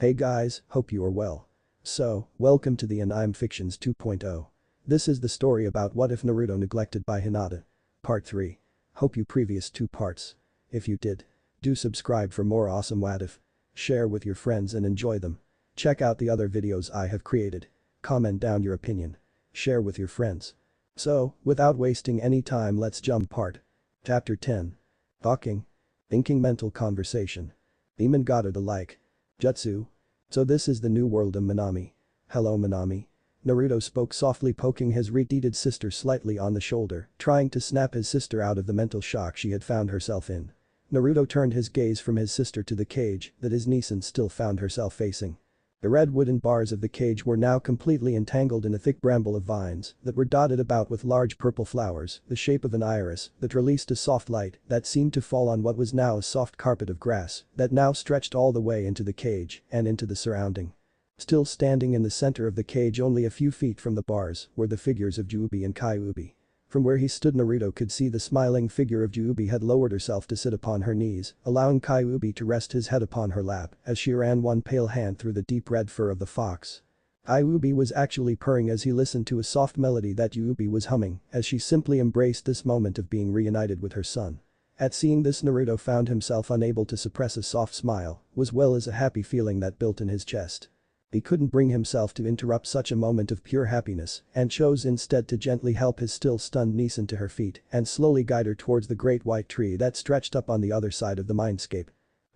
Hey guys, hope you are well. So, welcome to the Anime Fictions 2.0. This is the story about what if Naruto neglected by Hinata. Part 3. Hope you previous 2 parts. If you did, do subscribe for more awesome what if. Share with your friends and enjoy them. Check out the other videos I have created. Comment down your opinion. Share with your friends. So, without wasting any time, let's jump part. Chapter 10. Talking. Thinking mental conversation. Demon god or the like. Jutsu. So this is the new world of Minami. Hello Minami. Naruto spoke softly, poking his redheaded sister slightly on the shoulder, trying to snap his sister out of the mental shock she had found herself in. Naruto turned his gaze from his sister to the cage that his niece still found herself facing. The red wooden bars of the cage were now completely entangled in a thick bramble of vines that were dotted about with large purple flowers, the shape of an iris, that released a soft light that seemed to fall on what was now a soft carpet of grass that now stretched all the way into the cage and into the surrounding. Still standing in the center of the cage only a few feet from the bars were the figures of Juubi and Kyuubi. From where he stood, Naruto could see the smiling figure of Juubi had lowered herself to sit upon her knees, allowing Kyuubi to rest his head upon her lap as she ran one pale hand through the deep red fur of the fox. Kyuubi was actually purring as he listened to a soft melody that Juubi was humming as she simply embraced this moment of being reunited with her son. At seeing this, Naruto found himself unable to suppress a soft smile, as well as a happy feeling that built in his chest. He couldn't bring himself to interrupt such a moment of pure happiness and chose instead to gently help his still stunned niece to her feet and slowly guide her towards the great white tree that stretched up on the other side of the mindscape.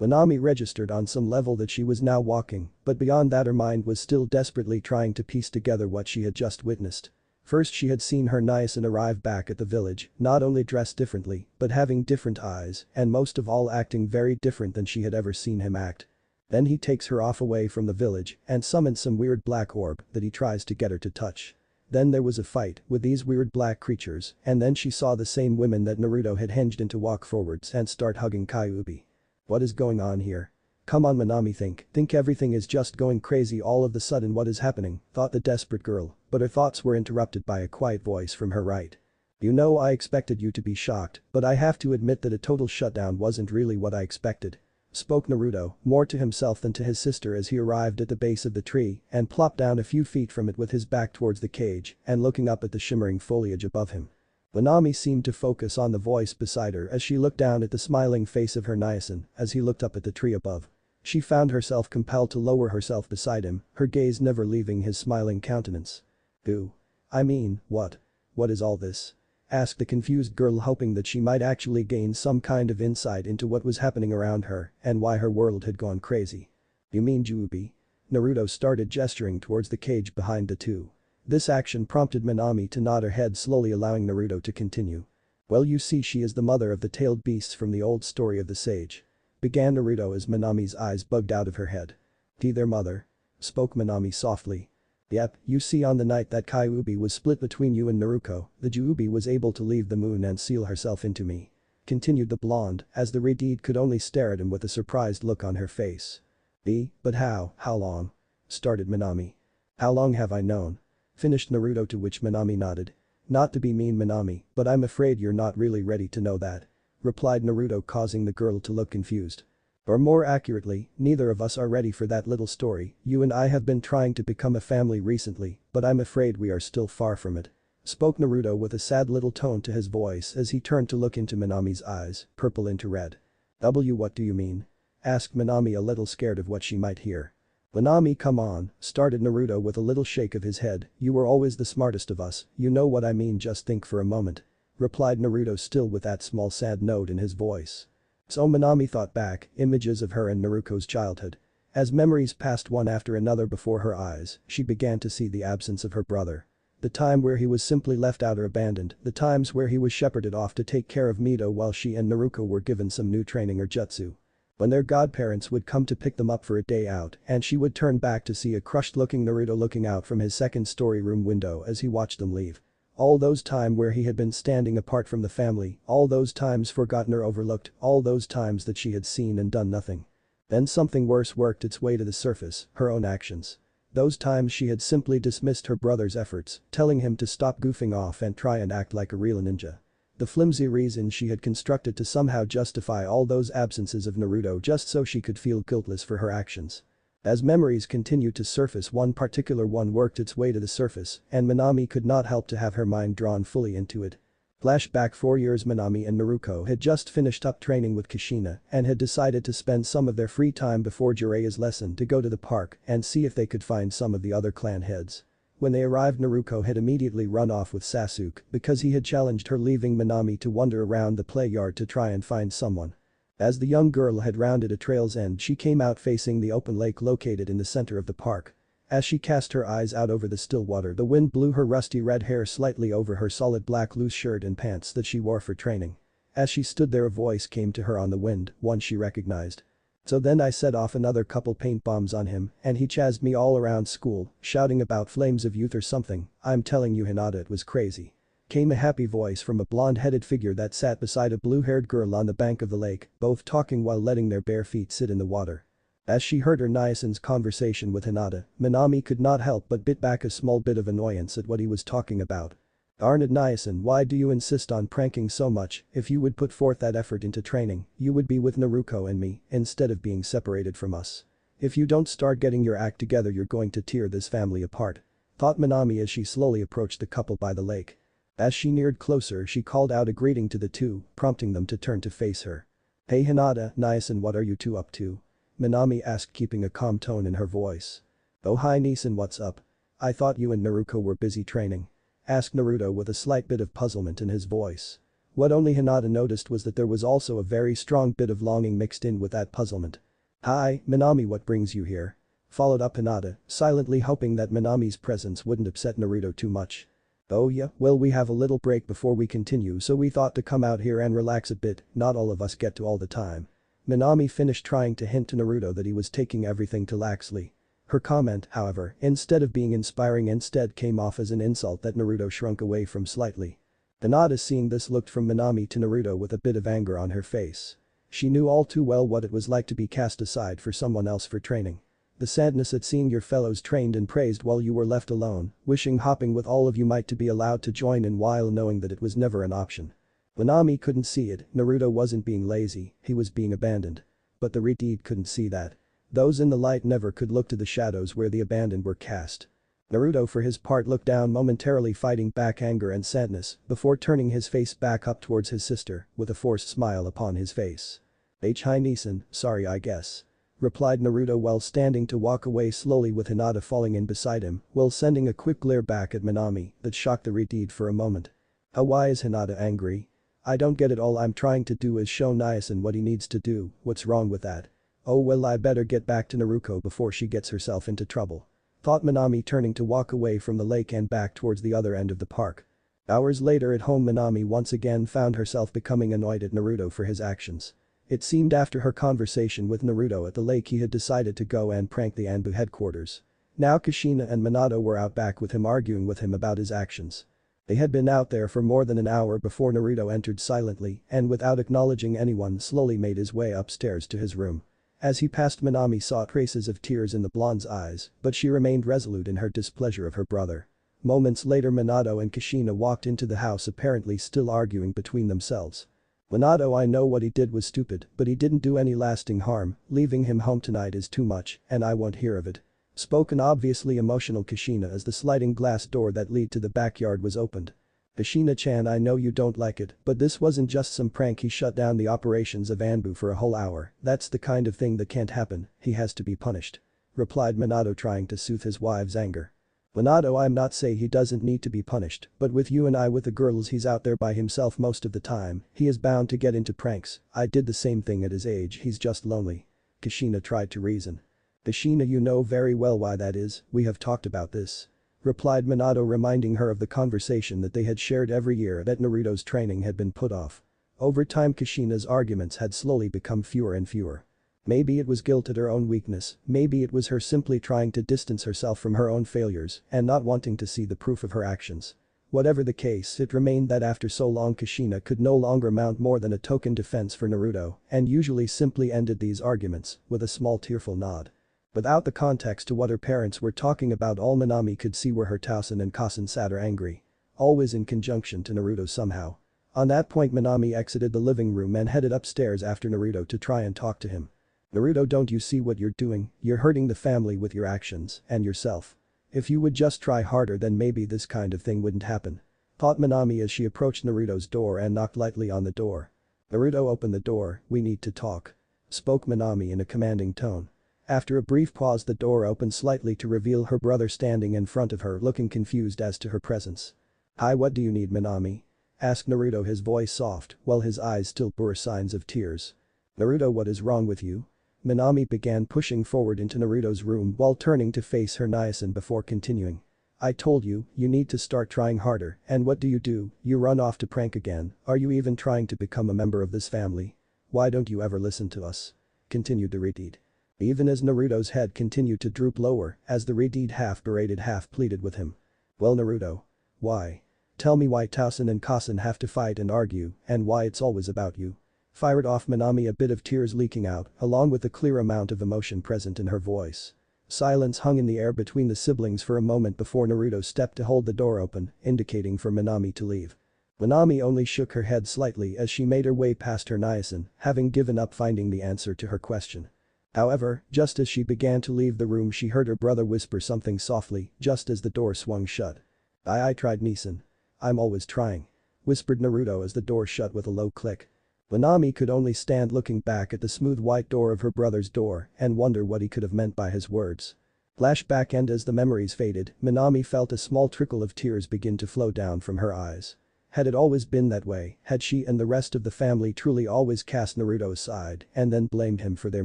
Minami registered on some level that she was now walking, but beyond that her mind was still desperately trying to piece together what she had just witnessed. First she had seen her niece arrive back at the village, not only dressed differently, but having different eyes and most of all acting very different than she had ever seen him act. Then he takes her off away from the village and summons some weird black orb that he tries to get her to touch. Then there was a fight with these weird black creatures and then she saw the same women that Naruto had hinged into walk forwards and start hugging Kyuubi. What is going on here? Come on Minami, think everything is just going crazy all of the sudden. What is happening, thought the desperate girl, but her thoughts were interrupted by a quiet voice from her right. You know, I expected you to be shocked, but I have to admit that a total shutdown wasn't really what I expected. Spoke Naruto, more to himself than to his sister as he arrived at the base of the tree and plopped down a few feet from it with his back towards the cage and looking up at the shimmering foliage above him. Minami seemed to focus on the voice beside her as she looked down at the smiling face of her niece as he looked up at the tree above. She found herself compelled to lower herself beside him, her gaze never leaving his smiling countenance. What is all this? Asked the confused girl, hoping that she might actually gain some kind of insight into what was happening around her and why her world had gone crazy. You mean Juubi? Naruto started gesturing towards the cage behind the two. This action prompted Minami to nod her head slowly, allowing Naruto to continue. Well, you see, she is the mother of the tailed beasts from the old story of the sage. Began Naruto as Minami's eyes bugged out of her head. Their mother? Spoke Minami softly. Yep, you see, on the night that Kyuubi was split between you and Naruto, the Juubi was able to leave the moon and seal herself into me. Continued the blonde, as the redhead could only stare at him with a surprised look on her face. But how long? Started Minami. How long have I known? Finished Naruto, to which Minami nodded. Not to be mean Minami, but I'm afraid you're not really ready to know that. Replied Naruto, causing the girl to look confused. Or more accurately, neither of us are ready for that little story. You and I have been trying to become a family recently, but I'm afraid we are still far from it. Spoke Naruto with a sad little tone to his voice as he turned to look into Minami's eyes, purple into red. What do you mean? Asked Minami, a little scared of what she might hear. Minami, come on, started Naruto with a little shake of his head, you were always the smartest of us, you know what I mean, just think for a moment. Replied Naruto, still with that small sad note in his voice. So Minami thought back, images of her and Naruto's childhood. As memories passed one after another before her eyes, she began to see the absence of her brother. The time where he was simply left out or abandoned, the times where he was shepherded off to take care of Mito while she and Naruto were given some new training or jutsu. When their godparents would come to pick them up for a day out and she would turn back to see a crushed-looking Naruto looking out from his second-story room window as he watched them leave. All those times where he had been standing apart from the family, all those times forgotten or overlooked, all those times that she had seen and done nothing. Then something worse worked its way to the surface, her own actions. Those times she had simply dismissed her brother's efforts, telling him to stop goofing off and try and act like a real ninja. The flimsy reason she had constructed to somehow justify all those absences of Naruto just so she could feel guiltless for her actions. As memories continued to surface, one particular one worked its way to the surface and Minami could not help to have her mind drawn fully into it. Flashback 4 years. Minami and Naruto had just finished up training with Kushina and had decided to spend some of their free time before Jireya's lesson to go to the park and see if they could find some of the other clan heads. When they arrived, Naruto had immediately run off with Sasuke because he had challenged her, leaving Minami to wander around the play yard to try and find someone. As the young girl had rounded a trail's end, she came out facing the open lake located in the center of the park. As she cast her eyes out over the still water, the wind blew her rusty red hair slightly over her solid black loose shirt and pants that she wore for training. As she stood there, a voice came to her on the wind, one she recognized. So then I set off another couple paint bombs on him and he chased me all around school, shouting about flames of youth or something. I'm telling you, Hinata, it was crazy. Came a happy voice from a blonde-headed figure that sat beside a blue-haired girl on the bank of the lake, both talking while letting their bare feet sit in the water. As she heard her Nyasan's conversation with Hinata, Minami could not help but bit back a small bit of annoyance at what he was talking about. Darn it, Nyasan, why do you insist on pranking so much? If you would put forth that effort into training, you would be with Naruto and me, instead of being separated from us. If you don't start getting your act together, you're going to tear this family apart. Thought Minami as she slowly approached the couple by the lake. As she neared closer, she called out a greeting to the two, prompting them to turn to face her. Hey Hinata, Nyasan, what are you two up to? Minami asked, keeping a calm tone in her voice. Oh hi Nyasan, what's up? I thought you and Naruto were busy training. Asked Naruto with a slight bit of puzzlement in his voice. What only Hinata noticed was that there was also a very strong bit of longing mixed in with that puzzlement. Hi, Minami, what brings you here? Followed up Hinata, silently hoping that Minami's presence wouldn't upset Naruto too much. Oh yeah, well we have a little break before we continue, so we thought to come out here and relax a bit, not all of us get to all the time. Minami finished trying to hint to Naruto that he was taking everything too laxly. Her comment, however, instead of being inspiring, instead came off as an insult that Naruto shrunk away from slightly. Hinata, seeing this, looked from Minami to Naruto with a bit of anger on her face. She knew all too well what it was like to be cast aside for someone else for training. The sadness at seeing your fellows trained and praised while you were left alone, wishing hopping with all of you might to be allowed to join in while knowing that it was never an option. Minami couldn't see it, Naruto wasn't being lazy, he was being abandoned. But the Redeed couldn't see that. Those in the light never could look to the shadows where the abandoned were cast. Naruto for his part looked down, momentarily fighting back anger and sadness before turning his face back up towards his sister with a forced smile upon his face. Hi Nyasan, sorry I guess. Replied Naruto while standing to walk away slowly with Hinata falling in beside him while sending a quick glare back at Minami that shocked the Redeed for a moment. Why is Hinata angry? I don't get it, all I'm trying to do is show Nyasan what he needs to do, what's wrong with that? Oh well, I better get back to Naruto before she gets herself into trouble. Thought Minami, turning to walk away from the lake and back towards the other end of the park. Hours later at home, Minami once again found herself becoming annoyed at Naruto for his actions. It seemed after her conversation with Naruto at the lake he had decided to go and prank the Anbu headquarters. Now Kushina and Minato were out back with him, arguing with him about his actions. They had been out there for more than an hour before Naruto entered silently and without acknowledging anyone slowly made his way upstairs to his room. As he passed, Minami saw traces of tears in the blonde's eyes, but she remained resolute in her displeasure of her brother. Moments later, Minato and Kushina walked into the house, apparently still arguing between themselves. Minato, I know what he did was stupid, but he didn't do any lasting harm, leaving him home tonight is too much, and I won't hear of it. Spoke an obviously emotional Kushina as the sliding glass door that lead to the backyard was opened. Kushina-chan, I know you don't like it, but this wasn't just some prank. He shut down the operations of Anbu for a whole hour, that's the kind of thing that can't happen, he has to be punished. Replied Minato, trying to soothe his wife's anger. Minato, I'm not say he doesn't need to be punished, but with you and I with the girls he's out there by himself most of the time, he is bound to get into pranks. I did the same thing at his age, he's just lonely. Kushina tried to reason. Kushina, you know very well why that is, we have talked about this. Replied Minato, reminding her of the conversation that they had shared every year that Naruto's training had been put off. Over time, Kushina's arguments had slowly become fewer and fewer. Maybe it was guilt at her own weakness, maybe it was her simply trying to distance herself from her own failures and not wanting to see the proof of her actions. Whatever the case, it remained that after so long Kushina could no longer mount more than a token defense for Naruto and usually simply ended these arguments with a small tearful nod. Without the context to what her parents were talking about, all Minami could see were her Tausen and Kasen sat her angry. Always in conjunction to Naruto somehow. On that point, Minami exited the living room and headed upstairs after Naruto to try and talk to him. Naruto, don't you see what you're doing? You're hurting the family with your actions and yourself. If you would just try harder, then maybe this kind of thing wouldn't happen. Thought Minami as she approached Naruto's door and knocked lightly on the door. Naruto, open the door, we need to talk. Spoke Minami in a commanding tone. After a brief pause, the door opened slightly to reveal her brother standing in front of her, looking confused as to her presence. Hi, what do you need, Minami? Asked Naruto, his voice soft, while his eyes still bore signs of tears. Naruto, what is wrong with you? Minami began pushing forward into Naruto's room while turning to face her Niacin before continuing. I told you, you need to start trying harder, and what do? You run off to prank again. Are you even trying to become a member of this family? Why don't you ever listen to us? Continued the Redeed. Even as Naruto's head continued to droop lower, as the Redeed half berated half pleaded with him. Well, Naruto. Why? Tell me why Tausen and Kasen have to fight and argue, and why it's always about you. Fired off Minami, a bit of tears leaking out, along with a clear amount of emotion present in her voice. Silence hung in the air between the siblings for a moment before Naruto stepped to hold the door open, indicating for Minami to leave. Minami only shook her head slightly as she made her way past her Niacin, having given up finding the answer to her question. However, just as she began to leave the room, she heard her brother whisper something softly just as the door swung shut. I tried, Niacin. I'm always trying. Whispered Naruto as the door shut with a low click. Minami could only stand looking back at the smooth white door of her brother's door and wonder what he could have meant by his words. Flashback, and as the memories faded, Minami felt a small trickle of tears begin to flow down from her eyes. Had it always been that way? Had she and the rest of the family truly always cast Naruto aside and then blamed him for their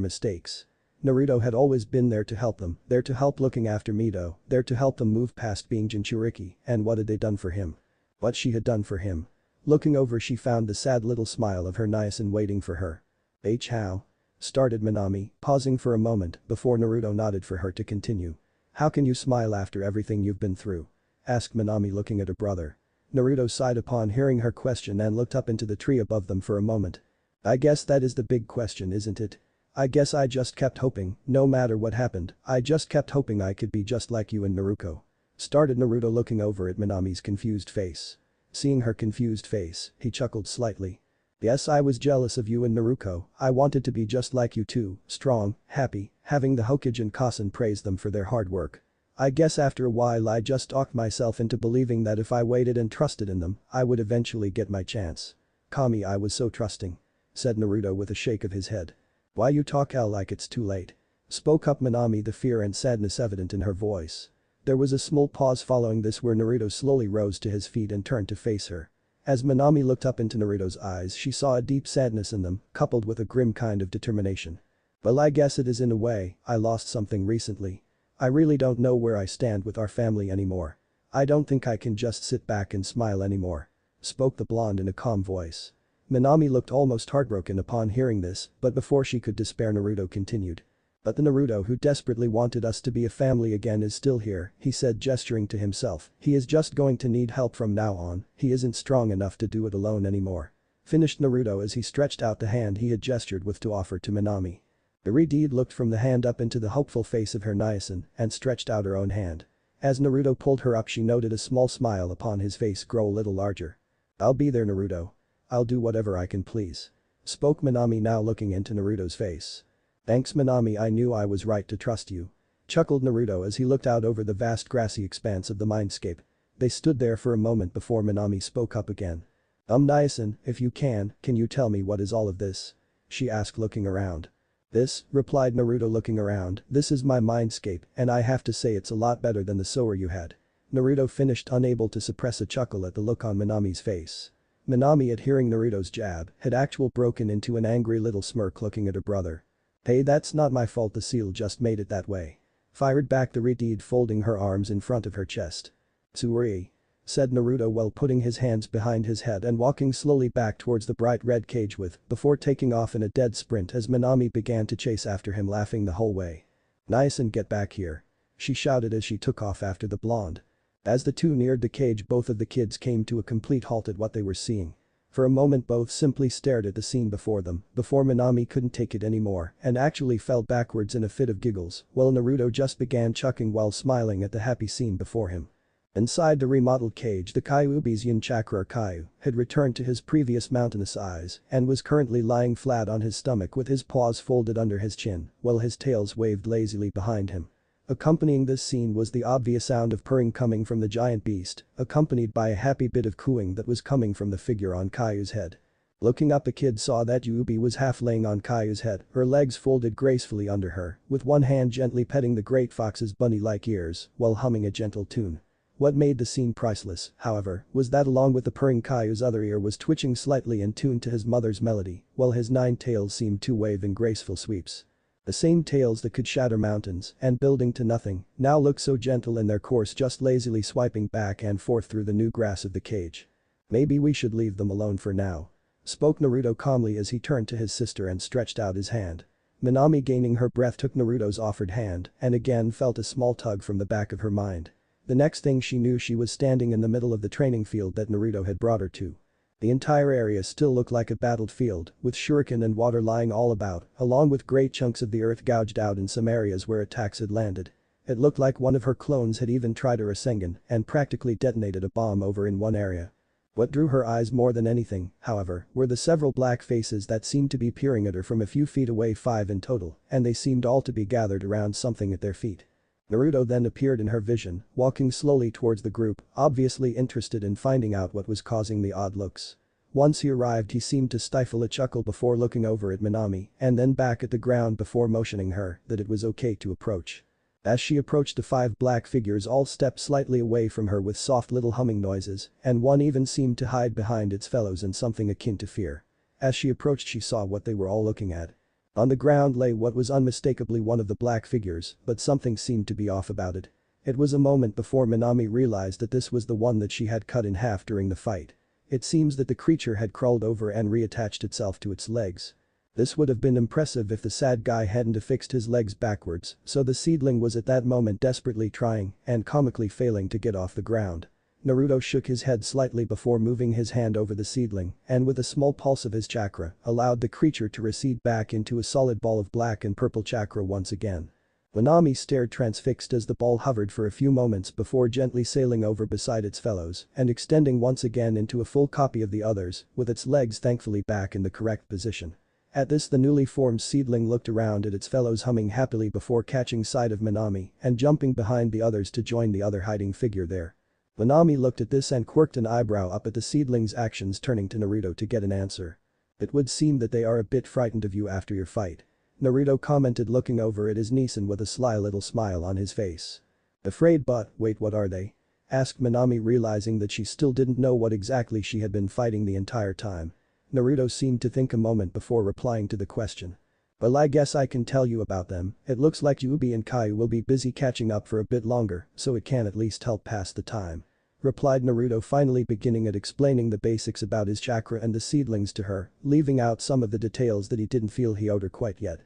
mistakes? Naruto had always been there to help them, there to help looking after Mito, there to help them move past being Jinchuriki, and what had they done for him? What she had done for him? Looking over, she found the sad little smile of her Niacin waiting for her. How? Started Minami, pausing for a moment before Naruto nodded for her to continue. How can you smile after everything you've been through? Asked Minami, looking at her brother. Naruto sighed upon hearing her question and looked up into the tree above them for a moment. I guess that is the big question, isn't it? I guess I just kept hoping, no matter what happened, I just kept hoping I could be just like you and Naruto. Started Naruto, looking over at Minami's confused face. Seeing her confused face, he chuckled slightly. Yes, I was jealous of you and Naruto. I wanted to be just like you too, strong, happy, having the Hokage and Kasen praise them for their hard work. I guess after a while I just talked myself into believing that if I waited and trusted in them, I would eventually get my chance. Kami, I was so trusting. Said Naruto with a shake of his head. Why you talk like it's too late? Spoke up Minami, the fear and sadness evident in her voice. There was a small pause following this where Naruto slowly rose to his feet and turned to face her. As Minami looked up into Naruto's eyes, she saw a deep sadness in them, coupled with a grim kind of determination. Well, I guess it is in a way. I lost something recently. I really don't know where I stand with our family anymore. I don't think I can just sit back and smile anymore. Spoke the blonde in a calm voice. Minami looked almost heartbroken upon hearing this, but before she could despair, Naruto continued. But the Naruto who desperately wanted us to be a family again is still here, he said, gesturing to himself. He is just going to need help from now on. He isn't strong enough to do it alone anymore. Finished Naruto as he stretched out the hand he had gestured with to offer to Minami. The Redeed looked from the hand up into the hopeful face of her Niacin and stretched out her own hand. As Naruto pulled her up, she noted a small smile upon his face grow a little larger. I'll be there, Naruto. I'll do whatever I can, please. Spoke Minami, now looking into Naruto's face. Thanks, Minami, I knew I was right to trust you. Chuckled Naruto as he looked out over the vast grassy expanse of the mindscape. They stood there for a moment before Minami spoke up again. Niacin, if you can you tell me what is all of this? She asked, looking around. This, replied Naruto, looking around, this is my mindscape, and I have to say it's a lot better than the Sower you had. Naruto finished, unable to suppress a chuckle at the look on Minami's face. Minami, at hearing Naruto's jab, had actually broken into an angry little smirk, looking at her brother. Hey, that's not my fault, the seal just made it that way. Fired back the Redeed, folding her arms in front of her chest. Tsuri. Said Naruto while putting his hands behind his head and walking slowly back towards the bright red cage before taking off in a dead sprint as Minami began to chase after him, laughing the whole way. Niacin, get back here. She shouted as she took off after the blonde. As the two neared the cage, both of the kids came to a complete halt at what they were seeing. For a moment both simply stared at the scene before them before Minami couldn't take it anymore and actually fell backwards in a fit of giggles while Naruto just began chuckling while smiling at the happy scene before him. Inside the remodeled cage, the Kyuubi's yin chakra Kyu had returned to his previous mountainous size and was currently lying flat on his stomach with his paws folded under his chin while his tails waved lazily behind him. Accompanying this scene was the obvious sound of purring coming from the giant beast, accompanied by a happy bit of cooing that was coming from the figure on Kyuu's head. Looking up, the kid saw that Yuubi was half laying on Kyuu's head, her legs folded gracefully under her, with one hand gently petting the great fox's bunny-like ears while humming a gentle tune. What made the scene priceless, however, was that along with the purring, Kyuu's other ear was twitching slightly in tune to his mother's melody, while his 9 tails seemed to wave in graceful sweeps. The same tails that could shatter mountains and building to nothing now looked so gentle in their course, just lazily swiping back and forth through the new grass of the cage. "Maybe we should leave them alone for now," spoke Naruto calmly as he turned to his sister and stretched out his hand. Minami, gaining her breath, took Naruto's offered hand and again felt a small tug from the back of her mind. The next thing she knew, she was standing in the middle of the training field that Naruto had brought her to. The entire area still looked like a battlefield, with shuriken and water lying all about, along with great chunks of the earth gouged out in some areas where attacks had landed. It looked like one of her clones had even tried a Rasengan and practically detonated a bomb over in one area. What drew her eyes more than anything, however, were the several black faces that seemed to be peering at her from a few feet away, 5 in total, and they seemed all to be gathered around something at their feet. Naruto then appeared in her vision, walking slowly towards the group, obviously interested in finding out what was causing the odd looks. Once he arrived, he seemed to stifle a chuckle before looking over at Minami and then back at the ground before motioning her that it was okay to approach. As she approached, the 5 black figures all stepped slightly away from her with soft little humming noises, and one even seemed to hide behind its fellows in something akin to fear. As she approached, she saw what they were all looking at. On the ground lay what was unmistakably one of the black figures, but something seemed to be off about it. It was a moment before Minami realized that this was the one that she had cut in half during the fight. It seems that the creature had crawled over and reattached itself to its legs. This would have been impressive if the sad guy hadn't affixed his legs backwards, so the seedling was at that moment desperately trying and comically failing to get off the ground. Naruto shook his head slightly before moving his hand over the seedling and with a small pulse of his chakra allowed the creature to recede back into a solid ball of black and purple chakra once again. Minami stared transfixed as the ball hovered for a few moments before gently sailing over beside its fellows and extending once again into a full copy of the others, with its legs thankfully back in the correct position. At this, the newly formed seedling looked around at its fellows, humming happily before catching sight of Minami and jumping behind the others to join the other hiding figure there. Minami looked at this and quirked an eyebrow up at the seedling's actions, turning to Naruto to get an answer. "It would seem that they are a bit frightened of you after your fight," Naruto commented, looking over at his niece and with a sly little smile on his face. "Afraid, but wait, what are they?" asked Minami, realizing that she still didn't know what exactly she had been fighting the entire time. Naruto seemed to think a moment before replying to the question. "Well, I guess I can tell you about them. It looks like Yubi and Kyu will be busy catching up for a bit longer, so it can at least help pass the time," replied Naruto, finally beginning at explaining the basics about his chakra and the seedlings to her, leaving out some of the details that he didn't feel he owed her quite yet.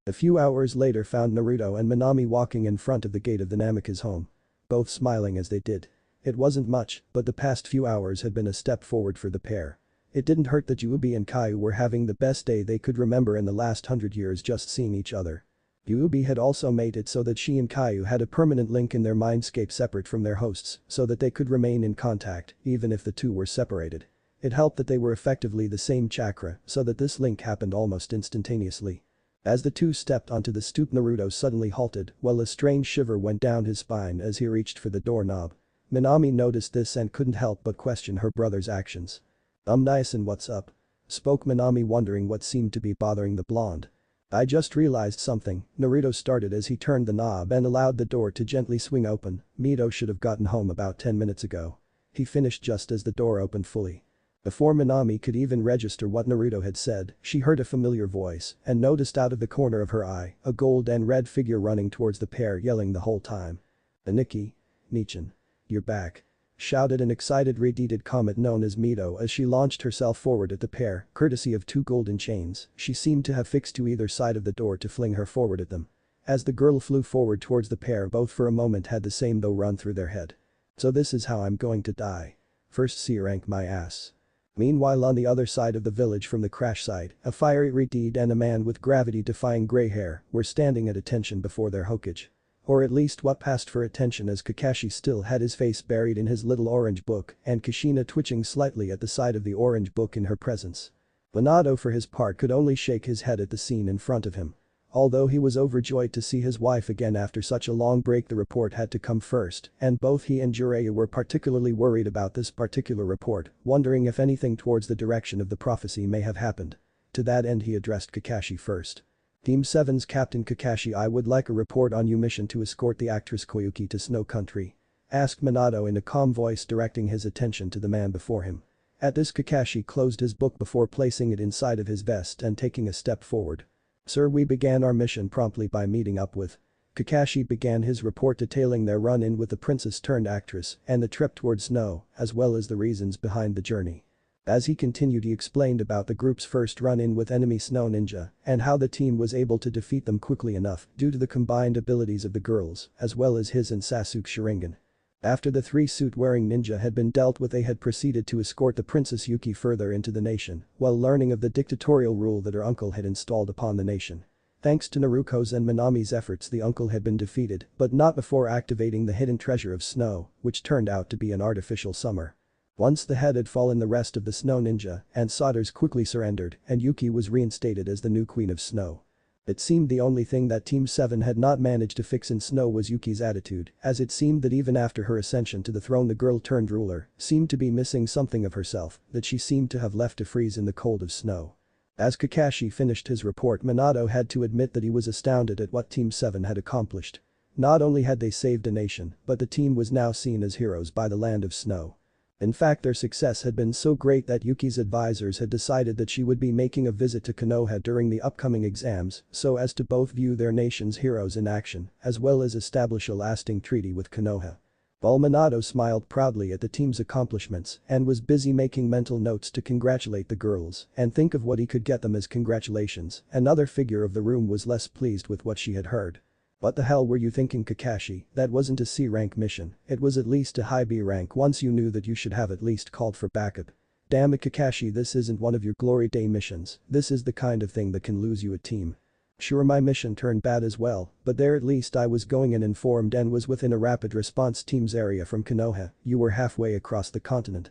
A few hours later found Naruto and Minami walking in front of the gate of the Namika's home. Both smiling as they did. It wasn't much, but the past few hours had been a step forward for the pair. It didn't hurt that Yubi and Kyu were having the best day they could remember in the last 100 years just seeing each other. Yubi had also made it so that she and Kyu had a permanent link in their mindscape separate from their hosts so that they could remain in contact even if the two were separated. It helped that they were effectively the same chakra so that this link happened almost instantaneously. As the two stepped onto the stoop, Naruto suddenly halted while a strange shiver went down his spine as he reached for the doorknob. Minami noticed this and couldn't help but question her brother's actions. Nice, and what's up?" spoke Minami, wondering what seemed to be bothering the blonde. "I just realized something," Naruto started as he turned the knob and allowed the door to gently swing open. "Mito should have gotten home about 10 minutes ago," he finished just as the door opened fully. Before Minami could even register what Naruto had said, she heard a familiar voice and noticed out of the corner of her eye a gold and red figure running towards the pair, yelling the whole time. "Aniki. Nichan. You're back," shouted an excited red-headed comet known as Mito as she launched herself forward at the pair, courtesy of 2 golden chains she seemed to have fixed to either side of the door to fling her forward at them. As the girl flew forward towards the pair, both for a moment had the same though run through their head. "So this is how I'm going to die. First C rank my ass." Meanwhile, on the other side of the village from the crash site, a fiery red-head and a man with gravity-defying grey hair were standing at attention before their Hokage. Or at least what passed for attention, as Kakashi still had his face buried in his little orange book and Kushina twitching slightly at the sight of the orange book in her presence. Minato for his part could only shake his head at the scene in front of him. Although he was overjoyed to see his wife again after such a long break, the report had to come first, and both he and Jiraiya were particularly worried about this particular report, wondering if anything towards the direction of the prophecy may have happened. To that end he addressed Kakashi first. Team 7's Captain Kakashi, I would like a report on your mission to escort the actress Koyuki to Snow Country. Asked Minato in a calm voice, directing his attention to the man before him. At this, Kakashi closed his book before placing it inside of his vest and taking a step forward. Sir, we began our mission promptly by meeting up with. Kakashi began his report detailing their run-in with the princess-turned-actress and the trip towards Snow, as well as the reasons behind the journey. As he continued, he explained about the group's first run-in with enemy Snow Ninja and how the team was able to defeat them quickly enough due to the combined abilities of the girls as well as his and Sasuke's Sharingan. After the three suit-wearing ninja had been dealt with, they had proceeded to escort the Princess Yuki further into the nation while learning of the dictatorial rule that her uncle had installed upon the nation. Thanks to Naruto's and Minami's efforts, the uncle had been defeated, but not before activating the hidden treasure of snow, which turned out to be an artificial summer. Once the head had fallen, the rest of the Snow Ninja and Sodders quickly surrendered and Yuki was reinstated as the new Queen of Snow. It seemed the only thing that Team 7 had not managed to fix in Snow was Yuki's attitude, as it seemed that even after her ascension to the throne, the girl-turned-ruler seemed to be missing something of herself that she seemed to have left to freeze in the cold of snow. As Kakashi finished his report, Minato had to admit that he was astounded at what Team 7 had accomplished. Not only had they saved a nation, but the team was now seen as heroes by the land of snow. In fact, their success had been so great that Yuki's advisors had decided that she would be making a visit to Konoha during the upcoming exams so as to both view their nation's heroes in action as well as establish a lasting treaty with Konoha. While Minato smiled proudly at the team's accomplishments and was busy making mental notes to congratulate the girls and think of what he could get them as congratulations, another figure of the room was less pleased with what she had heard. What the hell were you thinking, Kakashi? That wasn't a C-rank mission, it was at least a high B rank. Once you knew that, you should have at least called for backup. Damn it, Kakashi, this isn't one of your glory day missions, this is the kind of thing that can lose you a team. Sure, my mission turned bad as well, but there at least I was going in informed and was within a rapid response team's area from Konoha. You were halfway across the continent.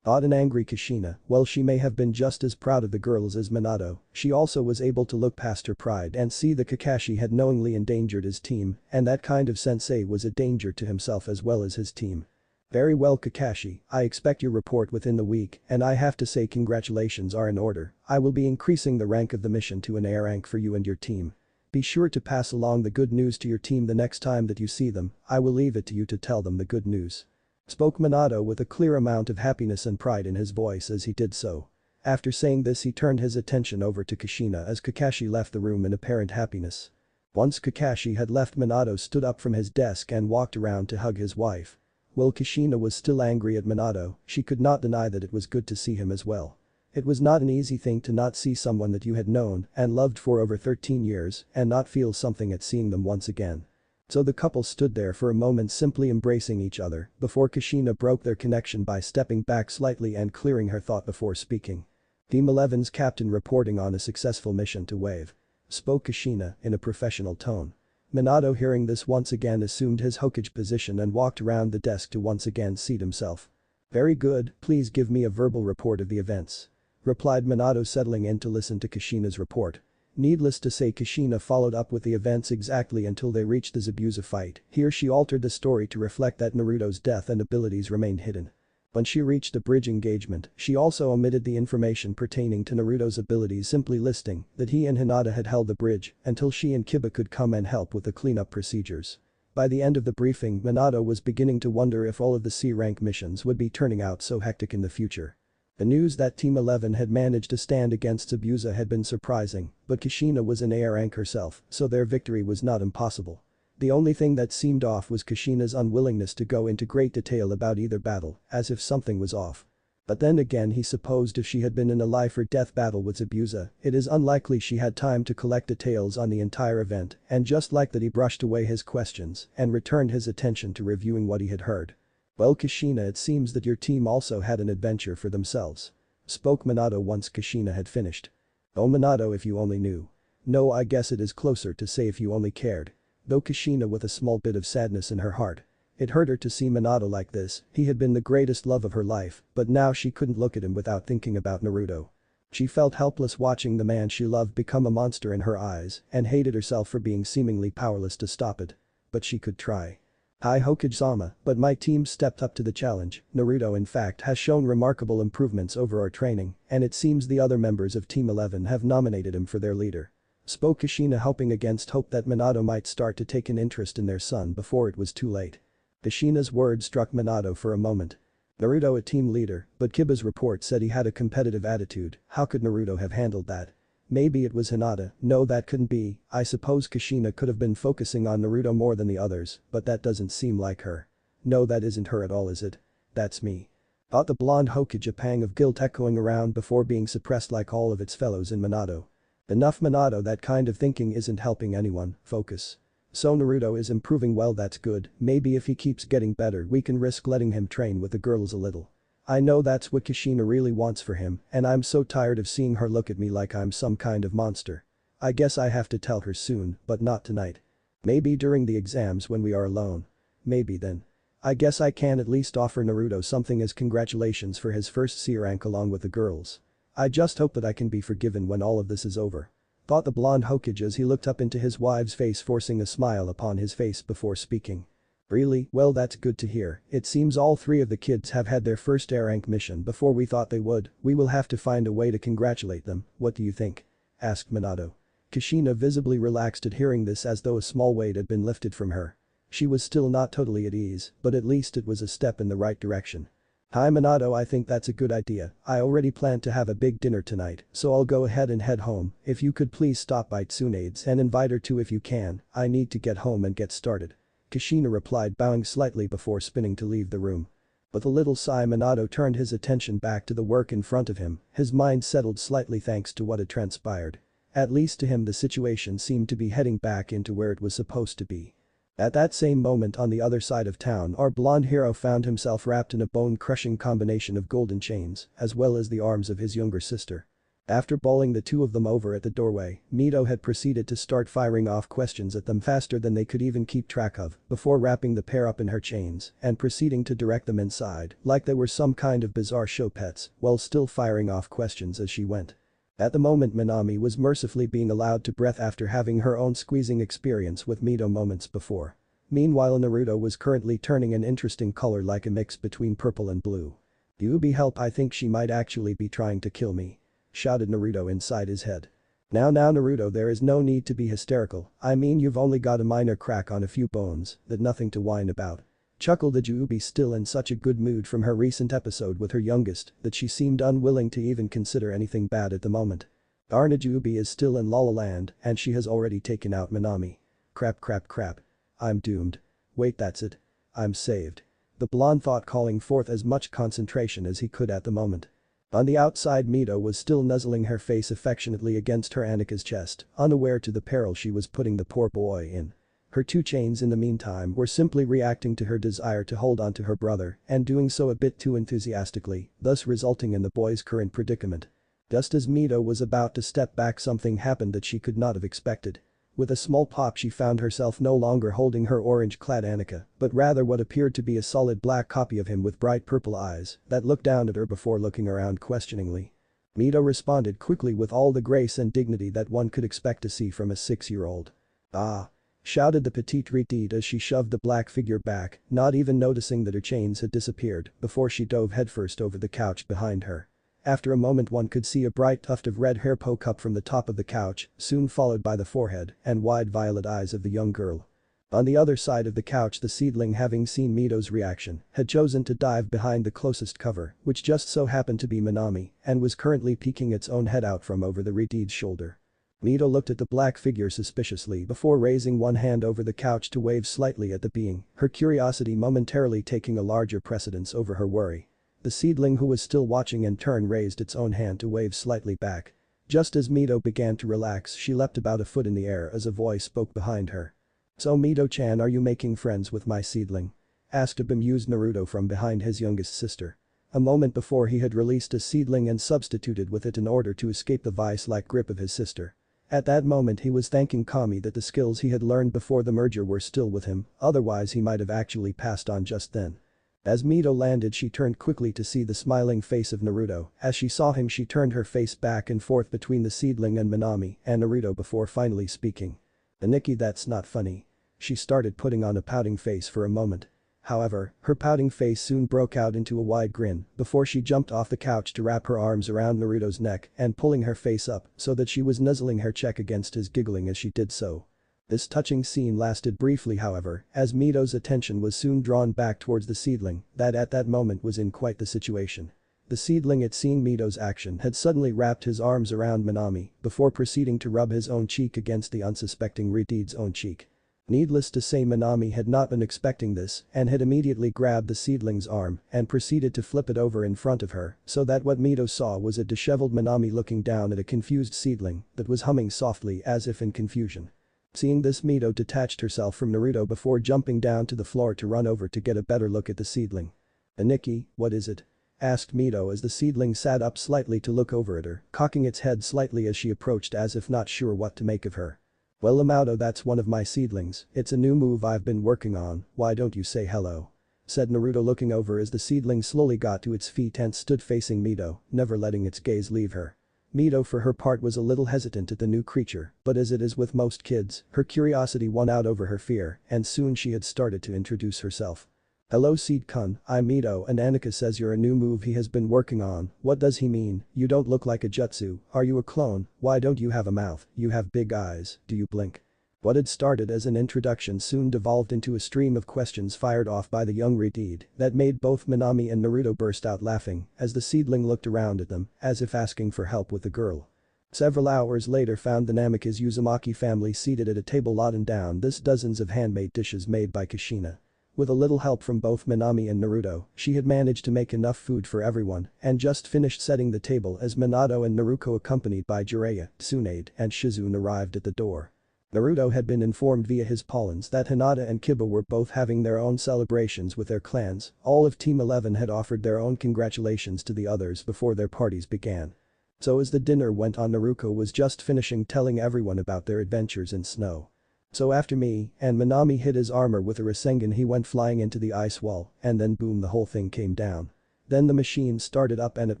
Odd and angry Kushina, while she may have been just as proud of the girls as Minato, she also was able to look past her pride and see that Kakashi had knowingly endangered his team, and that kind of sensei was a danger to himself as well as his team. Very well, Kakashi, I expect your report within the week, and I have to say congratulations are in order. I will be increasing the rank of the mission to an A rank for you and your team. Be sure to pass along the good news to your team the next time that you see them. I will leave it to you to tell them the good news. Spoke Minato with a clear amount of happiness and pride in his voice as he did so. After saying this, he turned his attention over to Kushina as Kakashi left the room in apparent happiness. Once Kakashi had left, Minato stood up from his desk and walked around to hug his wife. While Kushina was still angry at Minato, she could not deny that it was good to see him as well. It was not an easy thing to not see someone that you had known and loved for over 13 years and not feel something at seeing them once again. So the couple stood there for a moment simply embracing each other before Kushina broke their connection by stepping back slightly and clearing her thought before speaking. Team 11's captain reporting on a successful mission to Wave. Spoke Kushina in a professional tone. Minato, hearing this, once again assumed his Hokage position and walked around the desk to once again seat himself. Very good, please give me a verbal report of the events. Replied Minato, settling in to listen to Kushina's report. Needless to say, Kushina followed up with the events exactly until they reached the Zabuza fight. Here she altered the story to reflect that Naruto's death and abilities remained hidden. When she reached the bridge engagement, she also omitted the information pertaining to Naruto's abilities, simply listing that he and Hinata had held the bridge until she and Kiba could come and help with the cleanup procedures. By the end of the briefing, Minato was beginning to wonder if all of the C-rank missions would be turning out so hectic in the future. The news that Team 11 had managed to stand against Zabuza had been surprising, but Kushina was an A rank herself, so their victory was not impossible. The only thing that seemed off was Kushina's unwillingness to go into great detail about either battle, as if something was off. But then again, he supposed if she had been in a life or death battle with Zabuza, it is unlikely she had time to collect details on the entire event, and just like that, he brushed away his questions and returned his attention to reviewing what he had heard. Well, Kushina, it seems that your team also had an adventure for themselves. Spoke Minato once Kushina had finished. Oh Minato, if you only knew. No, I guess it is closer to say if you only cared. though Kushina with a small bit of sadness in her heart. It hurt her to see Minato like this, he had been the greatest love of her life, but now she couldn't look at him without thinking about Naruto. She felt helpless watching the man she loved become a monster in her eyes and hated herself for being seemingly powerless to stop it. But she could try. Hi Hokage-sama, but my team stepped up to the challenge. Naruto in fact has shown remarkable improvements over our training, and it seems the other members of Team 11 have nominated him for their leader. Spoke Kushina, hoping against hope that Minato might start to take an interest in their son before it was too late. Kushina's words struck Minato for a moment. Naruto a team leader, but Kiba's report said he had a competitive attitude, how could Naruto have handled that? Maybe it was Hinata, no that couldn't be, I suppose Kushina could have been focusing on Naruto more than the others, but that doesn't seem like her. No that isn't her at all is it? That's me. Thought the blonde Hokage, a pang of guilt echoing around before being suppressed like all of its fellows in Minato. Enough Minato, that kind of thinking isn't helping anyone, focus. So Naruto is improving, well that's good, maybe if he keeps getting better we can risk letting him train with the girls a little. I know that's what Kushina really wants for him, and I'm so tired of seeing her look at me like I'm some kind of monster. I guess I have to tell her soon, but not tonight. Maybe during the exams when we are alone. Maybe then. I guess I can at least offer Naruto something as congratulations for his first C rank along with the girls. I just hope that I can be forgiven when all of this is over. Thought the blonde Hokage as he looked up into his wife's face, forcing a smile upon his face before speaking. Really? Well that's good to hear, it seems all three of the kids have had their first A rank mission before we thought they would, we will have to find a way to congratulate them, what do you think? Asked Minato. Kushina visibly relaxed at hearing this as though a small weight had been lifted from her. She was still not totally at ease, but at least it was a step in the right direction. Hi Minato, I think that's a good idea, I already planned to have a big dinner tonight, so I'll go ahead and head home, if you could please stop by Tsunade's and invite her too if you can, I need to get home and get started. Kushina replied, bowing slightly before spinning to leave the room. With a little sigh Minato turned his attention back to the work in front of him, his mind settled slightly thanks to what had transpired. At least to him the situation seemed to be heading back into where it was supposed to be. At that same moment on the other side of town our blonde hero found himself wrapped in a bone-crushing combination of golden chains, as well as the arms of his younger sister. After bowling the two of them over at the doorway, Mito had proceeded to start firing off questions at them faster than they could even keep track of, before wrapping the pair up in her chains and proceeding to direct them inside like they were some kind of bizarre show pets, while still firing off questions as she went. At the moment Minami was mercifully being allowed to breathe after having her own squeezing experience with Mito moments before. Meanwhile Naruto was currently turning an interesting color like a mix between purple and blue. Yubi, help, I think she might actually be trying to kill me. Shouted Naruto inside his head. Now Naruto, there is no need to be hysterical, I mean you've only got a minor crack on a few bones, that nothing to whine about. Chuckled Yubi, still in such a good mood from her recent episode with her youngest that she seemed unwilling to even consider anything bad at the moment. Darn, Yubi is still in La La Land and she has already taken out Minami. Crap. I'm doomed. Wait, that's it. I'm saved. The blonde thought, calling forth as much concentration as he could at the moment. On the outside Mito was still nuzzling her face affectionately against her Anika's chest, unaware to the peril she was putting the poor boy in. Her two chains in the meantime were simply reacting to her desire to hold on to her brother and doing so a bit too enthusiastically, thus resulting in the boy's current predicament. Just as Mito was about to step back something happened that she could not have expected. With a small pop she found herself no longer holding her orange-clad Anika, but rather what appeared to be a solid black copy of him with bright purple eyes that looked down at her before looking around questioningly. Mito responded quickly with all the grace and dignity that one could expect to see from a 6-year-old. Ah! Shouted the petite retard as she shoved the black figure back, not even noticing that her chains had disappeared before she dove headfirst over the couch behind her. After a moment one could see a bright tuft of red hair poke up from the top of the couch, soon followed by the forehead and wide violet eyes of the young girl. On the other side of the couch the seedling, having seen Mito's reaction, had chosen to dive behind the closest cover, which just so happened to be Minami, and was currently peeking its own head out from over the retard's shoulder. Mito looked at the black figure suspiciously before raising one hand over the couch to wave slightly at the being, her curiosity momentarily taking a larger precedence over her worry. The seedling, who was still watching, in turn raised its own hand to wave slightly back. Just as Mito began to relax she leapt about a foot in the air as a voice spoke behind her. So Mito-chan, are you making friends with my seedling? Asked a bemused Naruto from behind his youngest sister. A moment before he had released a seedling and substituted with it in order to escape the vice-like grip of his sister. At that moment he was thanking Kami that the skills he had learned before the merger were still with him, otherwise he might have actually passed on just then. As Mito landed she turned quickly to see the smiling face of Naruto. As she saw him she turned her face back and forth between the seedling and Minami and Naruto before finally speaking. "Nikki, that's not funny." She started putting on a pouting face for a moment. However, her pouting face soon broke out into a wide grin before she jumped off the couch to wrap her arms around Naruto's neck and pulling her face up so that she was nuzzling her cheek against his, giggling as she did so. This touching scene lasted briefly, however, as Mito's attention was soon drawn back towards the seedling that at that moment was in quite the situation. The seedling, at seeing Mito's action, had suddenly wrapped his arms around Minami before proceeding to rub his own cheek against the unsuspecting Ridide's own cheek. Needless to say, Minami had not been expecting this and had immediately grabbed the seedling's arm and proceeded to flip it over in front of her so that what Mito saw was a disheveled Minami looking down at a confused seedling that was humming softly as if in confusion. Seeing this, Mito detached herself from Naruto before jumping down to the floor to run over to get a better look at the seedling. "Nikki, what is it?" asked Mito as the seedling sat up slightly to look over at her, cocking its head slightly as she approached as if not sure what to make of her. "Well, Amato, that's one of my seedlings, it's a new move I've been working on, why don't you say hello?" said Naruto looking over as the seedling slowly got to its feet and stood facing Mito, never letting its gaze leave her. Mito for her part was a little hesitant at the new creature, but as it is with most kids, her curiosity won out over her fear and soon she had started to introduce herself. "Hello Seed-kun, I'm Mito and Anika says you're a new move he has been working on, what does he mean? You don't look like a jutsu, are you a clone? Why don't you have a mouth? You have big eyes, do you blink?" What had started as an introduction soon devolved into a stream of questions fired off by the young Ridide that made both Minami and Naruto burst out laughing as the seedling looked around at them as if asking for help with the girl. Several hours later found the Namikaze Uzumaki family seated at a table laden down this dozens of handmade dishes made by Kushina. With a little help from both Minami and Naruto, she had managed to make enough food for everyone and just finished setting the table as Minato and Naruto accompanied by Jiraiya, Tsunade and Shizune arrived at the door. Naruto had been informed via his Paulins that Hinata and Kiba were both having their own celebrations with their clans, all of Team 11 had offered their own congratulations to the others before their parties began. So as the dinner went on, Naruto was just finishing telling everyone about their adventures in snow. "So after me and Minami hit his armor with a Rasengan, he went flying into the ice wall and then boom, the whole thing came down. Then the machine started up and it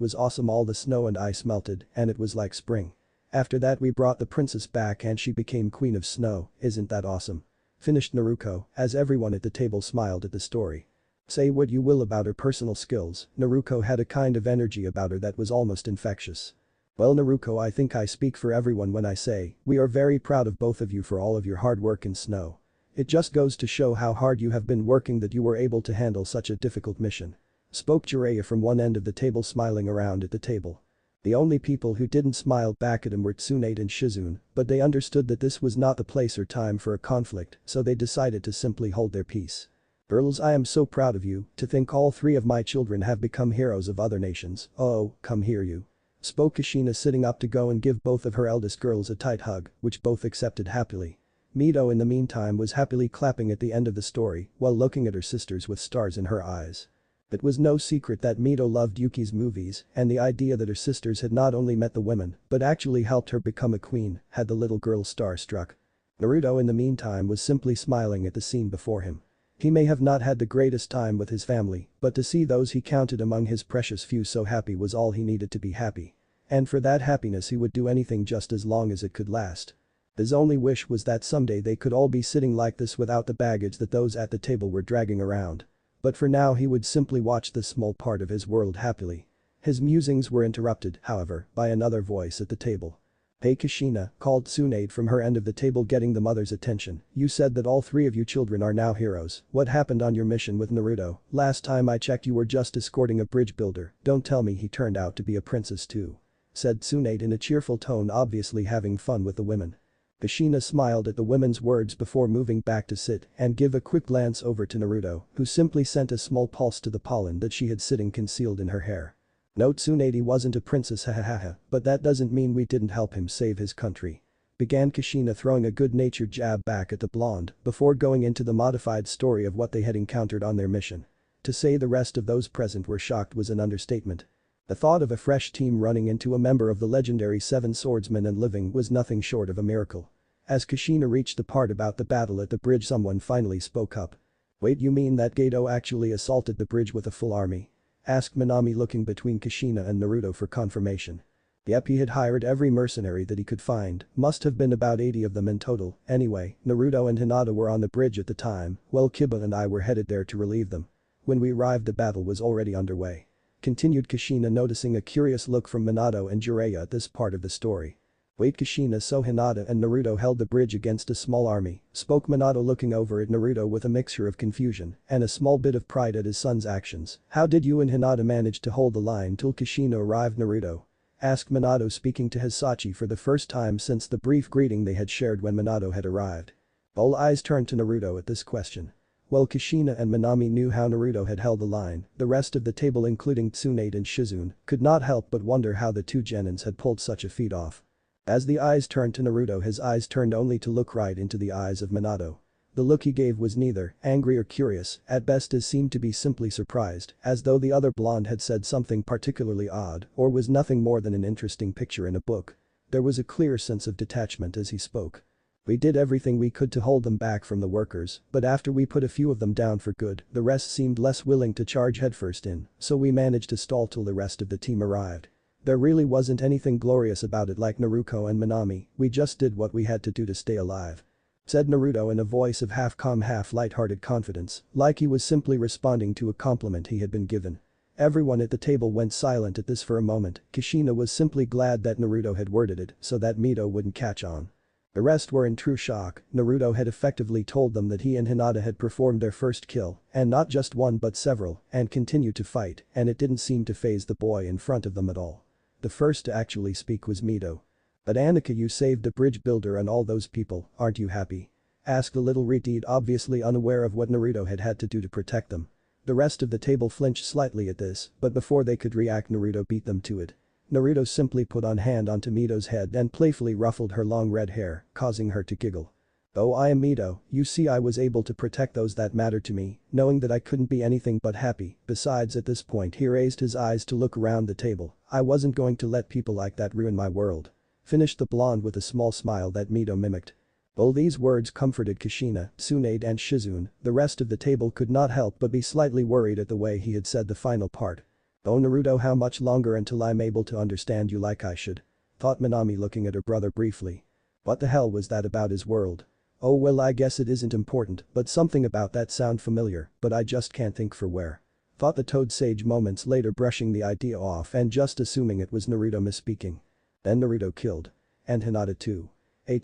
was awesome, all the snow and ice melted and it was like spring. After that we brought the princess back and she became queen of snow, isn't that awesome?" finished Naruto as everyone at the table smiled at the story. Say what you will about her personal skills, Naruto had a kind of energy about her that was almost infectious. "Well Naruto, I think I speak for everyone when I say, we are very proud of both of you for all of your hard work in snow. It just goes to show how hard you have been working that you were able to handle such a difficult mission," spoke Jiraiya from one end of the table, smiling around at the table. The only people who didn't smile back at him were Tsunade and Shizune, but they understood that this was not the place or time for a conflict, so they decided to simply hold their peace. "Girls, I am so proud of you, to think all three of my children have become heroes of other nations, oh, come here you," spoke Kushina sitting up to go and give both of her eldest girls a tight hug, which both accepted happily. Mito in the meantime was happily clapping at the end of the story while looking at her sisters with stars in her eyes. It was no secret that Mito loved Yuki's movies and the idea that her sisters had not only met the women but actually helped her become a queen had the little girl starstruck. Naruto in the meantime was simply smiling at the scene before him. He may have not had the greatest time with his family, but to see those he counted among his precious few so happy was all he needed to be happy. And for that happiness he would do anything just as long as it could last. His only wish was that someday they could all be sitting like this without the baggage that those at the table were dragging around. But for now he would simply watch this small part of his world happily. His musings were interrupted, however, by another voice at the table. "Hey Kushina," called Tsunade from her end of the table, getting the mother's attention, "you said that all three of you children are now heroes, what happened on your mission with Naruto? Last time I checked you were just escorting a bridge builder, don't tell me he turned out to be a princess too," said Tsunade in a cheerful tone, obviously having fun with the women. Kushina smiled at the women's words before moving back to sit and give a quick glance over to Naruto, who simply sent a small pulse to the pollen that she had sitting concealed in her hair. "No, Tsunade wasn't a princess, hahaha, but that doesn't mean we didn't help him save his country," began Kushina, throwing a good-natured jab back at the blonde before going into the modified story of what they had encountered on their mission. To say the rest of those present were shocked was an understatement. The thought of a fresh team running into a member of the legendary Seven Swordsmen and living was nothing short of a miracle. As Kushina reached the part about the battle at the bridge, someone finally spoke up. "Wait, you mean that Gato actually assaulted the bridge with a full army?" asked Minami, looking between Kushina and Naruto for confirmation. Yep, he had hired every mercenary that he could find, must have been about 80 of them in total. Anyway, Naruto and Hinata were on the bridge at the time, while Kiba and I were headed there to relieve them. When we arrived, the battle was already underway. Continued Kushina, noticing a curious look from Minato and Jiraiya at this part of the story. "Wait, Kushina, so Hinata and Naruto held the bridge against a small army," spoke Minato, looking over at Naruto with a mixture of confusion and a small bit of pride at his son's actions. "How did you and Hinata manage to hold the line till Kushina arrived?" Naruto asked Minato, speaking to Hisashi for the first time since the brief greeting they had shared when Minato had arrived. All eyes turned to Naruto at this question. While Kushina and Minami knew how Naruto had held the line, the rest of the table, including Tsunade and Shizune, could not help but wonder how the two genins had pulled such a feat off. As the eyes turned to Naruto, his eyes turned only to look right into the eyes of Minato. The look he gave was neither angry or curious, at best it seemed to be simply surprised, as though the other blonde had said something particularly odd or was nothing more than an interesting picture in a book. There was a clear sense of detachment as he spoke. "We did everything we could to hold them back from the workers, but after we put a few of them down for good, the rest seemed less willing to charge headfirst in, so we managed to stall till the rest of the team arrived. There really wasn't anything glorious about it like Naruto and Minami, we just did what we had to do to stay alive," said Naruto in a voice of half calm, half light-hearted confidence, like he was simply responding to a compliment he had been given. Everyone at the table went silent at this for a moment. Kushina was simply glad that Naruto had worded it so that Mito wouldn't catch on. The rest were in true shock. Naruto had effectively told them that he and Hinata had performed their first kill, and not just one but several, and continued to fight, and it didn't seem to faze the boy in front of them at all. The first to actually speak was Mito. "But Annika, you saved the bridge builder and all those people, aren't you happy?" asked the little retard, obviously unaware of what Naruto had had to do to protect them. The rest of the table flinched slightly at this, but before they could react, Naruto beat them to it. Naruto simply put on hand onto Mito's head and playfully ruffled her long red hair, causing her to giggle. "Oh, I am Mito, you see, I was able to protect those that mattered to me, knowing that I couldn't be anything but happy. Besides," at this point he raised his eyes to look around the table, "I wasn't going to let people like that ruin my world," finished the blonde with a small smile that Mito mimicked. All these words comforted Kushina, Tsunade and Shizune. The rest of the table could not help but be slightly worried at the way he had said the final part. "Oh Naruto, how much longer until I'm able to understand you like I should?" thought Minami, looking at her brother briefly. What the hell was that about his world? "Oh well, I guess it isn't important, but something about that sound familiar, but I just can't think for where," thought the Toad Sage moments later, brushing the idea off and just assuming it was Naruto misspeaking. Then Naruto killed. And Hinata too.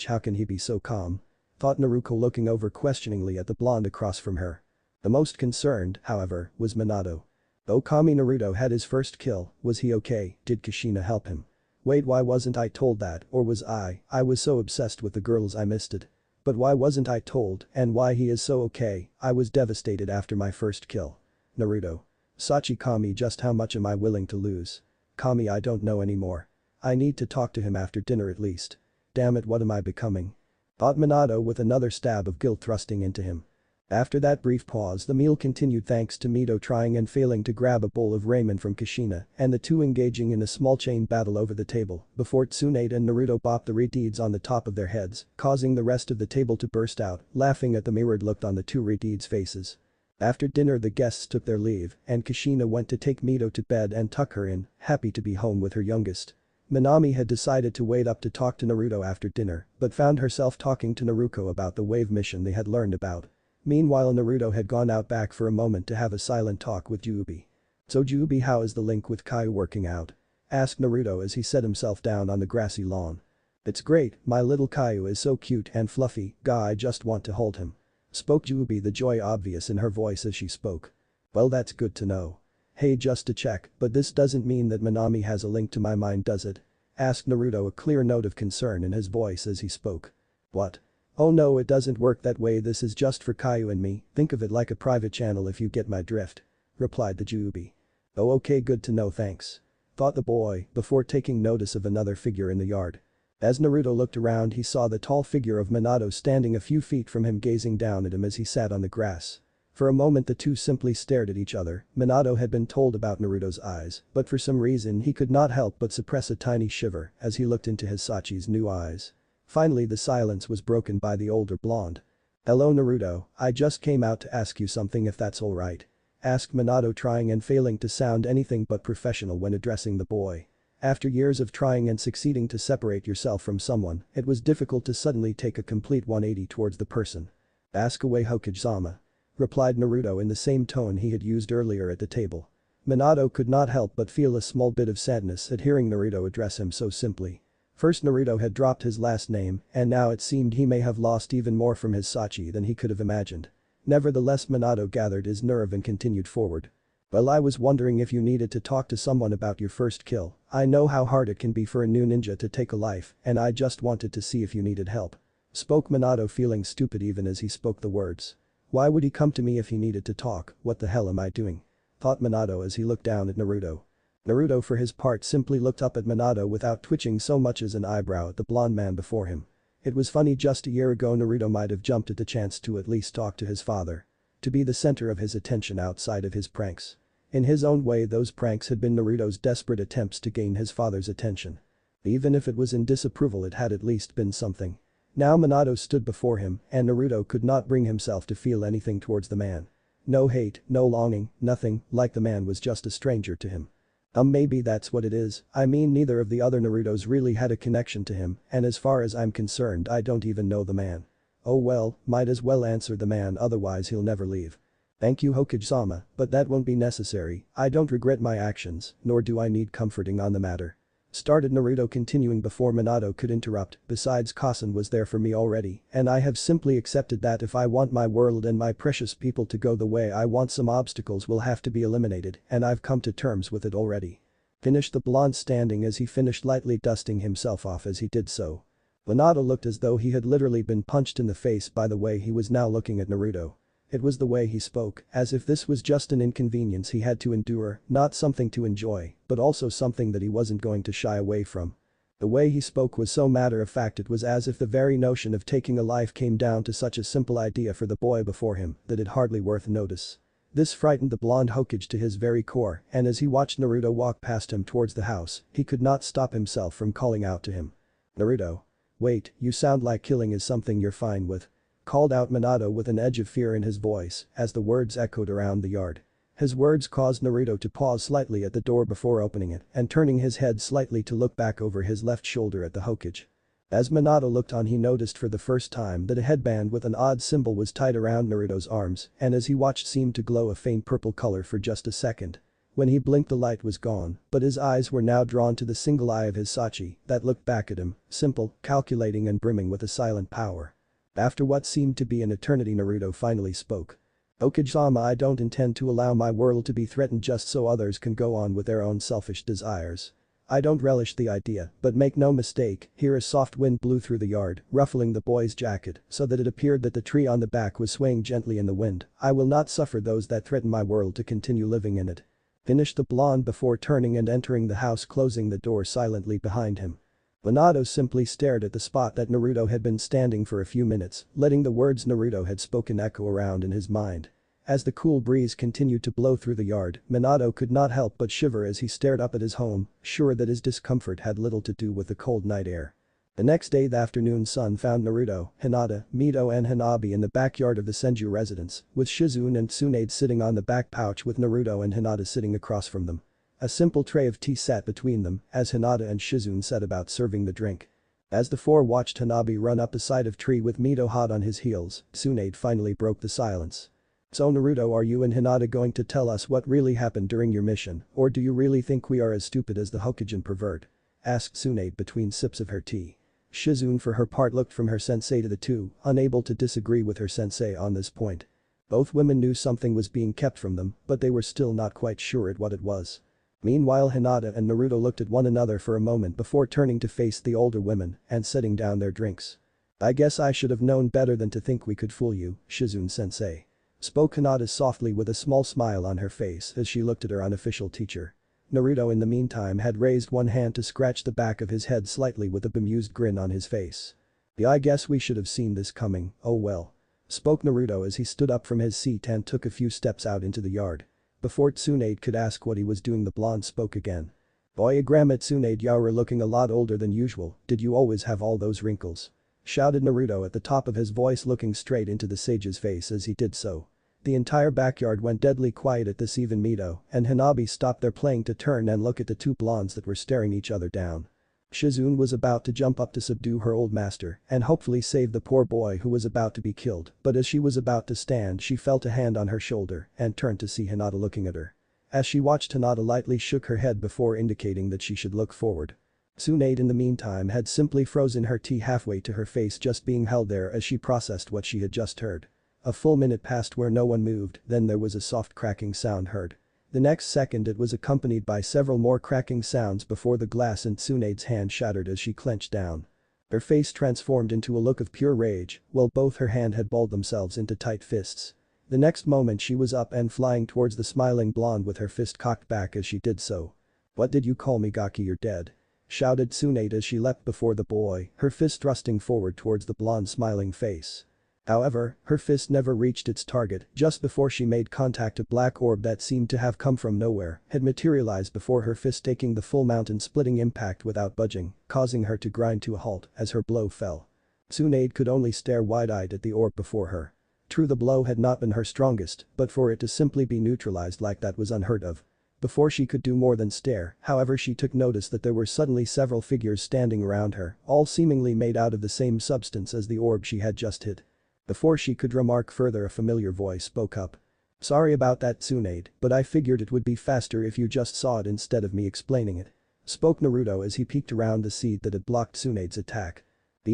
How can he be so calm? Thought Naruto, looking over questioningly at the blonde across from her. The most concerned, however, was Minato. Though Kami Naruto had his first kill, was he okay? Did Kushina help him? Wait, why wasn't I told that, or was I was so obsessed with the girls I missed it. But why wasn't I told, and why he is so okay? I was devastated after my first kill. Naruto. Sachi Kami, just how much am I willing to lose? Kami, I don't know anymore. I need to talk to him after dinner at least. Damn it, what am I becoming? Thought Minato with another stab of guilt thrusting into him. After that brief pause, the meal continued thanks to Mito trying and failing to grab a bowl of ramen from Kushina and the two engaging in a small chain battle over the table before Tsunade and Naruto bopped the redeeds on the top of their heads, causing the rest of the table to burst out, laughing at the mirrored look on the two redeeds' faces. After dinner, the guests took their leave and Kushina went to take Mito to bed and tuck her in, happy to be home with her youngest. Minami had decided to wait up to talk to Naruto after dinner, but found herself talking to Naruto about the wave mission they had learned about. Meanwhile, Naruto had gone out back for a moment to have a silent talk with Jubi. "So Jubi, how is the link with Caillou working out?" asked Naruto as he set himself down on the grassy lawn. "It's great, my little Caillou is so cute and fluffy, I just want to hold him," spoke Jubi, the joy obvious in her voice as she spoke. "Well, that's good to know. Hey, just to check, but this doesn't mean that Minami has a link to my mind, does it?" asked Naruto, a clear note of concern in his voice as he spoke. "What? Oh no, it doesn't work that way, this is just for Caillou and me, think of it like a private channel if you get my drift," replied the Jubi. "Oh okay, good to know, thanks," thought the boy before taking notice of another figure in the yard. As Naruto looked around, he saw the tall figure of Minato standing a few feet from him, gazing down at him as he sat on the grass. For a moment the two simply stared at each other. Minato had been told about Naruto's eyes, but for some reason he could not help but suppress a tiny shiver as he looked into Hisachi's new eyes. Finally the silence was broken by the older blonde. "Hello Naruto, I just came out to ask you something if that's alright," asked Minato, trying and failing to sound anything but professional when addressing the boy. After years of trying and succeeding to separate yourself from someone, it was difficult to suddenly take a complete 180 towards the person. "Ask away Hokage-sama," replied Naruto in the same tone he had used earlier at the table. Minato could not help but feel a small bit of sadness at hearing Naruto address him so simply. First Naruto had dropped his last name, and now it seemed he may have lost even more from Hisachi than he could have imagined. Nevertheless Minato gathered his nerve and continued forward. "Well, I was wondering if you needed to talk to someone about your first kill. I know how hard it can be for a new ninja to take a life, and I just wanted to see if you needed help," spoke Minato, feeling stupid even as he spoke the words. Why would he come to me if he needed to talk? What the hell am I doing? Thought Minato as he looked down at Naruto. Naruto for his part simply looked up at Minato without twitching so much as an eyebrow at the blonde man before him. It was funny, just a year ago Naruto might have jumped at the chance to at least talk to his father. To be the center of his attention outside of his pranks. In his own way those pranks had been Naruto's desperate attempts to gain his father's attention. Even if it was in disapproval, it had at least been something. Now Minato stood before him and Naruto could not bring himself to feel anything towards the man. No hate, no longing, nothing, like the man was just a stranger to him. Maybe that's what it is. I mean, neither of the other Narutos really had a connection to him, and as far as I'm concerned I don't even know the man. Oh well, might as well answer the man, otherwise he'll never leave. "Thank you Hokage-sama, but that won't be necessary. I don't regret my actions, nor do I need comforting on the matter," started Naruto, continuing before Minato could interrupt. "Besides, Kasen was there for me already, and I have simply accepted that if I want my world and my precious people to go the way I want, some obstacles will have to be eliminated, and I've come to terms with it already," finished the blonde, standing as he finished lightly dusting himself off as he did so. Minato looked as though he had literally been punched in the face by the way he was now looking at Naruto. It was the way he spoke, as if this was just an inconvenience he had to endure, not something to enjoy, but also something that he wasn't going to shy away from. The way he spoke was so matter-of-fact, it was as if the very notion of taking a life came down to such a simple idea for the boy before him that it hardly worth notice. This frightened the blonde Hokage to his very core, and as he watched Naruto walk past him towards the house, he could not stop himself from calling out to him. "Naruto. Wait, you sound like killing is something you're fine with," called out Minato with an edge of fear in his voice as the words echoed around the yard. His words caused Naruto to pause slightly at the door before opening it and turning his head slightly to look back over his left shoulder at the Hokage. As Minato looked on, he noticed for the first time that a headband with an odd symbol was tied around Naruto's arms, and as he watched seemed to glow a faint purple color for just a second. When he blinked the light was gone, but his eyes were now drawn to the single eye of Hisachi that looked back at him, simple, calculating and brimming with a silent power. After what seemed to be an eternity, Naruto finally spoke. "Hokage-sama, I don't intend to allow my world to be threatened just so others can go on with their own selfish desires. I don't relish the idea, but make no mistake." Here a soft wind blew through the yard, ruffling the boy's jacket so that it appeared that the tree on the back was swaying gently in the wind. "I will not suffer those that threaten my world to continue living in it," finished the blonde before turning and entering the house, closing the door silently behind him. Minato simply stared at the spot that Naruto had been standing for a few minutes, letting the words Naruto had spoken echo around in his mind. As the cool breeze continued to blow through the yard, Minato could not help but shiver as he stared up at his home, sure that his discomfort had little to do with the cold night air. The next day the afternoon sun found Naruto, Hinata, Mito and Hanabi in the backyard of the Senju residence, with Shizune and Tsunade sitting on the back porch with Naruto and Hinata sitting across from them. A simple tray of tea sat between them as Hinata and Shizune set about serving the drink. As the four watched Hanabi run up a side of tree with Mito hot on his heels, Tsunade finally broke the silence. "So Naruto, are you and Hinata going to tell us what really happened during your mission, or do you really think we are as stupid as the Hokage and pervert?" asked Tsunade between sips of her tea. Shizune for her part looked from her sensei to the two, unable to disagree with her sensei on this point. Both women knew something was being kept from them, but they were still not quite sure at what it was. Meanwhile Hinata and Naruto looked at one another for a moment before turning to face the older women and setting down their drinks. "I guess I should have known better than to think we could fool you, Shizune-sensei," spoke Hinata softly with a small smile on her face as she looked at her unofficial teacher. Naruto in the meantime had raised one hand to scratch the back of his head slightly with a bemused grin on his face. "Yeah, I guess we should have seen this coming, oh well," spoke Naruto as he stood up from his seat and took a few steps out into the yard. Before Tsunade could ask what he was doing, the blonde spoke again. Boy, Grandma Tsunade, you're looking a lot older than usual, did you always have all those wrinkles? Shouted Naruto at the top of his voice, looking straight into the sage's face as he did so. The entire backyard went deadly quiet at this. Even Mito and Hanabi stopped their playing to turn and look at the two blondes that were staring each other down. Shizune was about to jump up to subdue her old master and hopefully save the poor boy who was about to be killed, but as she was about to stand, she felt a hand on her shoulder and turned to see Hinata looking at her. As she watched, Hinata lightly shook her head before indicating that she should look forward. Tsunade in the meantime had simply frozen her tea halfway to her face, just being held there as she processed what she had just heard. A full minute passed where no one moved, then there was a soft cracking sound heard. The next second it was accompanied by several more cracking sounds before the glass in Tsunade's hand shattered as she clenched down. Her face transformed into a look of pure rage, while both her hand had balled themselves into tight fists. The next moment she was up and flying towards the smiling blonde with her fist cocked back as she did so. "What did you call me, Gaki? You're dead," shouted Tsunade as she leapt before the boy, her fist thrusting forward towards the blonde's smiling face. However, her fist never reached its target. Just before she made contact, a black orb that seemed to have come from nowhere had materialized before her fist, taking the full mountain-splitting impact without budging, causing her to grind to a halt as her blow fell. Tsunade could only stare wide-eyed at the orb before her. True, the blow had not been her strongest, but for it to simply be neutralized like that was unheard of. Before she could do more than stare, however, she took notice that there were suddenly several figures standing around her, all seemingly made out of the same substance as the orb she had just hit. Before she could remark further, a familiar voice spoke up. "Sorry about that, Tsunade, but I figured it would be faster if you just saw it instead of me explaining it," spoke Naruto as he peeked around the seed that had blocked Tsunade's attack.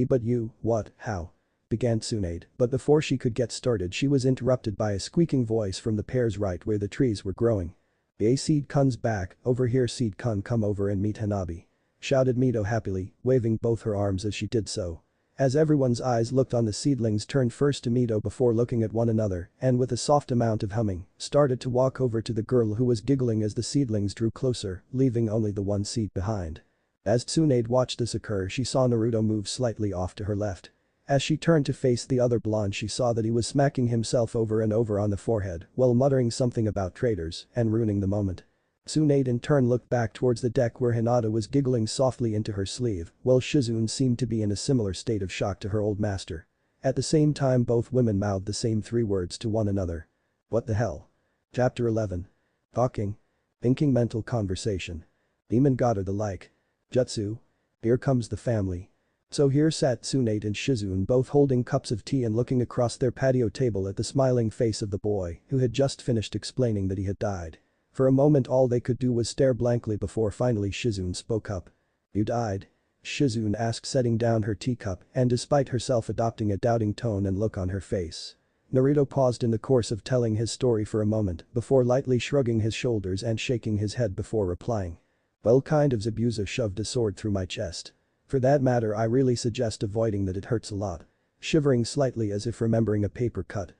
But you, what, how?" began Tsunade, but before she could get started she was interrupted by a squeaking voice from the pair's right where the trees were growing. Seed-kun's back, over here Seed-kun, come over and meet Hanabi," shouted Mito happily, waving both her arms as she did so. As everyone's eyes looked on, the seedlings turned first to Mito before looking at one another and with a soft amount of humming, started to walk over to the girl who was giggling as the seedlings drew closer, leaving only the one seed behind. As Tsunade watched this occur, she saw Naruto move slightly off to her left. As she turned to face the other blonde, she saw that he was smacking himself over and over on the forehead while muttering something about traitors and ruining the moment. Tsunade in turn looked back towards the deck where Hinata was giggling softly into her sleeve, while Shizune seemed to be in a similar state of shock to her old master. At the same time, both women mouthed the same three words to one another. "What the hell?" Chapter 11. Talking. Thinking. Mental conversation. Demon god or the like. Jutsu. Here comes the family. So here sat Tsunade and Shizune, both holding cups of tea and looking across their patio table at the smiling face of the boy who had just finished explaining that he had died. For a moment all they could do was stare blankly before finally Shizune spoke up. "You died?" Shizune asked, setting down her teacup and despite herself adopting a doubting tone and look on her face. Naruto paused in the course of telling his story for a moment before lightly shrugging his shoulders and shaking his head before replying. "Well, kind of. Zabuza shoved a sword through my chest. For that matter, I really suggest avoiding that, it hurts a lot." Shivering slightly as if remembering a paper cut.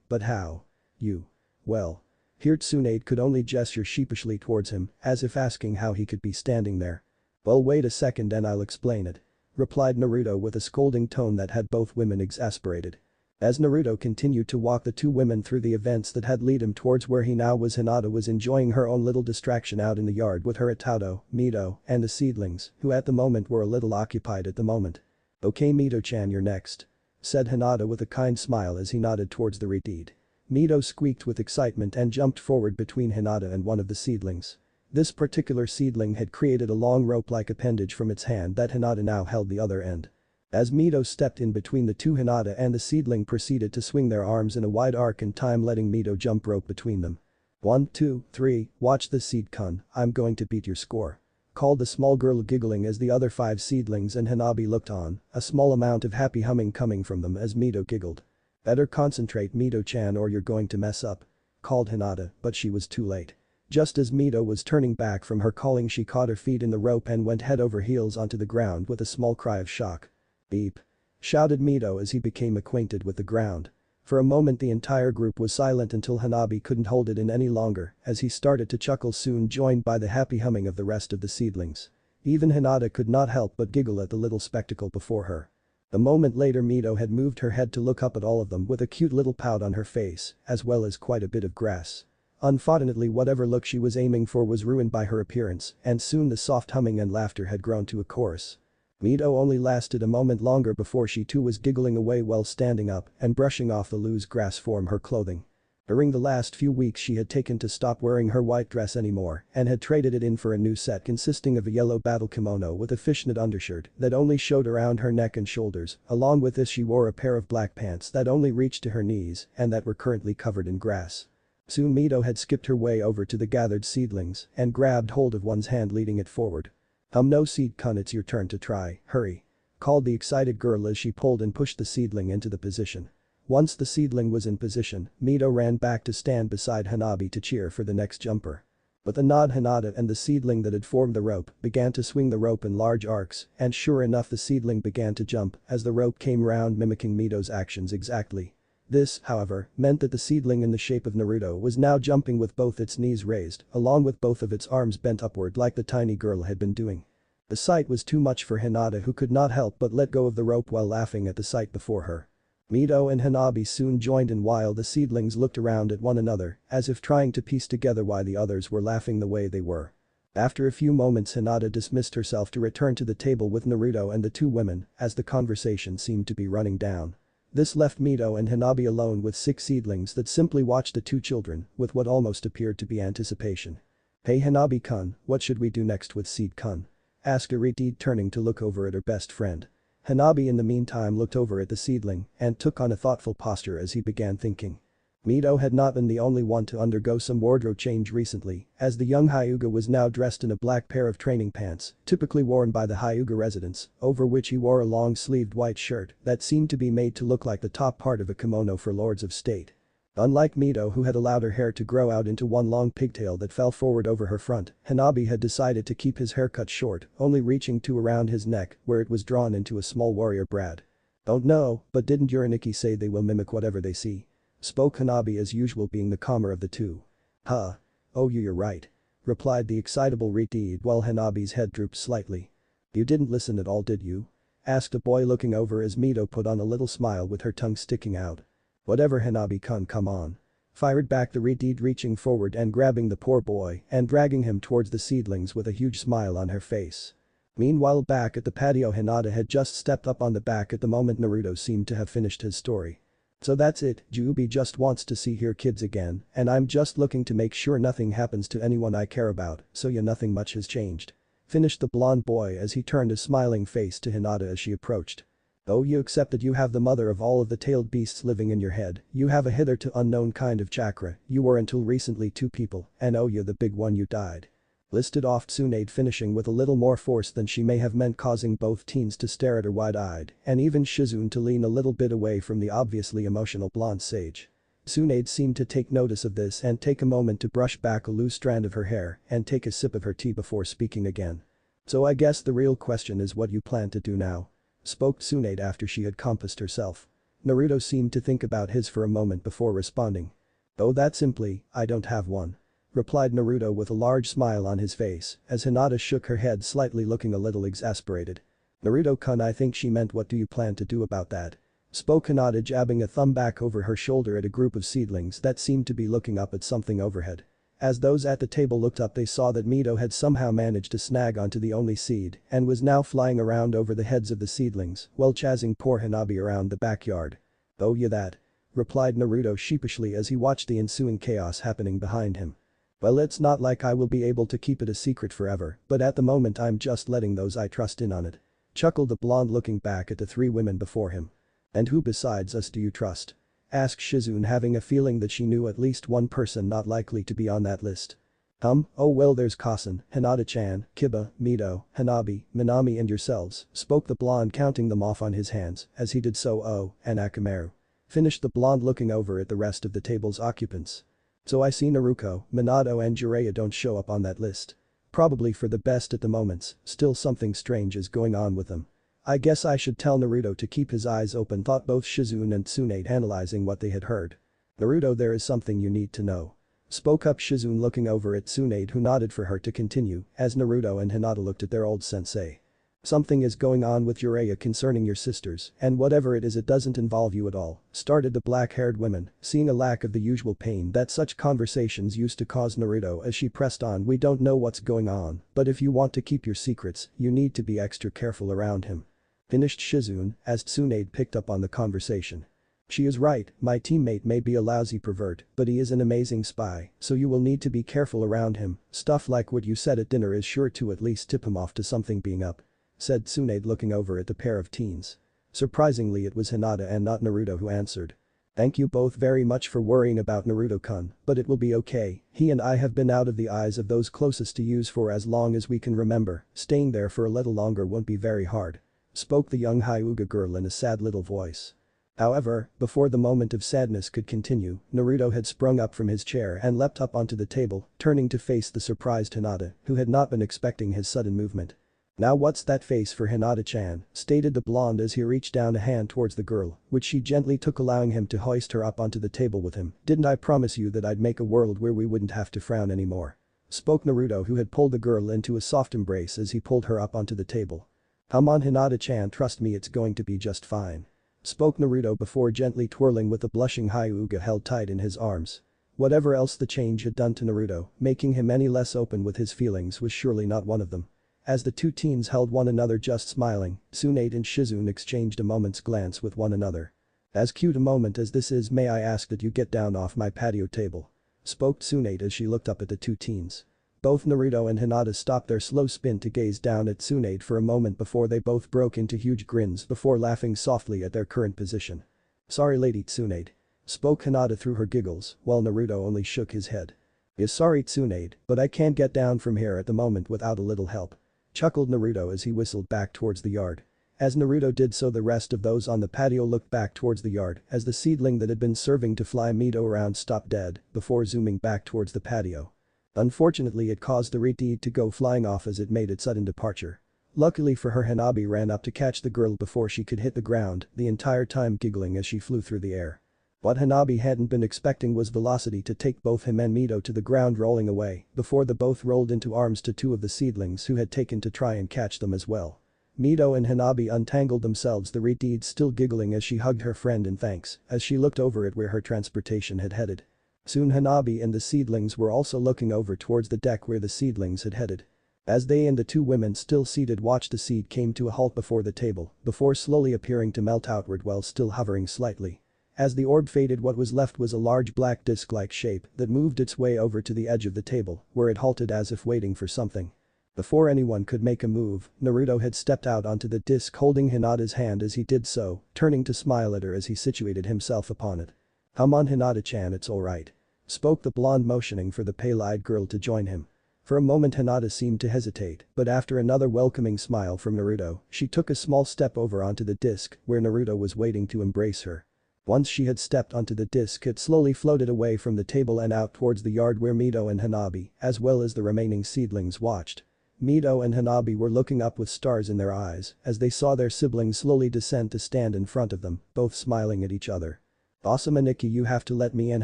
But how? You. Well." Here Tsunade could only gesture sheepishly towards him, as if asking how he could be standing there. "Well, wait a second and I'll explain it," replied Naruto with a scolding tone that had both women exasperated. As Naruto continued to walk the two women through the events that had led him towards where he now was, Hinata was enjoying her own little distraction out in the yard with her Itato, Mito, and the seedlings, who at the moment were a little occupied at the moment. "Okay, Mito-chan, you're next," said Hinata with a kind smile as he nodded towards the redeed. Mito squeaked with excitement and jumped forward between Hinata and one of the seedlings. This particular seedling had created a long rope-like appendage from its hand that Hinata now held the other end. As Mito stepped in between the two, Hinata and the seedling proceeded to swing their arms in a wide arc in time, letting Mito jump rope between them. 1, 2, 3, watch this, Seed-kun, I'm going to beat your score," called the small girl, giggling as the other 5 seedlings and Hanabi looked on, a small amount of happy humming coming from them as Mito giggled. "Better concentrate, Mito-chan, or you're going to mess up," called Hinata, but she was too late. Just as Mito was turning back from her calling, she caught her feet in the rope and went head over heels onto the ground with a small cry of shock. "Beep," shouted Mito as he became acquainted with the ground. For a moment the entire group was silent until Hanabi couldn't hold it in any longer as he started to chuckle, soon joined by the happy humming of the rest of the seedlings. Even Hinata could not help but giggle at the little spectacle before her. A moment later Mito had moved her head to look up at all of them with a cute little pout on her face, as well as quite a bit of grass. Unfortunately whatever look she was aiming for was ruined by her appearance, and soon the soft humming and laughter had grown to a chorus. Mito only lasted a moment longer before she too was giggling away while standing up and brushing off the loose grass from her clothing. During the last few weeks she had taken to stop wearing her white dress anymore and had traded it in for a new set consisting of a yellow battle kimono with a fishnet undershirt that only showed around her neck and shoulders. Along with this she wore a pair of black pants that only reached to her knees and that were currently covered in grass. Soon Mito had skipped her way over to the gathered seedlings and grabbed hold of one's hand leading it forward. No seed-kun, it's your turn to try, hurry," called the excited girl as she pulled and pushed the seedling into the position. Once the seedling was in position, Mito ran back to stand beside Hanabi to cheer for the next jumper. But the nod Hinata and the seedling that had formed the rope began to swing the rope in large arcs, and sure enough the seedling began to jump as the rope came round mimicking Mito's actions exactly. This, however, meant that the seedling in the shape of Naruto was now jumping with both its knees raised, along with both of its arms bent upward like the tiny girl had been doing. The sight was too much for Hinata, who could not help but let go of the rope while laughing at the sight before her. Mito and Hanabi soon joined in while the seedlings looked around at one another, as if trying to piece together why the others were laughing the way they were. After a few moments Hinata dismissed herself to return to the table with Naruto and the two women, as the conversation seemed to be running down. This left Mito and Hanabi alone with 6 seedlings that simply watched the two children with what almost appeared to be anticipation. "Hey Hanabi-kun, what should we do next with Seed-kun?" asked Ariti turning to look over at her best friend. Hanabi in the meantime looked over at the seedling and took on a thoughtful posture as he began thinking. Mito had not been the only one to undergo some wardrobe change recently, as the young Hyuga was now dressed in a black pair of training pants, typically worn by the Hyuga residents, over which he wore a long-sleeved white shirt that seemed to be made to look like the top part of a kimono for lords of state. Unlike Mito, who had allowed her hair to grow out into one long pigtail that fell forward over her front, Hanabi had decided to keep his haircut short, only reaching to around his neck where it was drawn into a small warrior brad. "Don't know, but didn't Yuriniki say they will mimic whatever they see?" spoke Hanabi, as usual being the calmer of the two. "Huh. Oh, you're right," replied the excitable Riti while Hanabi's head drooped slightly. "You didn't listen at all, did you?" asked a boy looking over as Mito put on a little smile with her tongue sticking out. "Whatever Hanabi-kun, come on," fired back the Riti, reaching forward and grabbing the poor boy and dragging him towards the seedlings with a huge smile on her face. Meanwhile back at the patio Hinata had just stepped up on the back at the moment Naruto seemed to have finished his story. "So that's it, Jubi just wants to see her kids again and I'm just looking to make sure nothing happens to anyone I care about, so yeah, nothing much has changed," finished the blonde boy as he turned a smiling face to Hinata as she approached. "Oh, you accept that you have the mother of all of the tailed beasts living in your head, you have a hitherto unknown kind of chakra, you were until recently 2 people, and oh yeah, the big one, you died," listed off Tsunade, finishing with a little more force than she may have meant, causing both teens to stare at her wide-eyed and even Shizune to lean a little bit away from the obviously emotional blonde sage. Tsunade seemed to take notice of this and take a moment to brush back a loose strand of her hair and take a sip of her tea before speaking again. "So I guess the real question is what you plan to do now?" spoke Tsunade after she had composed herself. Naruto seemed to think about his for a moment before responding. "Oh, that simply, I don't have one," replied Naruto with a large smile on his face as Hinata shook her head slightly, looking a little exasperated. "Naruto-kun, I think she meant what do you plan to do about that?" spoke Hinata, jabbing a thumb back over her shoulder at a group of seedlings that seemed to be looking up at something overhead. As those at the table looked up they saw that Mito had somehow managed to snag onto the only seed and was now flying around over the heads of the seedlings while chasing poor Hanabi around the backyard. "Oh yeah, that," replied Naruto sheepishly as he watched the ensuing chaos happening behind him. "Well, it's not like I will be able to keep it a secret forever, but at the moment I'm just letting those I trust in on it," chuckled the blonde, looking back at the 3 women before him. "And who besides us do you trust?" asked Shizune, having a feeling that she knew at least one person not likely to be on that list. Oh well, there's Kasen, Hinata-chan, Kiba, Mito, Hanabi, Minami and yourselves," spoke the blonde, counting them off on his hands as he did so. "Oh, and Akamaru," finished the blonde, looking over at the rest of the table's occupants. "So I see Naruto, Minato and Jiraiya don't show up on that list. Probably for the best at the moment, still something strange is going on with them. I guess I should tell Naruto to keep his eyes open," thought both Shizune and Tsunade, analyzing what they had heard. "Naruto, there is something you need to know," spoke up Shizune, looking over at Tsunade, who nodded for her to continue as Naruto and Hinata looked at their old sensei. Something is going on with Jiraiya concerning your sisters, and whatever it is it doesn't involve you at all, started the black-haired woman, seeing a lack of the usual pain that such conversations used to cause Naruto as she pressed on. We don't know what's going on, but if you want to keep your secrets, you need to be extra careful around him. Finished Shizune as Tsunade picked up on the conversation. She is right, my teammate may be a lousy pervert, but he is an amazing spy, so you will need to be careful around him. Stuff like what you said at dinner is sure to at least tip him off to something being up, said Tsunade looking over at the pair of teens. Surprisingly it was Hinata and not Naruto who answered. Thank you both very much for worrying about Naruto-kun, but it will be okay, he and I have been out of the eyes of those closest to you for as long as we can remember, staying there for a little longer won't be very hard, spoke the young Hyuga girl in a sad little voice. However, before the moment of sadness could continue, Naruto had sprung up from his chair and leapt up onto the table, turning to face the surprised Hinata, who had not been expecting his sudden movement. Now what's that face for Hinata-chan, stated the blonde as he reached down a hand towards the girl, which she gently took, allowing him to hoist her up onto the table with him. Didn't I promise you that I'd make a world where we wouldn't have to frown anymore? Spoke Naruto, who had pulled the girl into a soft embrace as he pulled her up onto the table. Come on Hinata-chan, trust me, it's going to be just fine, spoke Naruto before gently twirling with the blushing Hyuga held tight in his arms. Whatever else the change had done to Naruto, making him any less open with his feelings was surely not one of them. As the two teens held one another just smiling, Tsunade and Shizune exchanged a moment's glance with one another. As cute a moment as this is, may I ask that you get down off my patio table, spoke Tsunade as she looked up at the two teens. Both Naruto and Hinata stopped their slow spin to gaze down at Tsunade for a moment before they both broke into huge grins before laughing softly at their current position. Sorry Lady Tsunade, spoke Hinata through her giggles, while Naruto only shook his head. Yes, sorry Tsunade, but I can't get down from here at the moment without a little help, chuckled Naruto as he whistled back towards the yard. As Naruto did so, the rest of those on the patio looked back towards the yard as the seedling that had been serving to fly Mito around stopped dead before zooming back towards the patio. Unfortunately, it caused the reed to go flying off as it made its sudden departure. Luckily for her, Hanabi ran up to catch the girl before she could hit the ground, the entire time giggling as she flew through the air. What Hanabi hadn't been expecting was velocity to take both him and Mito to the ground, rolling away before the both rolled into arms to two of the seedlings who had taken to try and catch them as well. Mito and Hanabi untangled themselves, the reed still giggling as she hugged her friend in thanks as she looked over at where her transportation had headed. Soon Hanabi and the seedlings were also looking over towards the deck where the seedlings had headed. As they and the two women still seated watched, the seed came to a halt before the table before slowly appearing to melt outward while still hovering slightly. As the orb faded, what was left was a large black disc-like shape that moved its way over to the edge of the table, where it halted as if waiting for something. Before anyone could make a move, Naruto had stepped out onto the disc, holding Hinata's hand as he did so, turning to smile at her as he situated himself upon it. Come on Hinata-chan, it's alright, spoke the blonde, motioning for the pale-eyed girl to join him. For a moment Hinata seemed to hesitate, but after another welcoming smile from Naruto, she took a small step over onto the disc where Naruto was waiting to embrace her. Once she had stepped onto the disc, it slowly floated away from the table and out towards the yard where Mito and Hanabi, as well as the remaining seedlings, watched. Mito and Hanabi were looking up with stars in their eyes as they saw their siblings slowly descend to stand in front of them, both smiling at each other. Awesome Aniki, you have to let me and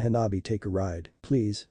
Hanabi take a ride, please,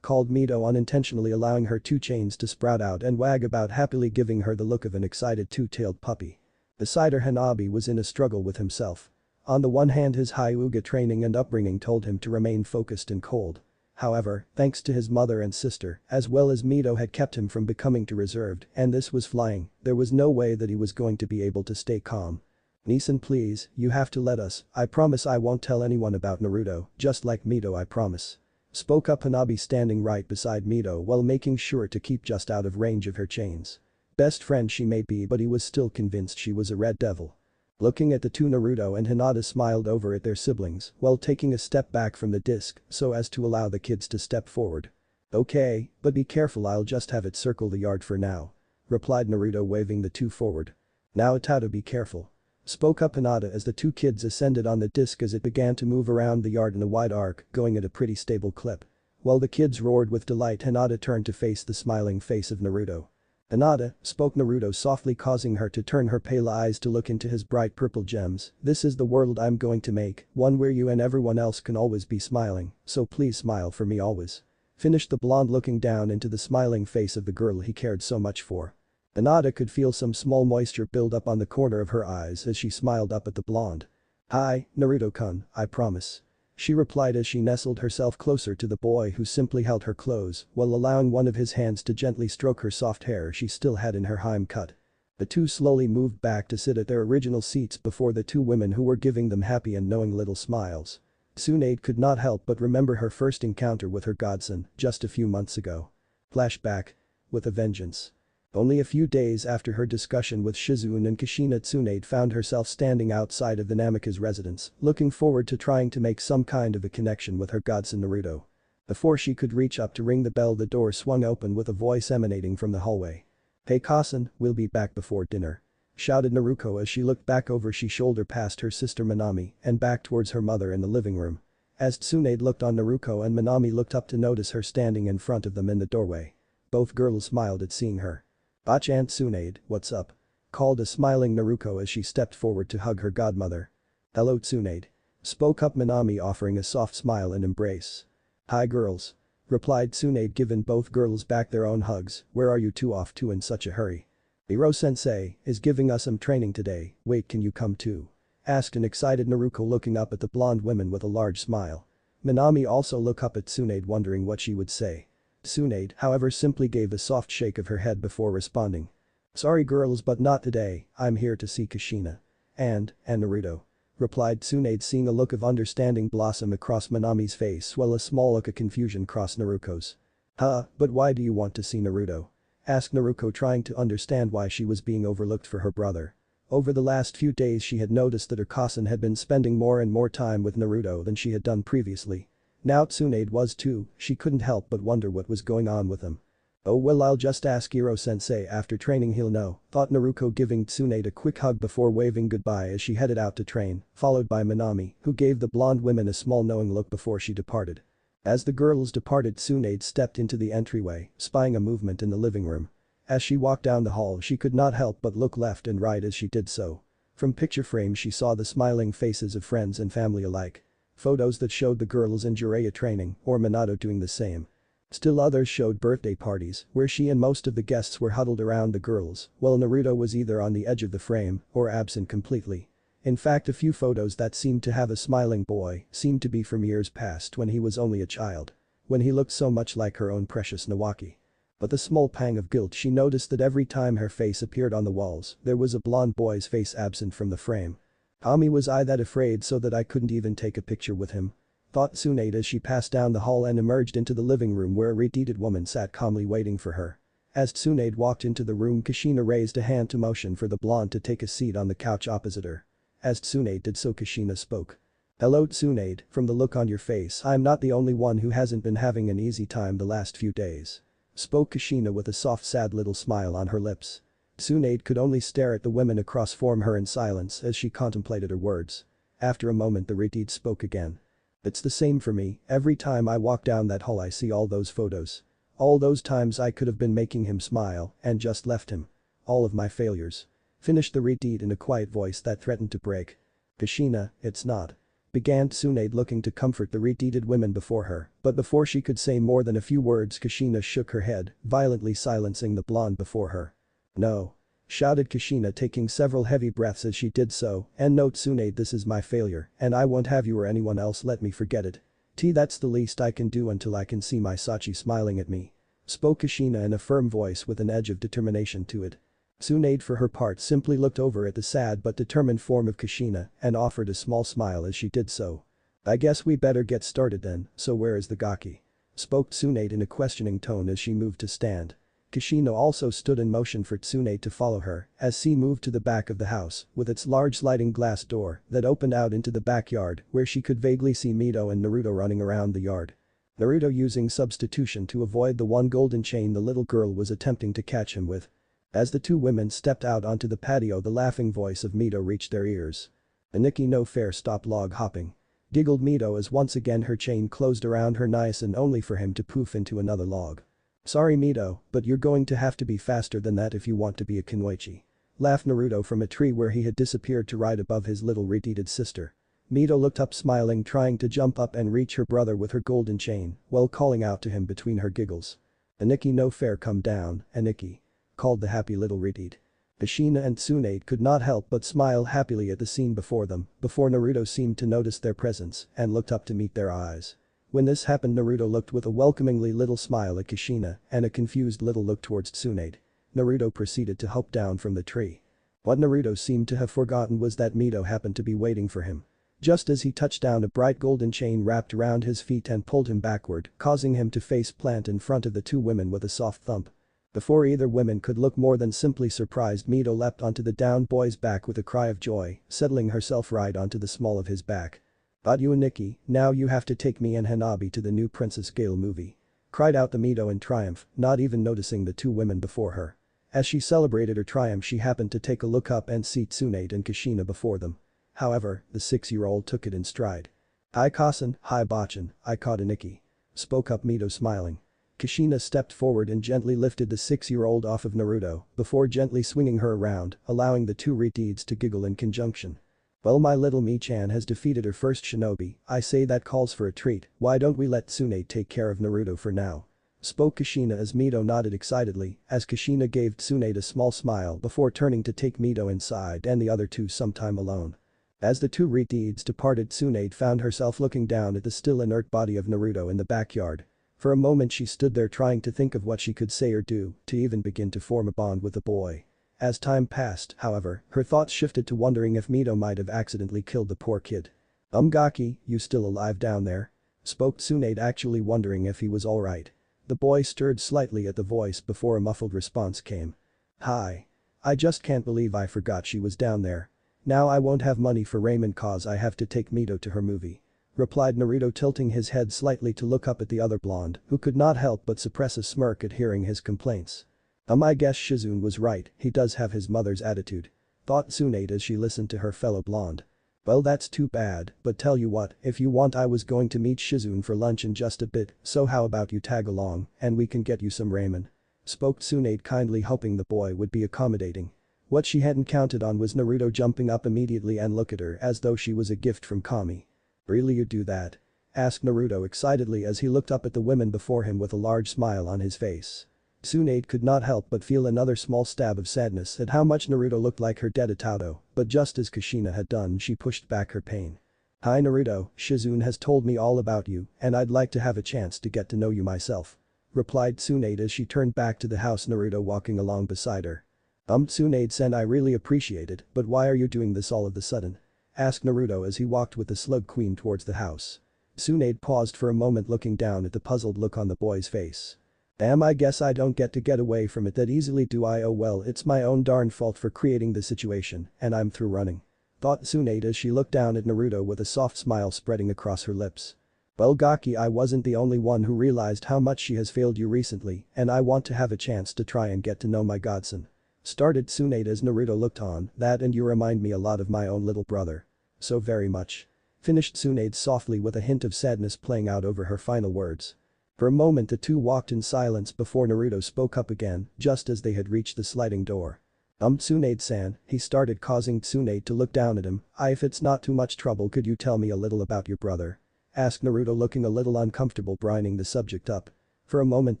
called Mito, unintentionally allowing her two chains to sprout out and wag about happily, giving her the look of an excited two-tailed puppy. Beside her, Hanabi was in a struggle with himself. On the one hand, his Hyuga training and upbringing told him to remain focused and cold. However, thanks to his mother and sister, as well as Mito, had kept him from becoming too reserved, and this was flying, there was no way that he was going to be able to stay calm. Nisan, please, you have to let us, I promise I won't tell anyone about Naruto, just like Mito, I promise, spoke up Hanabi, standing right beside Mito while making sure to keep just out of range of her chains. Best friend she may be, but he was still convinced she was a red devil. Looking at the two, Naruto and Hinata smiled over at their siblings while taking a step back from the disc so as to allow the kids to step forward. Okay, but be careful, I'll just have it circle the yard for now, replied Naruto, waving the two forward. Now Itato, be careful, spoke up Hinata as the two kids ascended on the disc as it began to move around the yard in a wide arc, going at a pretty stable clip. While the kids roared with delight, Hinata turned to face the smiling face of Naruto. Hinata, spoke Naruto softly, causing her to turn her pale eyes to look into his bright purple gems. This is the world I'm going to make, one where you and everyone else can always be smiling, so please smile for me always, finished the blonde, looking down into the smiling face of the girl he cared so much for. Hinata could feel some small moisture build up on the corner of her eyes as she smiled up at the blonde. "Hi, Naruto-kun, I promise." She replied as she nestled herself closer to the boy who simply held her close while allowing one of his hands to gently stroke her soft hair she still had in her hime cut. The two slowly moved back to sit at their original seats before the two women who were giving them happy and knowing little smiles. Tsunade could not help but remember her first encounter with her godson just a few months ago. Flashback. With a vengeance. Only a few days after her discussion with Shizune and Kushina, Tsunade found herself standing outside of the Namika's residence, looking forward to trying to make some kind of a connection with her godson Naruto. Before she could reach up to ring the bell, the door swung open with a voice emanating from the hallway. "Hey Kasen, we'll be back before dinner," shouted Naruko as she looked back over her shoulder past her sister Minami and back towards her mother in the living room. As Tsunade looked on Naruko and Minami looked up to notice her standing in front of them in the doorway. Both girls smiled at seeing her. "Bachan Tsunade, what's up?" called a smiling Naruko as she stepped forward to hug her godmother. "Hello Tsunade," spoke up Minami offering a soft smile and embrace. "Hi girls," replied Tsunade giving both girls back their own hugs. "Where are you two off to in such a hurry?" "Hiro-sensei is giving us some training today, wait can you come too?" asked an excited Naruko looking up at the blonde women with a large smile. Minami also looked up at Tsunade wondering what she would say. Tsunade, however, simply gave a soft shake of her head before responding. "Sorry girls but not today, I'm here to see Kushina. And Naruto," replied Tsunade seeing a look of understanding blossom across Minami's face while a small look of confusion crossed Naruko's. "Huh, but why do you want to see Naruto?" asked Naruko trying to understand why she was being overlooked for her brother. Over the last few days she had noticed that her cousin had been spending more and more time with Naruto than she had done previously. Now Tsunade was too, she couldn't help but wonder what was going on with him. "Oh well, I'll just ask Hiro-sensei after training, he'll know," thought Naruko giving Tsunade a quick hug before waving goodbye as she headed out to train, followed by Minami who gave the blonde women a small knowing look before she departed. As the girls departed, Tsunade stepped into the entryway, spying a movement in the living room. As she walked down the hall she could not help but look left and right as she did so. From picture frames she saw the smiling faces of friends and family alike. Photos that showed the girls in Jiraiya training or Minato doing the same. Still others showed birthday parties where she and most of the guests were huddled around the girls while Naruto was either on the edge of the frame or absent completely. In fact, a few photos that seemed to have a smiling boy seemed to be from years past when he was only a child. When he looked so much like her own precious Nawaki. But the small pang of guilt, she noticed that every time her face appeared on the walls there was a blonde boy's face absent from the frame. "Kami, was I that afraid so that I couldn't even take a picture with him?" thought Tsunade as she passed down the hall and emerged into the living room where a red-headed woman sat calmly waiting for her. As Tsunade walked into the room, Kushina raised a hand to motion for the blonde to take a seat on the couch opposite her. As Tsunade did so, Kushina spoke. "Hello Tsunade, from the look on your face I'm not the only one who hasn't been having an easy time the last few days," spoke Kushina with a soft sad little smile on her lips. Tsunade could only stare at the women across from her in silence as she contemplated her words. After a moment the red-head spoke again. "It's the same for me, every time I walk down that hall I see all those photos. All those times I could have been making him smile and just left him. All of my failures." Finished the red-head in a quiet voice that threatened to break. "Kushina, it's not," began Tsunade looking to comfort the red-headed women before her, but before she could say more than a few words Kushina shook her head, violently silencing the blonde before her. "No," shouted Kushina taking several heavy breaths as she did so, "and no Tsunade, this is my failure and I won't have you or anyone else let me forget it. That's the least I can do until I can see my Sachi smiling at me," spoke Kushina in a firm voice with an edge of determination to it. Tsunade for her part simply looked over at the sad but determined form of Kushina and offered a small smile as she did so. "I guess we better get started then, so where is the gaki?" spoke Tsunade in a questioning tone as she moved to stand. Kushina also stood in motion for Tsunade to follow her as she moved to the back of the house with its large sliding glass door that opened out into the backyard where she could vaguely see Mito and Naruto running around the yard. Naruto using substitution to avoid the one golden chain the little girl was attempting to catch him with. As the two women stepped out onto the patio, the laughing voice of Mito reached their ears. "Aniki no fair, stop log hopping," giggled Mito as once again her chain closed around her nice and only for him to poof into another log. "Sorry Mito, but you're going to have to be faster than that if you want to be a Kunoichi," laughed Naruto from a tree where he had disappeared to right above his little red-headed sister. Mito looked up smiling, trying to jump up and reach her brother with her golden chain while calling out to him between her giggles. "Aniki no fair, come down, Aniki," called the happy little retreat. Kushina and Tsunade could not help but smile happily at the scene before them, before Naruto seemed to notice their presence and looked up to meet their eyes. When this happened, Naruto looked with a welcomingly little smile at Kushina and a confused little look towards Tsunade. Naruto proceeded to hop down from the tree. What Naruto seemed to have forgotten was that Mito happened to be waiting for him. Just as he touched down, a bright golden chain wrapped around his feet and pulled him backward, causing him to face plant in front of the two women with a soft thump. Before either woman could look more than simply surprised, Mito leapt onto the downed boy's back with a cry of joy, settling herself right onto the small of his back. "But you and Nikki, now you have to take me and Hanabi to the new Princess Gale movie," cried out the Mito in triumph, not even noticing the two women before her. As she celebrated her triumph, she happened to take a look up and see Tsunade and Kushina before them. However, the 6-year-old took it in stride. "Hi Kasen, hi Bachan, I caught a Nikki," spoke up Mito smiling. Kushina stepped forward and gently lifted the 6-year-old off of Naruto before gently swinging her around, allowing the two retreats to giggle in conjunction. "Well, my little Mi-chan has defeated her first shinobi, I say that calls for a treat, why don't we let Tsunade take care of Naruto for now?" spoke Kushina as Mito nodded excitedly as Kushina gave Tsunade a small smile before turning to take Mito inside and the other two some time alone. As the two retreats departed, Tsunade found herself looking down at the still inert body of Naruto in the backyard. For a moment she stood there trying to think of what she could say or do to even begin to form a bond with the boy. As time passed, however, her thoughts shifted to wondering if Mito might have accidentally killed the poor kid. Gaki, you still alive down there?" spoke Tsunade, actually wondering if he was alright. The boy stirred slightly at the voice before a muffled response came. "Hi. I just can't believe I forgot she was down there. Now I won't have money for ramen cause I have to take Mito to her movie," replied Naruto, tilting his head slightly to look up at the other blonde, who could not help but suppress a smirk at hearing his complaints. I guess Shizune was right, he does have his mother's attitude," thought Tsunade as she listened to her fellow blonde. "Well, that's too bad, but tell you what, if you want, I was going to meet Shizune for lunch in just a bit, so how about you tag along and we can get you some ramen," spoke Tsunade, kindly hoping the boy would be accommodating. What she hadn't counted on was Naruto jumping up immediately and look at her as though she was a gift from Kami. "Really, you do that?" asked Naruto excitedly as he looked up at the women before him with a large smile on his face. Tsunade could not help but feel another small stab of sadness at how much Naruto looked like her dead Itato, but just as Kushina had done, she pushed back her pain. "Hi Naruto, Shizune has told me all about you and I'd like to have a chance to get to know you myself," replied Tsunade as she turned back to the house, Naruto walking along beside her. Tsunade-san, I really appreciate it, but why are you doing this all of a sudden?" asked Naruto as he walked with the Slug Queen towards the house. Tsunade paused for a moment, looking down at the puzzled look on the boy's face. "Damn, I guess I don't get to get away from it that easily, do I? Oh well, it's my own darn fault for creating the situation and I'm through running," thought Tsunade as she looked down at Naruto with a soft smile spreading across her lips. "Well Gaki, I wasn't the only one who realized how much she has failed you recently and I want to have a chance to try and get to know my godson," started Tsunade as Naruto looked on. "That and you remind me a lot of my own little brother. So very much," finished Tsunade softly with a hint of sadness playing out over her final words. For a moment the two walked in silence before Naruto spoke up again, just as they had reached the sliding door. Tsunade-san," he started, causing Tsunade to look down at him. If it's not too much trouble, could you tell me a little about your brother?" asked Naruto, looking a little uncomfortable brining the subject up. For a moment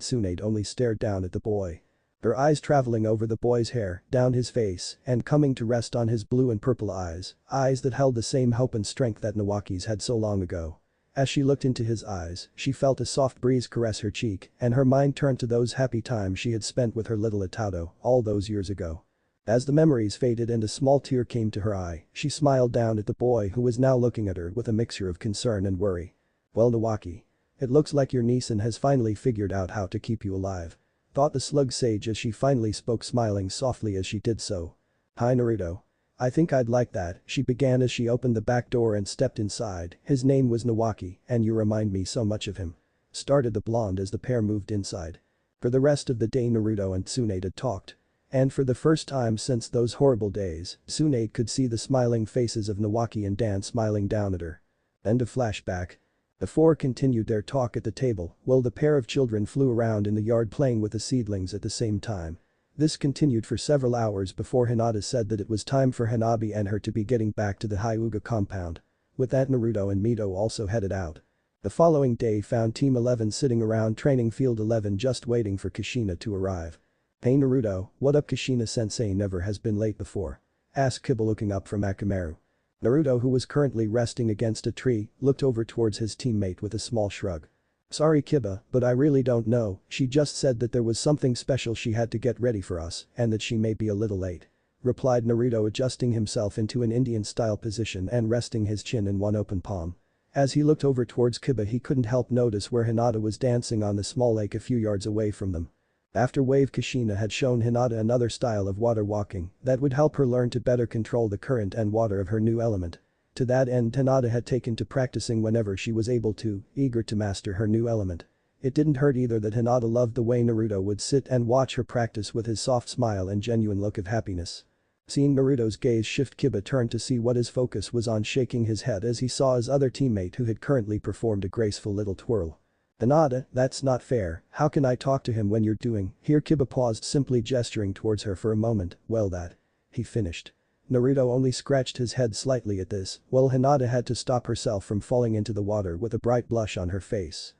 Tsunade only stared down at the boy. Her eyes traveling over the boy's hair, down his face, and coming to rest on his blue and purple eyes that held the same hope and strength that Nawaki's had so long ago. As she looked into his eyes, she felt a soft breeze caress her cheek and her mind turned to those happy times she had spent with her little Itato all those years ago. As the memories faded and a small tear came to her eye, she smiled down at the boy who was now looking at her with a mixture of concern and worry. "Well Nawaki, it looks like your niece has finally figured out how to keep you alive," thought the slug sage as she finally spoke, smiling softly as she did so. "Hi Naruto. I think I'd like that," she began as she opened the back door and stepped inside. "His name was Nawaki and you remind me so much of him," started the blonde as the pair moved inside. For the rest of the day Naruto and Tsunade had talked. And for the first time since those horrible days, Tsunade could see the smiling faces of Nawaki and Dan smiling down at her. End of flashback. The four continued their talk at the table while the pair of children flew around in the yard playing with the seedlings at the same time. This continued for several hours before Hinata said that it was time for Hanabi and her to be getting back to the Hyuga compound. With that Naruto and Mito also headed out. The following day found Team 11 sitting around training field 11 just waiting for Kushina to arrive. Hey Naruto, what up? Kushina-sensei never has been late before. Asked Kiba looking up from Akamaru. Naruto, who was currently resting against a tree, looked over towards his teammate with a small shrug. Sorry Kiba, but I really don't know, she just said that there was something special she had to get ready for us and that she may be a little late. Replied Naruto, adjusting himself into an Indian-style position and resting his chin in one open palm. As he looked over towards Kiba, he couldn't help notice where Hinata was dancing on the small lake a few yards away from them. After Wave, Kushina had shown Hinata another style of water walking that would help her learn to better control the current and water of her new element. To that end, Hinata had taken to practicing whenever she was able to, eager to master her new element. It didn't hurt either that Hinata loved the way Naruto would sit and watch her practice with his soft smile and genuine look of happiness. Seeing Naruto's gaze shift, Kiba turned to see what his focus was on, shaking his head as he saw his other teammate who had currently performed a graceful little twirl. Hinata, that's not fair, how can I talk to him when you're doing? Here Kiba paused, simply gesturing towards her for a moment. Well, that. He finished. Naruto only scratched his head slightly at this, while Hinata had to stop herself from falling into the water with a bright blush on her face.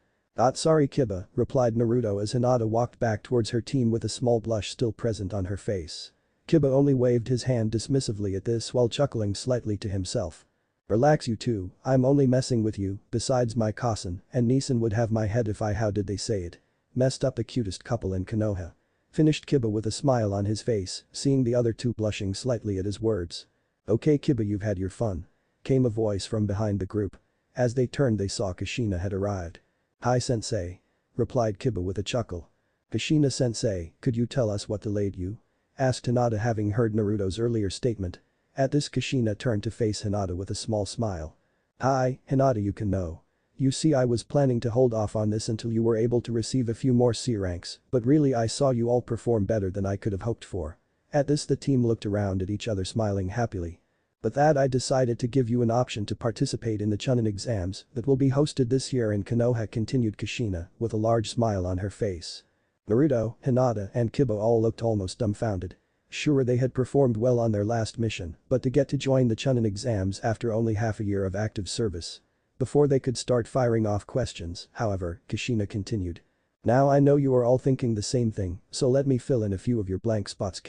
Sorry Kiba, replied Naruto as Hinata walked back towards her team with a small blush still present on her face. Kiba only waved his hand dismissively at this while chuckling slightly to himself. Relax you two, I'm only messing with you, besides my cousin and Nisan would have my head if I how did they say it. Messed up the cutest couple in Konoha. Finished Kiba with a smile on his face, seeing the other two blushing slightly at his words. Okay Kiba, you've had your fun. Came a voice from behind the group. As they turned, they saw Kushina had arrived. Hi sensei. Replied Kiba with a chuckle. Kushina sensei, could you tell us what delayed you? Asked Hinata, having heard Naruto's earlier statement. At this, Kushina turned to face Hinata with a small smile. Hi, Hinata, you can know. You see, I was planning to hold off on this until you were able to receive a few more C ranks, but really I saw you all perform better than I could have hoped for. At this, the team looked around at each other, smiling happily. But that I decided to give you an option to participate in the Chunin exams that will be hosted this year in Konoha, continued Kushina with a large smile on her face. Naruto, Hinata and Kiba all looked almost dumbfounded. Sure, they had performed well on their last mission, but to get to join the Chunin exams after only half a year of active service. Before they could start firing off questions, however, Kushina continued. Now I know you are all thinking the same thing, so let me fill in a few of your blank spots.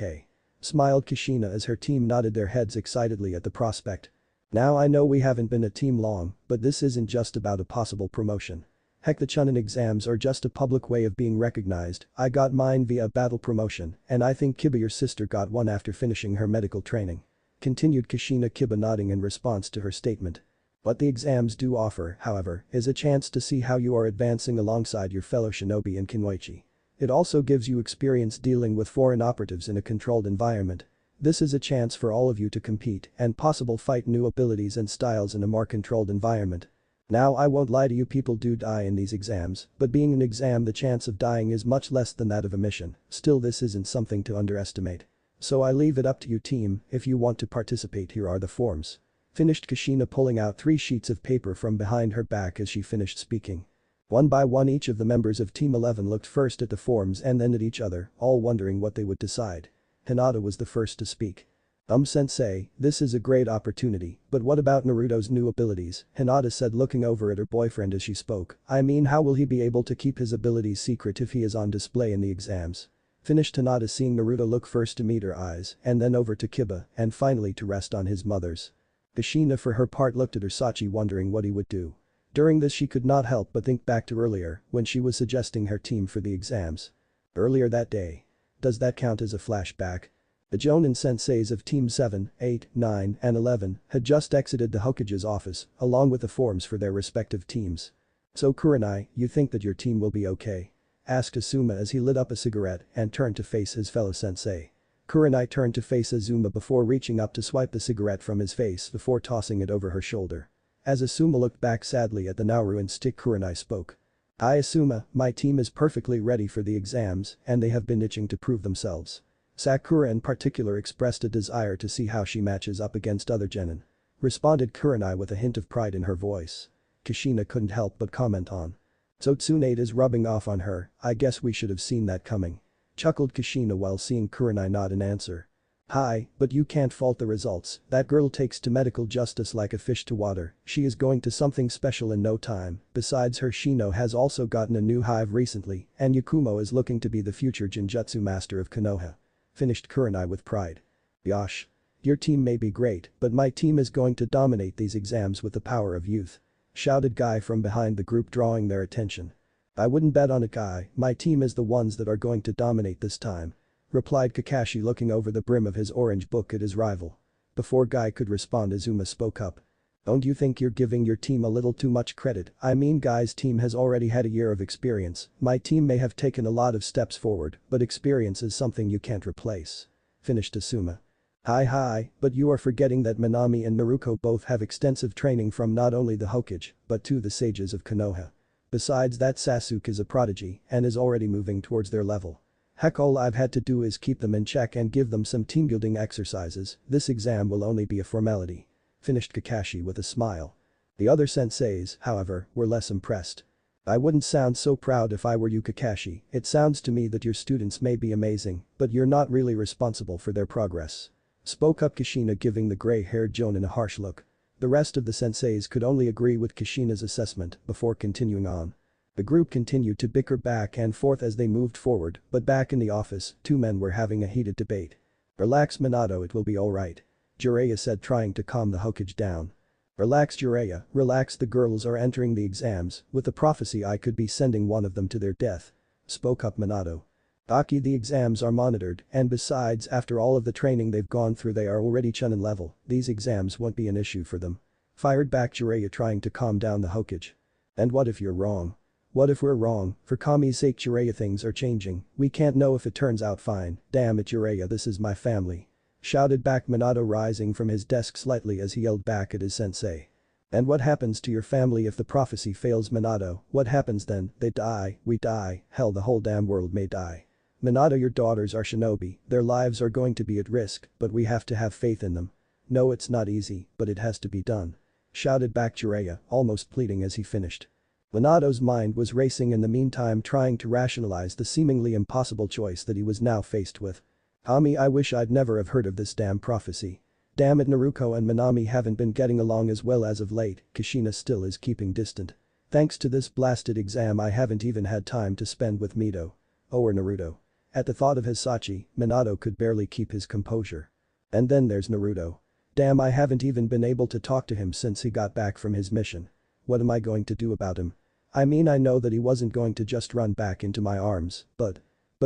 Smiled Kushina as her team nodded their heads excitedly at the prospect. Now I know we haven't been a team long, but this isn't just about a possible promotion. Heck, the Chunin exams are just a public way of being recognized. I got mine via battle promotion, and I think Kiba, your sister, got one after finishing her medical training. Continued Kushina, Kiba nodding in response to her statement. What the exams do offer, however, is a chance to see how you are advancing alongside your fellow shinobi in Kinmoichi. It also gives you experience dealing with foreign operatives in a controlled environment. This is a chance for all of you to compete and possible fight new abilities and styles in a more controlled environment. Now I won't lie to you, people do die in these exams, but being an exam the chance of dying is much less than that of a mission, still this isn't something to underestimate. So I leave it up to you team, if you want to participate here are the forms. Finished Kushina, pulling out 3 sheets of paper from behind her back as she finished speaking. One by one each of the members of Team 11 looked first at the forms and then at each other, all wondering what they would decide. Hinata was the first to speak. Sensei, this is a great opportunity, but what about Naruto's new abilities? Hinata said, looking over at her boyfriend as she spoke. I mean, how will he be able to keep his abilities secret if he is on display in the exams? Finished Hinata, seeing Naruto look first to meet her eyes and then over to Kiba and finally to rest on his mother's. Kushina for her part looked at Sachi, wondering what he would do. During this she could not help but think back to earlier when she was suggesting her team for the exams. Earlier that day. Does that count as a flashback? The Jonin senseis of Team 7, 8, 9 and 11 had just exited the Hokage's office along with the forms for their respective teams. So Kurenai, you think that your team will be okay? Asked Asuma as he lit up a cigarette and turned to face his fellow sensei. Kurenai turned to face Azuma before reaching up to swipe the cigarette from his face before tossing it over her shoulder. As Asuma looked back sadly at the now ruined stick, Kurenai spoke. I Asuma, my team is perfectly ready for the exams and they have been itching to prove themselves. Sakura in particular expressed a desire to see how she matches up against other genin. Responded Kurenai with a hint of pride in her voice. Kushina couldn't help but comment on. So Tsunade is rubbing off on her, I guess we should have seen that coming. Chuckled Kushina while seeing Kurenai nod in answer. Hi, but you can't fault the results. That girl takes to medical justice like a fish to water. She is going to something special in no time. Besides her, Shino has also gotten a new hive recently, and Yakumo is looking to be the future Genjutsu master of Konoha. Finished Kurenai with pride. Yosh. Your team may be great, but my team is going to dominate these exams with the power of youth. Shouted Guy from behind the group, drawing their attention. I wouldn't bet on it, Guy. My team is the ones that are going to dominate this time. Replied Kakashi, looking over the brim of his orange book at his rival. Before Guy could respond, Azuma spoke up. Don't you think you're giving your team a little too much credit? I mean, Guy's team has already had a year of experience. My team may have taken a lot of steps forward, but experience is something you can't replace. Finished Asuma. Hi, but you are forgetting that Minami and Naruto both have extensive training from not only the Hokage, but too the sages of Konoha. Besides that, Sasuke is a prodigy and is already moving towards their level. Heck, all I've had to do is keep them in check and give them some team building exercises. This exam will only be a formality. Finished Kakashi with a smile. The other senseis, however, were less impressed. I wouldn't sound so proud if I were you, Kakashi. It sounds to me that your students may be amazing, but you're not really responsible for their progress. Spoke up Kushina, giving the gray-haired Jonin a harsh look. The rest of the senseis could only agree with Kushina's assessment before continuing on. The group continued to bicker back and forth as they moved forward, but back in the office, two men were having a heated debate. Relax, Minato, it will be alright. Jiraiya said, trying to calm the Hokage down. Relax, Jiraiya, relax, the girls are entering the exams. With the prophecy, I could be sending one of them to their death. Spoke up Minato. Aki, the exams are monitored, and besides, after all of the training they've gone through, they are already Chunin level. These exams won't be an issue for them. Fired back Jiraiya, trying to calm down the Hokage. And what if you're wrong? What if we're wrong? For Kami's sake, Jiraiya, things are changing. We can't know if it turns out fine. Damn it, Jiraiya, this is my family. Shouted back Minato, rising from his desk slightly as he yelled back at his sensei. And what happens to your family if the prophecy fails, Minato? What happens then? They die, we die, hell, the whole damn world may die. Minato, your daughters are shinobi, their lives are going to be at risk, but we have to have faith in them. No, it's not easy, but it has to be done. Shouted back Jiraiya, almost pleading as he finished. Minato's mind was racing in the meantime, trying to rationalize the seemingly impossible choice that he was now faced with. Kami, I wish I'd never have heard of this damn prophecy. Damn it, Naruto and Minami haven't been getting along as well as of late. Kushina still is keeping distant. Thanks to this blasted exam, I haven't even had time to spend with Mito. Or Naruto. At the thought of Hisashi, Minato could barely keep his composure. And then there's Naruto. Damn, I haven't even been able to talk to him since he got back from his mission. What am I going to do about him? I mean, I know that he wasn't going to just run back into my arms, but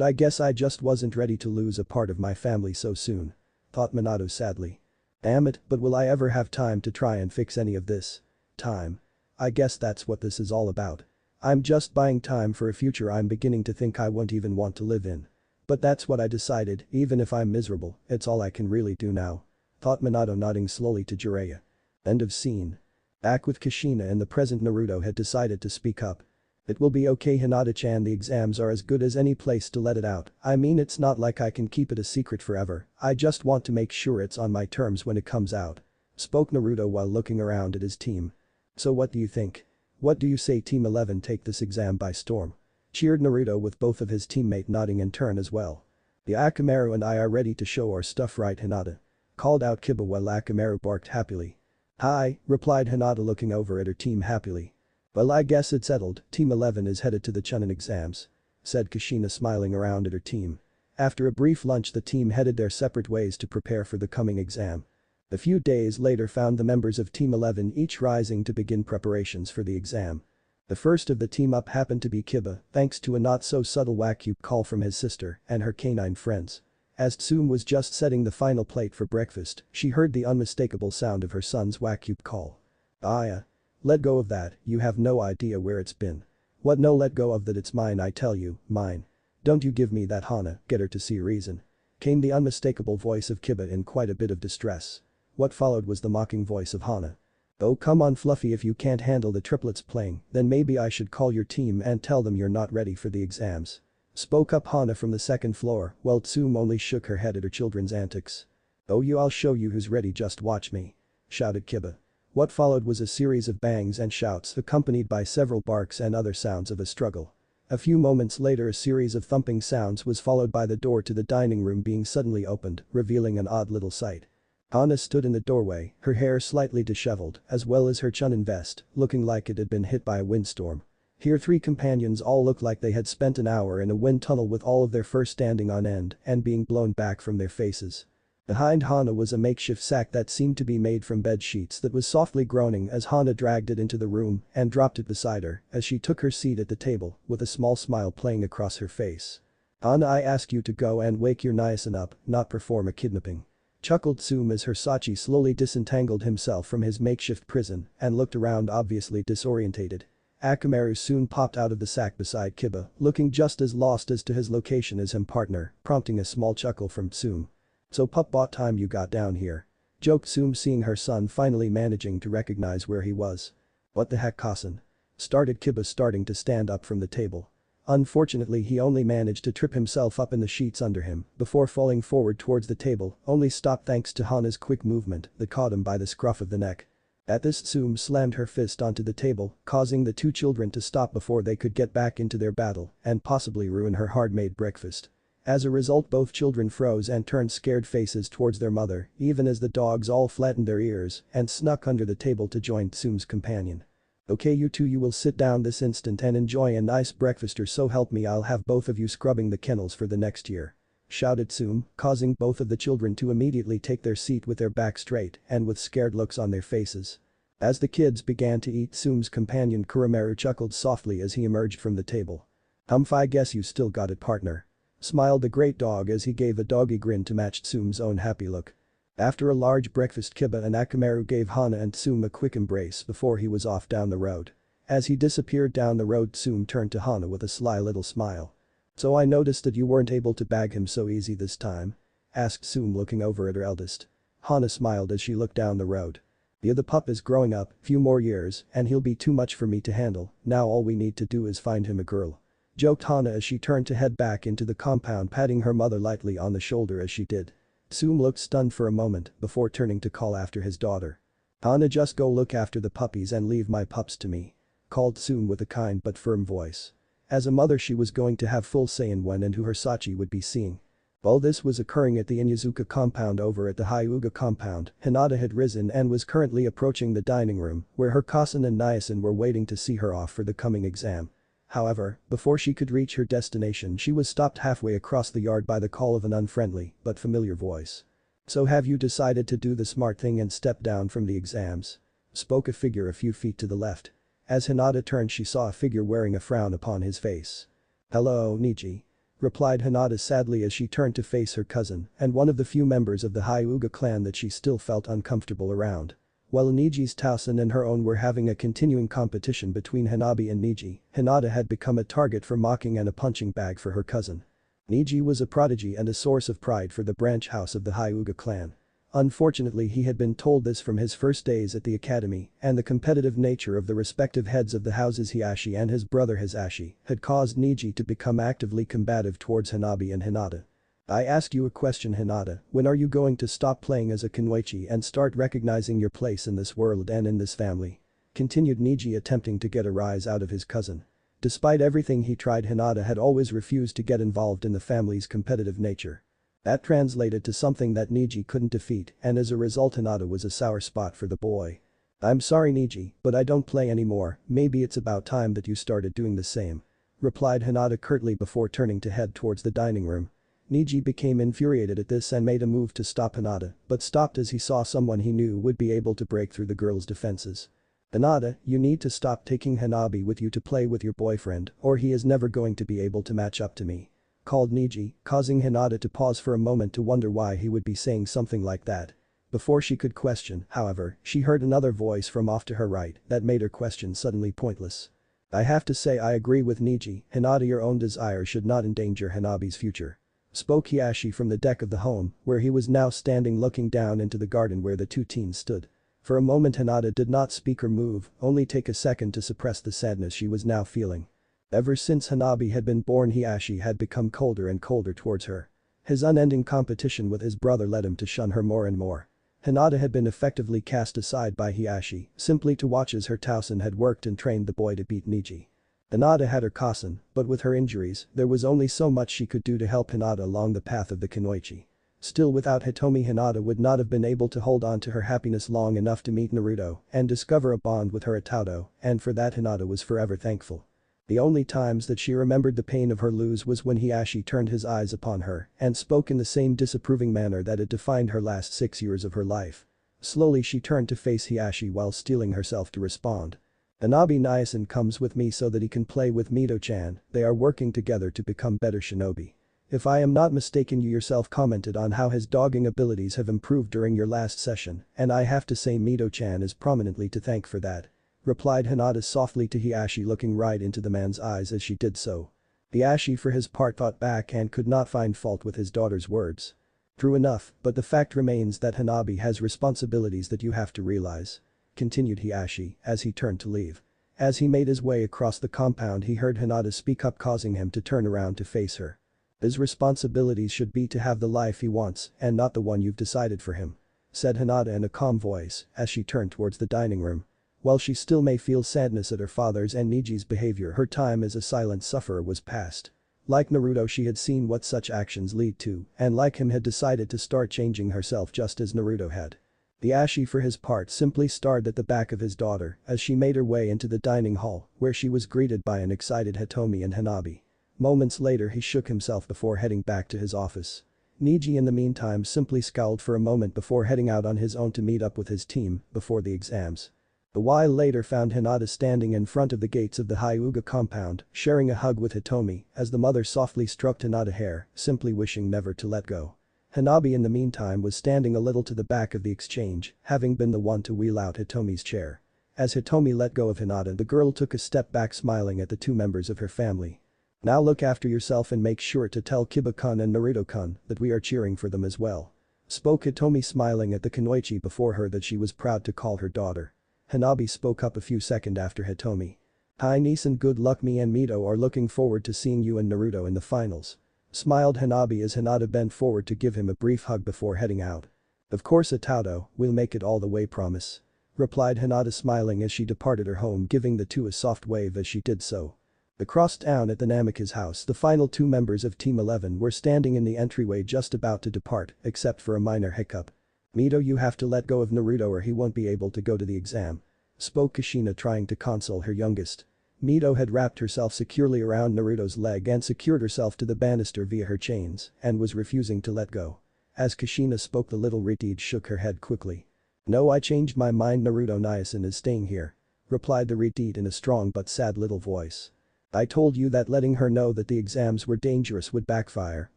I guess I just wasn't ready to lose a part of my family so soon. Thought Minato sadly. Damn it, but will I ever have time to try and fix any of this? Time. I guess that's what this is all about. I'm just buying time for a future I'm beginning to think I won't even want to live in. But that's what I decided, even if I'm miserable, it's all I can really do now. Thought Minato, nodding slowly to Jiraiya. End of scene. Back with Kushina and the present, Naruto had decided to speak up. It will be okay, Hinata-chan, the exams are as good as any place to let it out. I mean, it's not like I can keep it a secret forever. I just want to make sure it's on my terms when it comes out. Spoke Naruto while looking around at his team. So what do you think? What do you say, Team 11 take this exam by storm? Cheered Naruto, with both of his teammate nodding in turn as well. The Akamaru and I are ready to show our stuff, right, Hinata? Called out Kiba while Akamaru barked happily. Hi, replied Hinata, looking over at her team happily. Well, I guess it's settled, Team 11 is headed to the Chunin exams. Said Kushina, smiling around at her team. After a brief lunch, the team headed their separate ways to prepare for the coming exam. A few days later found the members of Team 11 each rising to begin preparations for the exam. The first of the team up happened to be Kiba, thanks to a not-so-subtle whack-up call from his sister and her canine friends. As Tsume was just setting the final plate for breakfast, she heard the unmistakable sound of her son's whack-up call. Aya. Let go of that, you have no idea where it's been. What, no, let go of that, it's mine, I tell you, mine. Don't you give me that, Hana, get her to see reason. Came the unmistakable voice of Kiba in quite a bit of distress. What followed was the mocking voice of Hana. Oh, come on, Fluffy, if you can't handle the triplets playing, then maybe I should call your team and tell them you're not ready for the exams. Spoke up Hana from the second floor, while Tsume only shook her head at her children's antics. Oh, I'll show you who's ready, just watch me. Shouted Kiba. What followed was a series of bangs and shouts accompanied by several barks and other sounds of a struggle. A few moments later a series of thumping sounds was followed by the door to the dining room being suddenly opened, revealing an odd little sight. Anna stood in the doorway, her hair slightly disheveled, as well as her chun vest, looking like it had been hit by a windstorm. Here 3 companions all looked like they had spent an hour in a wind tunnel with all of their fur standing on end and being blown back from their faces. Behind Hana was a makeshift sack that seemed to be made from bed sheets that was softly groaning as Hana dragged it into the room and dropped it beside her as she took her seat at the table with a small smile playing across her face. "Hana, I ask you to go and wake your Nyasan up, not perform a kidnapping." Chuckled Tsume as Hisashi slowly disentangled himself from his makeshift prison and looked around obviously disorientated. Akamaru soon popped out of the sack beside Kiba, looking just as lost as to his location as him partner, prompting a small chuckle from Tsume. "So pup bought time you got down here," joked Tsume seeing her son finally managing to recognize where he was. "What the heck Kasan?" started Kiba starting to stand up from the table. Unfortunately he only managed to trip himself up in the sheets under him before falling forward towards the table, only stopped thanks to Hana's quick movement that caught him by the scruff of the neck. At this Tsume slammed her fist onto the table, causing the 2 children to stop before they could get back into their battle and possibly ruin her hard-made breakfast. As a result both children froze and turned scared faces towards their mother, even as the dogs all flattened their ears and snuck under the table to join Tsume's companion. "Okay you two, you will sit down this instant and enjoy a nice breakfast, or so help me I'll have both of you scrubbing the kennels for the next year," shouted Tsume, causing both of the children to immediately take their seat with their backs straight and with scared looks on their faces. As the kids began to eat, Tsume's companion Kuromaru chuckled softly as he emerged from the table. "Humph, I guess you still got it partner," smiled the great dog as he gave a doggy grin to match Tsume's own happy look. After a large breakfast Kiba and Akamaru gave Hana and Tsume a quick embrace before he was off down the road. As he disappeared down the road Tsume turned to Hana with a sly little smile. "So I noticed that you weren't able to bag him so easy this time?" asked Tsume looking over at her eldest. Hana smiled as she looked down the road. "Yeah, the pup is growing up, few more years and he'll be too much for me to handle, now all we need to do is find him a girl," joked Hana as she turned to head back into the compound, patting her mother lightly on the shoulder as she did. Tsume looked stunned for a moment before turning to call after his daughter. "Hana, just go look after the puppies and leave my pups to me," called Tsume with a kind but firm voice. As a mother she was going to have full say in when and who Hisashi would be seeing. While this was occurring at the Inyazuka compound, over at the Hyuga compound, Hinata had risen and was currently approaching the dining room where her cousin and Nyasan were waiting to see her off for the coming exam. However, before she could reach her destination she was stopped halfway across the yard by the call of an unfriendly but familiar voice. "So have you decided to do the smart thing and step down from the exams?" spoke a figure a few feet to the left. As Hinata turned she saw a figure wearing a frown upon his face. "Hello, Niji," replied Hinata sadly as she turned to face her cousin and one of the few members of the Hyuga clan that she still felt uncomfortable around. While Niji's Tausen and her own were having a continuing competition between Hanabi and Niji, Hinata had become a target for mocking and a punching bag for her cousin. Niji was a prodigy and a source of pride for the branch house of the Hyuga clan. Unfortunately he had been told this from his first days at the academy, and the competitive nature of the respective heads of the houses Hiashi and his brother Hisashi had caused Niji to become actively combative towards Hanabi and Hinata. "I asked you a question Hinata, when are you going to stop playing as a Kunoichi and start recognizing your place in this world and in this family?" continued Niji, attempting to get a rise out of his cousin. Despite everything he tried, Hinata had always refused to get involved in the family's competitive nature. That translated to something that Niji couldn't defeat, and as a result Hinata was a sour spot for the boy. "I'm sorry Niji, but I don't play anymore, maybe it's about time that you started doing the same," replied Hinata curtly before turning to head towards the dining room. Niji became infuriated at this and made a move to stop Hinata, but stopped as he saw someone he knew would be able to break through the girl's defenses. "Hinata, you need to stop taking Hanabi with you to play with your boyfriend or he is never going to be able to match up to me," called Niji, causing Hinata to pause for a moment to wonder why he would be saying something like that. Before she could question, however, she heard another voice from off to her right that made her question suddenly pointless. "I have to say I agree with Niji, Hinata, your own desire should not endanger Hanabi's future," spoke Hiashi from the deck of the home, where he was now standing looking down into the garden where the 2 teens stood. For a moment Hinata did not speak or move, only take a second to suppress the sadness she was now feeling. Ever since Hanabi had been born Hiashi had become colder and colder towards her. His unending competition with his brother led him to shun her more and more. Hinata had been effectively cast aside by Hiashi simply to watch as her Tausen had worked and trained the boy to beat Niji. Hinata had her Kasen, but with her injuries, there was only so much she could do to help Hinata along the path of the kunoichi. Still, without Hitomi, Hinata would not have been able to hold on to her happiness long enough to meet Naruto and discover a bond with her at Tauto, and for that Hinata was forever thankful. The only times that she remembered the pain of her lose was when Hiashi turned his eyes upon her and spoke in the same disapproving manner that had defined her last 6 years of her life. Slowly she turned to face Hiashi while steeling herself to respond. Hanabi Niasen comes with me so that he can play with Mito-chan, they are working together to become better shinobi. If I am not mistaken, you yourself commented on how his dogging abilities have improved during your last session, and I have to say Mito-chan is prominently to thank for that. Replied Hinata softly to Hiashi, looking right into the man's eyes as she did so. Hiashi for his part thought back and could not find fault with his daughter's words. True enough, but the fact remains that Hanabi has responsibilities that you have to realize. Continued Hiashi as he turned to leave. As he made his way across the compound, he heard Hinata speak up, causing him to turn around to face her. His responsibilities should be to have the life he wants and not the one you've decided for him, said Hinata in a calm voice as she turned towards the dining room. While she still may feel sadness at her father's and Niji's behavior, her time as a silent sufferer was past. Like Naruto, she had seen what such actions lead to, and like him had decided to start changing herself just as Naruto had. Hiashi for his part simply stared at the back of his daughter as she made her way into the dining hall, where she was greeted by an excited Hitomi and Hanabi. Moments later he shook himself before heading back to his office. Niji in the meantime simply scowled for a moment before heading out on his own to meet up with his team before the exams. A while later found Hinata standing in front of the gates of the Hyuga compound, sharing a hug with Hitomi as the mother softly stroked Hinata's hair, simply wishing never to let go. Hanabi in the meantime was standing a little to the back of the exchange, having been the one to wheel out Hitomi's chair. As Hitomi let go of Hinata, the girl took a step back, smiling at the two members of her family. Now look after yourself and make sure to tell Kiba-kun and Naruto-kun that we are cheering for them as well. Spoke Hitomi, smiling at the kunoichi before her that she was proud to call her daughter. Hanabi spoke up a few seconds after Hitomi. Hi niece, and good luck. Me and Mito are looking forward to seeing you and Naruto in the finals. Smiled Hanabi as Hinata bent forward to give him a brief hug before heading out. Of course Atauto, we'll make it all the way, promise. Replied Hinata, smiling as she departed her home, giving the two a soft wave as she did so. Across town at the Namika's house, the final two members of Team 11 were standing in the entryway just about to depart, except for a minor hiccup. Mito, you have to let go of Naruto or he won't be able to go to the exam. Spoke Kushina, trying to console her youngest. Mito had wrapped herself securely around Naruto's leg and secured herself to the banister via her chains and was refusing to let go. As Kushina spoke, the little retard shook her head quickly. No, I changed my mind. Naruto Niasen is staying here. Replied the retard in a strong but sad little voice. I told you that letting her know that the exams were dangerous would backfire,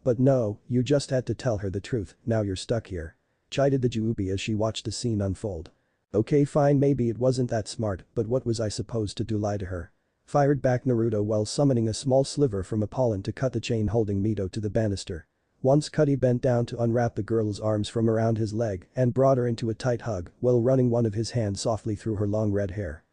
but no, you just had to tell her the truth, now you're stuck here. Chided the Juubi as she watched the scene unfold. Okay fine, maybe it wasn't that smart, but what was I supposed to do, lie to her? Fired back Naruto while summoning a small sliver from a pollen to cut the chain holding Mito to the banister. Once cut, he bent down to unwrap the girl's arms from around his leg and brought her into a tight hug while running one of his hands softly through her long red hair.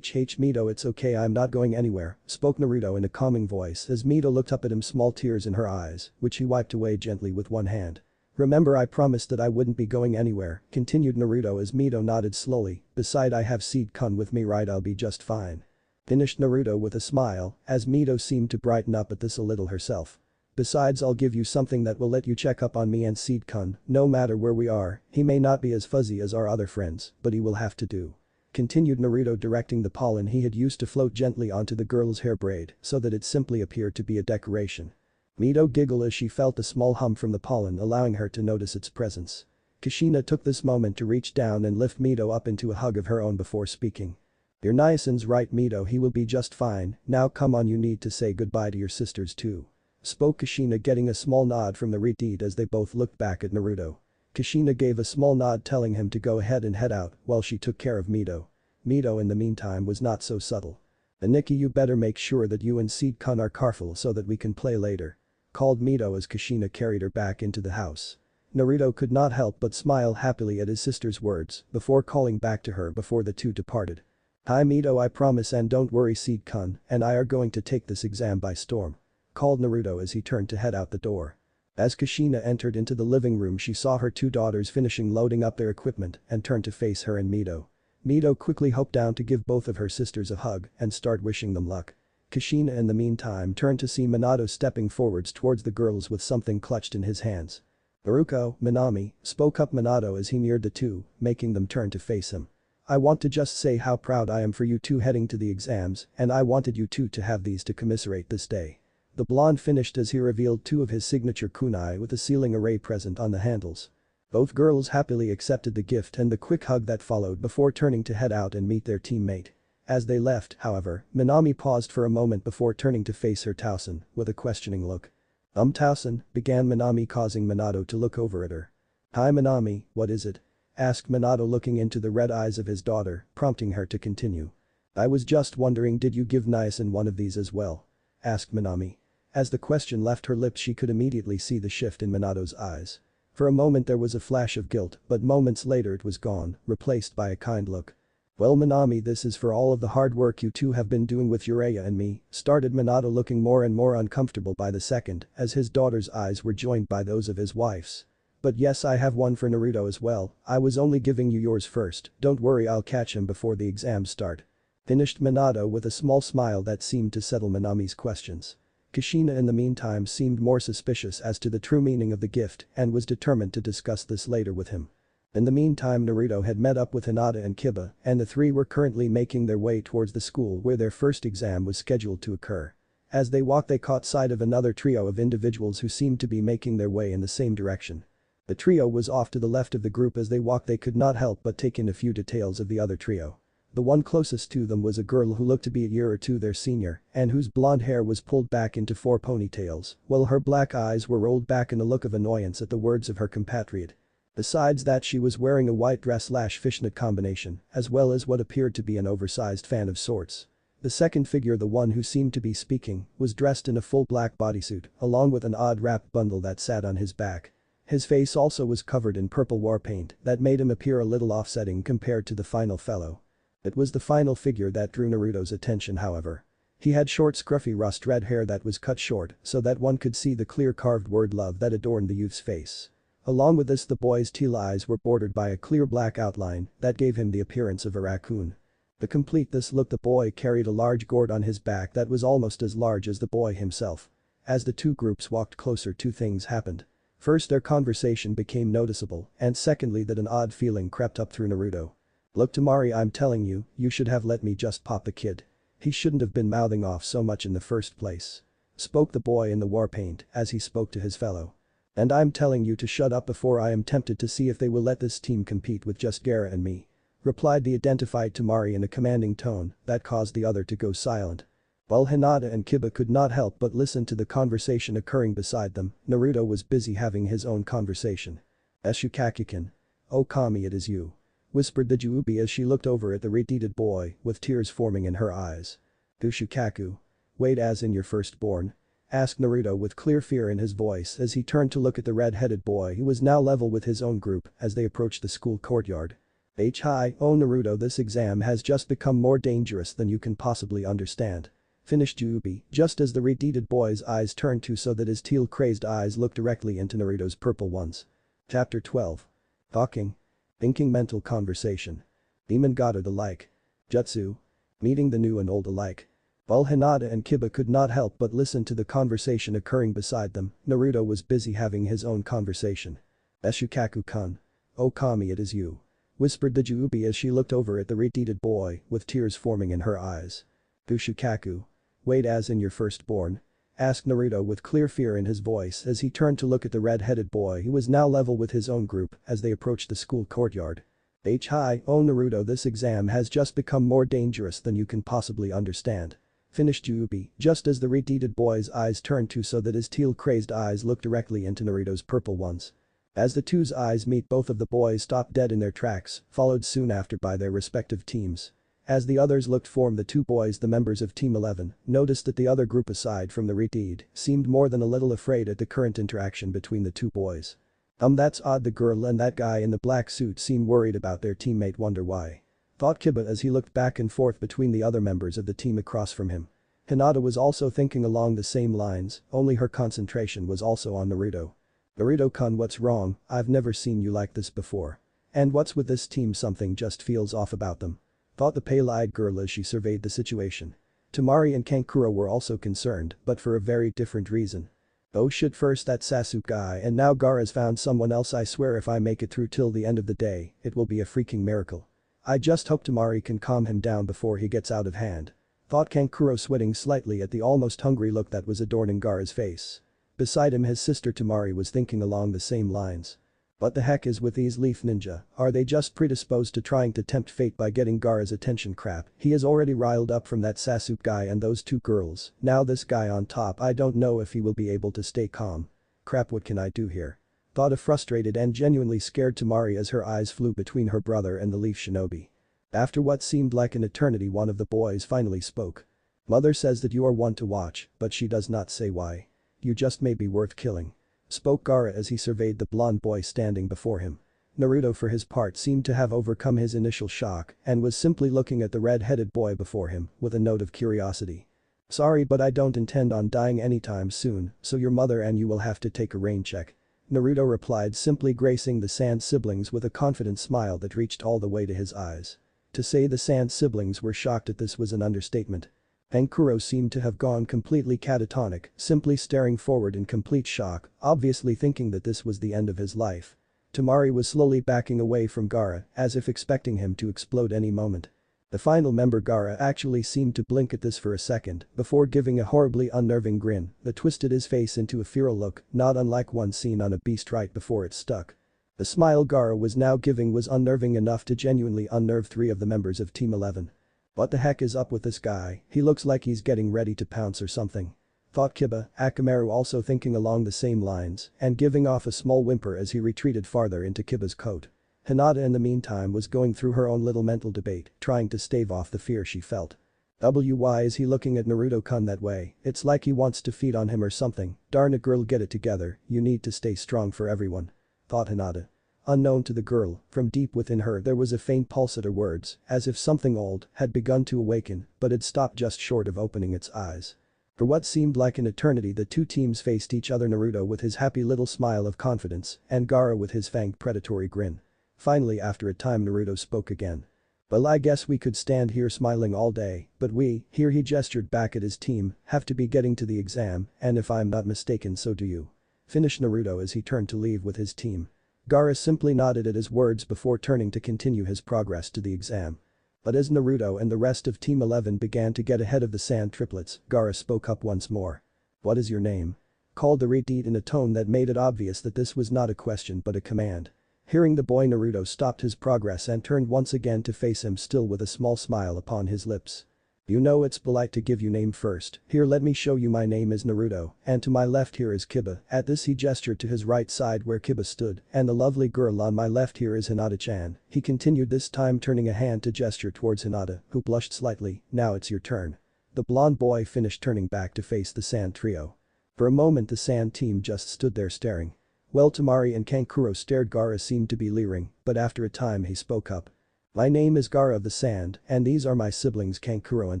Mito, it's okay, I'm not going anywhere, spoke Naruto in a calming voice as Mito looked up at him, small tears in her eyes, which he wiped away gently with one hand. Remember, I promised that I wouldn't be going anywhere, continued Naruto as Mito nodded slowly. Beside, I have Seed-kun with me, right? I'll be just fine. Finished Naruto with a smile as Mito seemed to brighten up at this a little herself. Besides, I'll give you something that will let you check up on me and Seed-kun, no matter where we are. He may not be as fuzzy as our other friends, but he will have to do. Continued Naruto, directing the pollen he had used to float gently onto the girl's hair braid so that it simply appeared to be a decoration. Mito giggled as she felt a small hum from the pollen, allowing her to notice its presence. Kushina took this moment to reach down and lift Mito up into a hug of her own before speaking. Your Niasen's right, Mito, he will be just fine. Now come on, you need to say goodbye to your sisters too. Spoke Kushina, getting a small nod from the retard as they both looked back at Naruto. Kushina gave a small nod, telling him to go ahead and head out while she took care of Mito. Mito in the meantime was not so subtle. Aniki, you better make sure that you and Seed-kun are careful so that we can play later. Called Mito as Kushina carried her back into the house. Naruto could not help but smile happily at his sister's words before calling back to her before the two departed. Hi Mito, I promise, and don't worry, Seed-kun and I are going to take this exam by storm. Called Naruto as he turned to head out the door. As Kushina entered into the living room, she saw her two daughters finishing loading up their equipment and turned to face her and Mito. Mito quickly hopped down to give both of her sisters a hug and start wishing them luck. Kushina in the meantime turned to see Minato stepping forwards towards the girls with something clutched in his hands. "Naruko, Minami," spoke up Minato as he neared the two, making them turn to face him. "I want to just say how proud I am for you two heading to the exams, and I wanted you two to have these to commiserate this day." The blonde finished as he revealed two of his signature kunai with a sealing array present on the handles. Both girls happily accepted the gift and the quick hug that followed before turning to head out and meet their teammate. As they left, however, Minami paused for a moment before turning to face her Tausen with a questioning look. Tausen," began Minami, causing Minato to look over at her. "Hi Minami, what is it?" asked Minato, looking into the red eyes of his daughter, prompting her to continue. "I was just wondering, did you give Niacin one of these as well?" asked Minami. As the question left her lips, she could immediately see the shift in Minato's eyes. For a moment there was a flash of guilt, but moments later it was gone, replaced by a kind look. "Well Minami, this is for all of the hard work you two have been doing with Uraya and me," started Minato, looking more and more uncomfortable by the second as his daughter's eyes were joined by those of his wife's. "But yes, I have one for Naruto as well. I was only giving you yours first, don't worry, I'll catch him before the exams start." Finished Minato with a small smile that seemed to settle Minami's questions. Kushina in the meantime seemed more suspicious as to the true meaning of the gift and was determined to discuss this later with him. In the meantime, Naruto had met up with Hinata and Kiba, and the three were currently making their way towards the school where their first exam was scheduled to occur. As they walked, they caught sight of another trio of individuals who seemed to be making their way in the same direction. The trio was off to the left of the group. As they walked, they could not help but take in a few details of the other trio. The one closest to them was a girl who looked to be a year or two their senior and whose blonde hair was pulled back into 4 ponytails, while her black eyes were rolled back in a look of annoyance at the words of her compatriot. Besides that, she was wearing a white dress/fishnet combination, as well as what appeared to be an oversized fan of sorts. The second figure, the one who seemed to be speaking, was dressed in a full black bodysuit, along with an odd wrapped bundle that sat on his back. His face also was covered in purple war paint that made him appear a little offsetting compared to the final fellow. It was the final figure that drew Naruto's attention, however. He had short scruffy rust red hair that was cut short so that one could see the clear carved word love that adorned the youth's face. Along with this, the boy's teal eyes were bordered by a clear black outline that gave him the appearance of a raccoon. To complete this look, the boy carried a large gourd on his back that was almost as large as the boy himself. As the two groups walked closer, two things happened. First, their conversation became noticeable, and secondly, that an odd feeling crept up through Naruto. "Look, Temari, I'm telling you, you should have let me just pop the kid. He shouldn't have been mouthing off so much in the first place," spoke the boy in the war paint as he spoke to his fellow. "And I'm telling you to shut up before I am tempted to see if they will let this team compete with just Gaara and me," replied the identified Temari in a commanding tone that caused the other to go silent. While Hinata and Kiba could not help but listen to the conversation occurring beside them, Naruto was busy having his own conversation. "Shukaku-kun. Oh Kami, it is you," whispered the Juubi as she looked over at the red-headed boy with tears forming in her eyes. "Shukaku. Wait, as in your firstborn?" asked Naruto with clear fear in his voice as he turned to look at the red-headed boy who was now level with his own group as they approached the school courtyard. "Hi, oh Naruto, this exam has just become more dangerous than you can possibly understand," finished Juubi just as the red-headed boy's eyes turned to so that his teal crazed eyes looked directly into Naruto's purple ones. Chapter 12. Talking. Thinking mental conversation. Demon god or the like. Jutsu. Meeting the new and old alike. While Hinata and Kiba could not help but listen to the conversation occurring beside them, Naruto was busy having his own conversation. "Shukaku-kun. Oh Kami, it is you," whispered the Juubi as she looked over at the red-headed boy with tears forming in her eyes. "Shukaku. Wait, as in your firstborn?" asked Naruto with clear fear in his voice as he turned to look at the red-headed boy who was now level with his own group as they approached the school courtyard. "Hi, oh Naruto, this exam has just become more dangerous than you can possibly understand," finished Juubi just as the red-headed boy's eyes turned to so that his teal crazed eyes looked directly into Naruto's purple ones. As the two's eyes meet, both of the boys stopped dead in their tracks, followed soon after by their respective teams. As the others looked for the two boys, the members of Team 11 noticed that the other group aside from the red-head seemed more than a little afraid at the current interaction between the two boys. That's odd, the girl and that guy in the black suit seem worried about their teammate, wonder why," thought Kiba as he looked back and forth between the other members of the team across from him. Hinata was also thinking along the same lines, only her concentration was also on Naruto. "Naruto-kun, what's wrong? I've never seen you like this before," And what's with this team, something just feels off about them. Thought the pale-eyed girl as she surveyed the situation. Temari and Kankuro were also concerned, but for a very different reason. Oh shit, first that Sasuke guy and now Gaara's found someone else. I swear if I make it through till the end of the day, it will be a freaking miracle. I just hope Temari can calm him down before he gets out of hand. Thought Kankuro, sweating slightly at the almost hungry look that was adorning Gaara's face. Beside him his sister Temari was thinking along the same lines. What the heck is with these leaf ninja, are they just predisposed to trying to tempt fate by getting Gaara's attention? Crap, he is already riled up from that Sasuke guy and those two girls, now this guy on top. I don't know if he will be able to stay calm. Crap, what can I do here? Thought a frustrated and genuinely scared Temari as her eyes flew between her brother and the leaf shinobi. After what seemed like an eternity one of the boys finally spoke. Mother says that you are one to watch, but she does not say why. You just may be worth killing. Spoke Gaara as he surveyed the blonde boy standing before him. Naruto for his part seemed to have overcome his initial shock and was simply looking at the red-headed boy before him with a note of curiosity. Sorry, but I don't intend on dying anytime soon, so your mother and you will have to take a rain check. Naruto replied, simply gracing the Sand siblings with a confident smile that reached all the way to his eyes. To say the Sand siblings were shocked at this was an understatement. Kankuro seemed to have gone completely catatonic, simply staring forward in complete shock, obviously thinking that this was the end of his life. Temari was slowly backing away from Gaara, as if expecting him to explode any moment. The final member Gaara actually seemed to blink at this for a second before giving a horribly unnerving grin that twisted his face into a feral look, not unlike one seen on a beast right before it stuck. The smile Gaara was now giving was unnerving enough to genuinely unnerve 3 of the members of Team 11. What the heck is up with this guy? He looks like he's getting ready to pounce or something. Thought Kiba, Akamaru also thinking along the same lines and giving off a small whimper as he retreated farther into Kiba's coat. Hinata in the meantime was going through her own little mental debate, trying to stave off the fear she felt. Why is he looking at Naruto-kun that way? It's like he wants to feed on him or something. Darn it, girl, get it together, you need to stay strong for everyone. Thought Hinata. Unknown to the girl, from deep within her there was a faint pulse at her words, as if something old had begun to awaken, but had stopped just short of opening its eyes. For what seemed like an eternity the two teams faced each other, Naruto with his happy little smile of confidence and Gaara with his fanged predatory grin. Finally, after a time, Naruto spoke again. Well, I guess we could stand here smiling all day, but we, here he gestured back at his team, have to be getting to the exam, and if I'm not mistaken so do you. Finished Naruto as he turned to leave with his team. Gaara simply nodded at his words before turning to continue his progress to the exam. But as Naruto and the rest of Team 11 began to get ahead of the Sand triplets, Gaara spoke up once more. What is your name? Called the redeed in a tone that made it obvious that this was not a question but a command. Hearing the boy, Naruto stopped his progress and turned once again to face him, still with a small smile upon his lips. You know it's polite to give you name first. Here, let me show you, my name is Naruto, and to my left here is Kiba. At this he gestured to his right side where Kiba stood, and the lovely girl on my left here is Hinata-chan. He continued, this time turning a hand to gesture towards Hinata, who blushed slightly. Now it's your turn. The blonde boy finished, turning back to face the Sand trio. For a moment the Sand team just stood there staring. Well, Temari and Kankuro stared. Gaara seemed to be leering, but after a time he spoke up. My name is Gaara of the Sand, and these are my siblings Kankuro and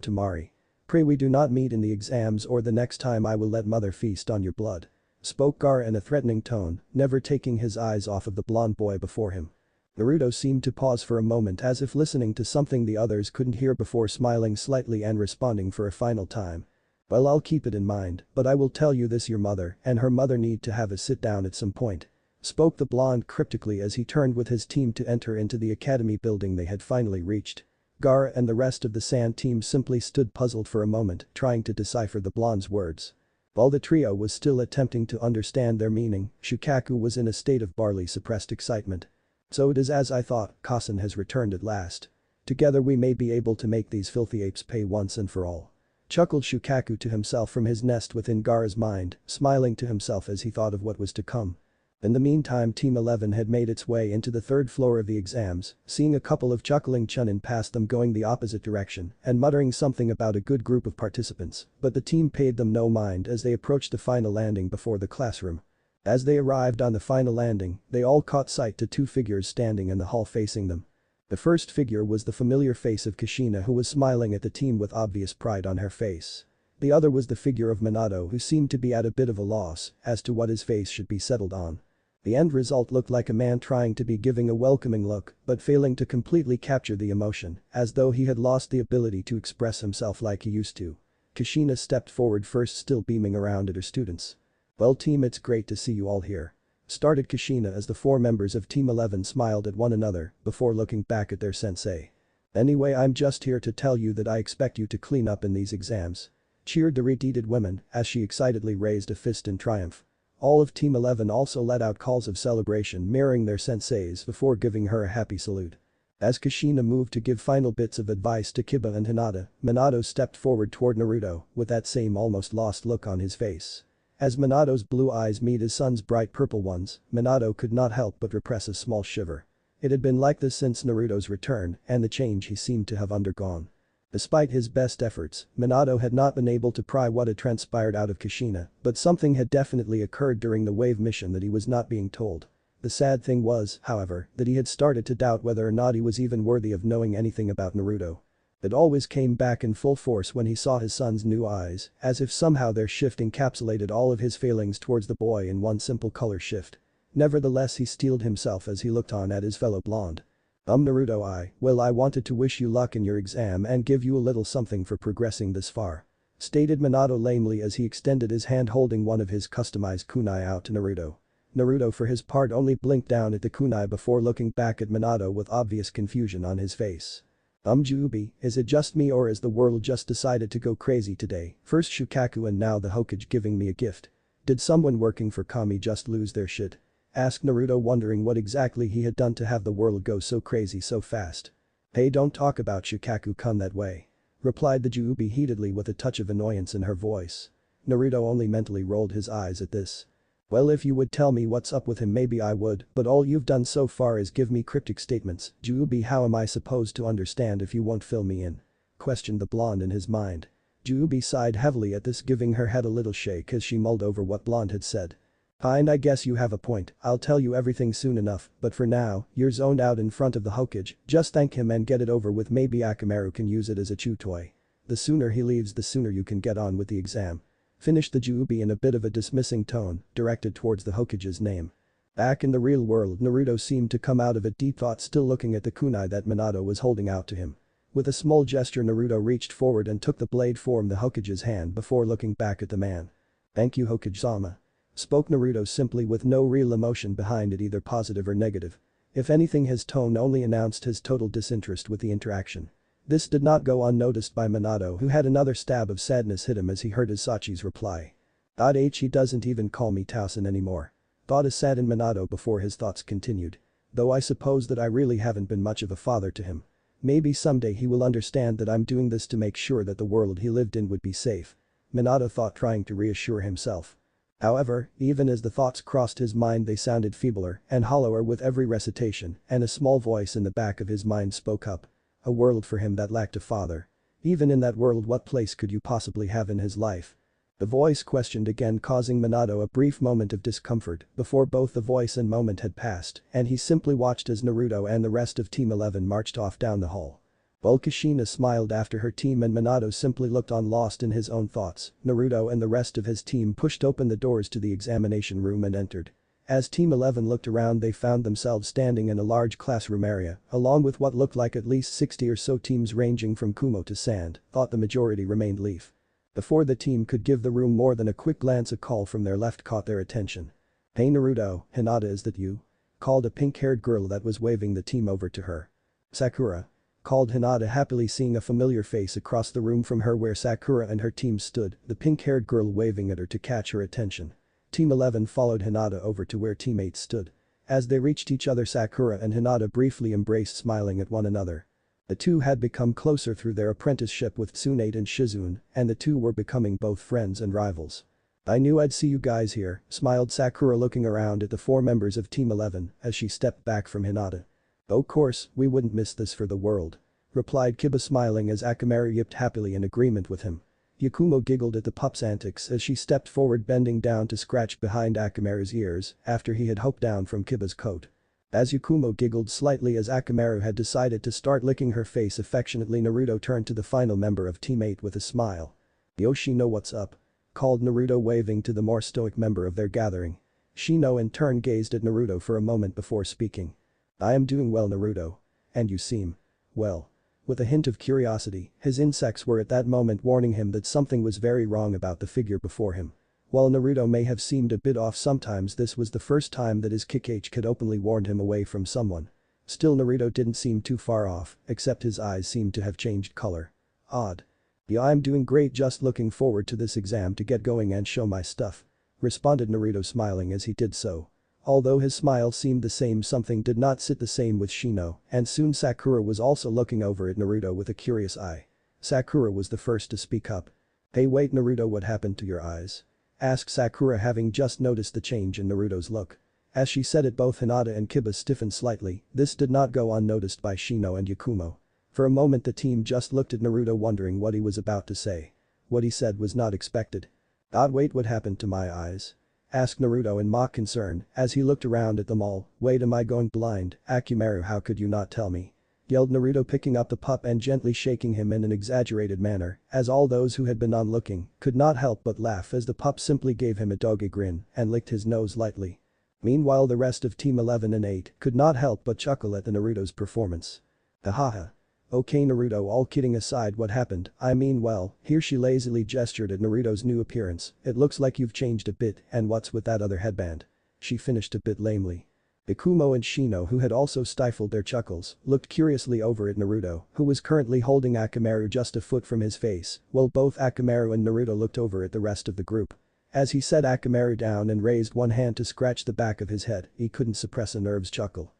Temari. Pray we do not meet in the exams, or the next time I will let mother feast on your blood. Spoke Gaara in a threatening tone, never taking his eyes off of the blonde boy before him. Naruto seemed to pause for a moment as if listening to something the others couldn't hear before smiling slightly and responding for a final time. Well, I'll keep it in mind, but I will tell you this, your mother and her mother need to have a sit down at some point. Spoke the blonde cryptically as he turned with his team to enter into the academy building they had finally reached. Gaara and the rest of the Sand team simply stood puzzled for a moment, trying to decipher the blonde's words. While the trio was still attempting to understand their meaning, Shukaku was in a state of barely suppressed excitement. So it is as I thought, Kasen has returned at last. Together we may be able to make these filthy apes pay once and for all. Chuckled Shukaku to himself from his nest within Gaara's mind, smiling to himself as he thought of what was to come. In the meantime, Team 11 had made its way into the third floor of the exams, seeing a couple of chuckling chunin past them going the opposite direction and muttering something about a good group of participants, but the team paid them no mind as they approached the final landing before the classroom. As they arrived on the final landing, they all caught sight to 2 figures standing in the hall facing them. The first figure was the familiar face of Kushina, who was smiling at the team with obvious pride on her face. The other was the figure of Minato, who seemed to be at a bit of a loss as to what his face should be settled on. The end result looked like a man trying to be giving a welcoming look but failing to completely capture the emotion, as though he had lost the ability to express himself like he used to. Kushina stepped forward first, still beaming around at her students. "Well team, it's great to see you all here," started Kushina as the 4 members of Team 11 smiled at one another before looking back at their sensei. "Anyway, I'm just here to tell you that I expect you to clean up in these exams," cheered the red-heated woman as she excitedly raised a fist in triumph. All of Team 11 also let out calls of celebration mirroring their senseis before giving her a happy salute. As Kushina moved to give final bits of advice to Kiba and Hinata, Minato stepped forward toward Naruto with that same almost lost look on his face. As Minato's blue eyes meet his son's bright purple ones, Minato could not help but repress a small shiver. It had been like this since Naruto's return and the change he seemed to have undergone. Despite his best efforts, Minato had not been able to pry what had transpired out of Kushina, but something had definitely occurred during the wave mission that he was not being told. The sad thing was, however, that he had started to doubt whether or not he was even worthy of knowing anything about Naruto. It always came back in full force when he saw his son's new eyes, as if somehow their shift encapsulated all of his feelings towards the boy in one simple color shift. Nevertheless, he steeled himself as he looked on at his fellow blonde. Naruto, I wanted to wish you luck in your exam and give you a little something for progressing this far," stated Minato lamely as he extended his hand holding one of his customized kunai out to Naruto. Naruto for his part only blinked down at the kunai before looking back at Minato with obvious confusion on his face. Jubi, is it just me or is the world just decided to go crazy today? First Shukaku and now the Hokage giving me a gift. Did someone working for Kami just lose their shit?" asked Naruto, wondering what exactly he had done to have the world go so crazy so fast. "Hey, don't talk about Shukaku-kun that way," replied the Jubi heatedly with a touch of annoyance in her voice. Naruto only mentally rolled his eyes at this. "Well, if you would tell me what's up with him maybe I would, but all you've done so far is give me cryptic statements. Jubi, how am I supposed to understand if you won't fill me in?" questioned the blonde in his mind. Jubi sighed heavily at this, giving her head a little shake as she mulled over what blonde had said. "Fine, I guess you have a point, I'll tell you everything soon enough, but for now, you're zoned out in front of the Hokage, just thank him and get it over with. Maybe Akamaru can use it as a chew toy. The sooner he leaves the sooner you can get on with the exam," finished the Jubi in a bit of a dismissing tone, directed towards the Hokage's name. Back in the real world, Naruto seemed to come out of a deep thought, still looking at the kunai that Minato was holding out to him. With a small gesture, Naruto reached forward and took the blade from the Hokage's hand before looking back at the man. "Thank you, Hokage-sama," spoke Naruto simply with no real emotion behind it, either positive or negative. If anything, his tone only announced his total disinterest with the interaction. This did not go unnoticed by Minato, who had another stab of sadness hit him as he heard his Sachi's reply. He doesn't even call me Tausen anymore," thought a saddened Minato before his thoughts continued. "Though I suppose that I really haven't been much of a father to him. Maybe someday he will understand that I'm doing this to make sure that the world he lived in would be safe," Minato thought, trying to reassure himself. However, even as the thoughts crossed his mind, they sounded feebler and hollower with every recitation, and a small voice in the back of his mind spoke up. A world for him that lacked a father. Even in that world, what place could you possibly have in his life? The voice questioned again, causing Minato a brief moment of discomfort before both the voice and moment had passed, and he simply watched as Naruto and the rest of Team 11 marched off down the hall. While Kushina smiled after her team and Minato simply looked on, lost in his own thoughts, Naruto and the rest of his team pushed open the doors to the examination room and entered. As Team 11 looked around, they found themselves standing in a large classroom area, along with what looked like at least 60 or so teams ranging from Kumo to Sand, thought the majority remained Leaf. Before the team could give the room more than a quick glance, a call from their left caught their attention. "Hey Naruto, Hinata, is that you?" called a pink-haired girl that was waving the team over to her. "Sakura," called Hinata, happily seeing a familiar face across the room from her where Sakura and her team stood, the pink-haired girl waving at her to catch her attention. Team 11 followed Hinata over to where teammates stood. As they reached each other, Sakura and Hinata briefly embraced, smiling at one another. The two had become closer through their apprenticeship with Tsunade and Shizune, and the two were becoming both friends and rivals. "I knew I'd see you guys here," smiled Sakura, looking around at the 4 members of Team 11 as she stepped back from Hinata. "Of course, we wouldn't miss this for the world," replied Kiba, smiling as Akamaru yipped happily in agreement with him. Yakumo giggled at the pup's antics as she stepped forward, bending down to scratch behind Akamaru's ears after he had hopped down from Kiba's coat. As Yakumo giggled slightly as Akamaru had decided to start licking her face affectionately, Naruto turned to the final member of Team 8 with a smile. "Yoshi, know what's up?" called Naruto, waving to the more stoic member of their gathering. Shino in turn gazed at Naruto for a moment before speaking. I am doing well, Naruto. And you seem, well. With a hint of curiosity, his instincts were at that moment warning him that something was very wrong about the figure before him. While Naruto may have seemed a bit off sometimes, this was the first time that his Kakashi had openly warned him away from someone. Still, Naruto didn't seem too far off, except his eyes seemed to have changed color. Odd. Yeah, I'm doing great, just looking forward to this exam to get going and show my stuff. Responded Naruto, smiling as he did so. Although his smile seemed the same, something did not sit the same with Shino, and soon Sakura was also looking over at Naruto with a curious eye. Sakura was the first to speak up. Hey, wait, Naruto, what happened to your eyes? Asked Sakura, having just noticed the change in Naruto's look. As she said it, both Hinata and Kiba stiffened slightly. This did not go unnoticed by Shino and Yakumo. For a moment the team just looked at Naruto, wondering what he was about to say. What he said was not expected. Wait, what happened to my eyes? Asked Naruto in mock concern as he looked around at them all. Wait, am I going blind? Akimaru, how could you not tell me? Yelled Naruto, picking up the pup and gently shaking him in an exaggerated manner, as all those who had been onlooking could not help but laugh as the pup simply gave him a doggy grin and licked his nose lightly. Meanwhile, the rest of Team 11 and 8 could not help but chuckle at the Naruto's performance. Hahaha. Okay, Naruto, all kidding aside, what happened? I mean, well, here she lazily gestured at Naruto's new appearance. It looks like you've changed a bit, and what's with that other headband? She finished a bit lamely. Ikumo and Shino, who had also stifled their chuckles, looked curiously over at Naruto, who was currently holding Akimaru just a foot from his face, while both Akimaru and Naruto looked over at the rest of the group. As he set Akimaru down and raised one hand to scratch the back of his head, he couldn't suppress a nervous chuckle.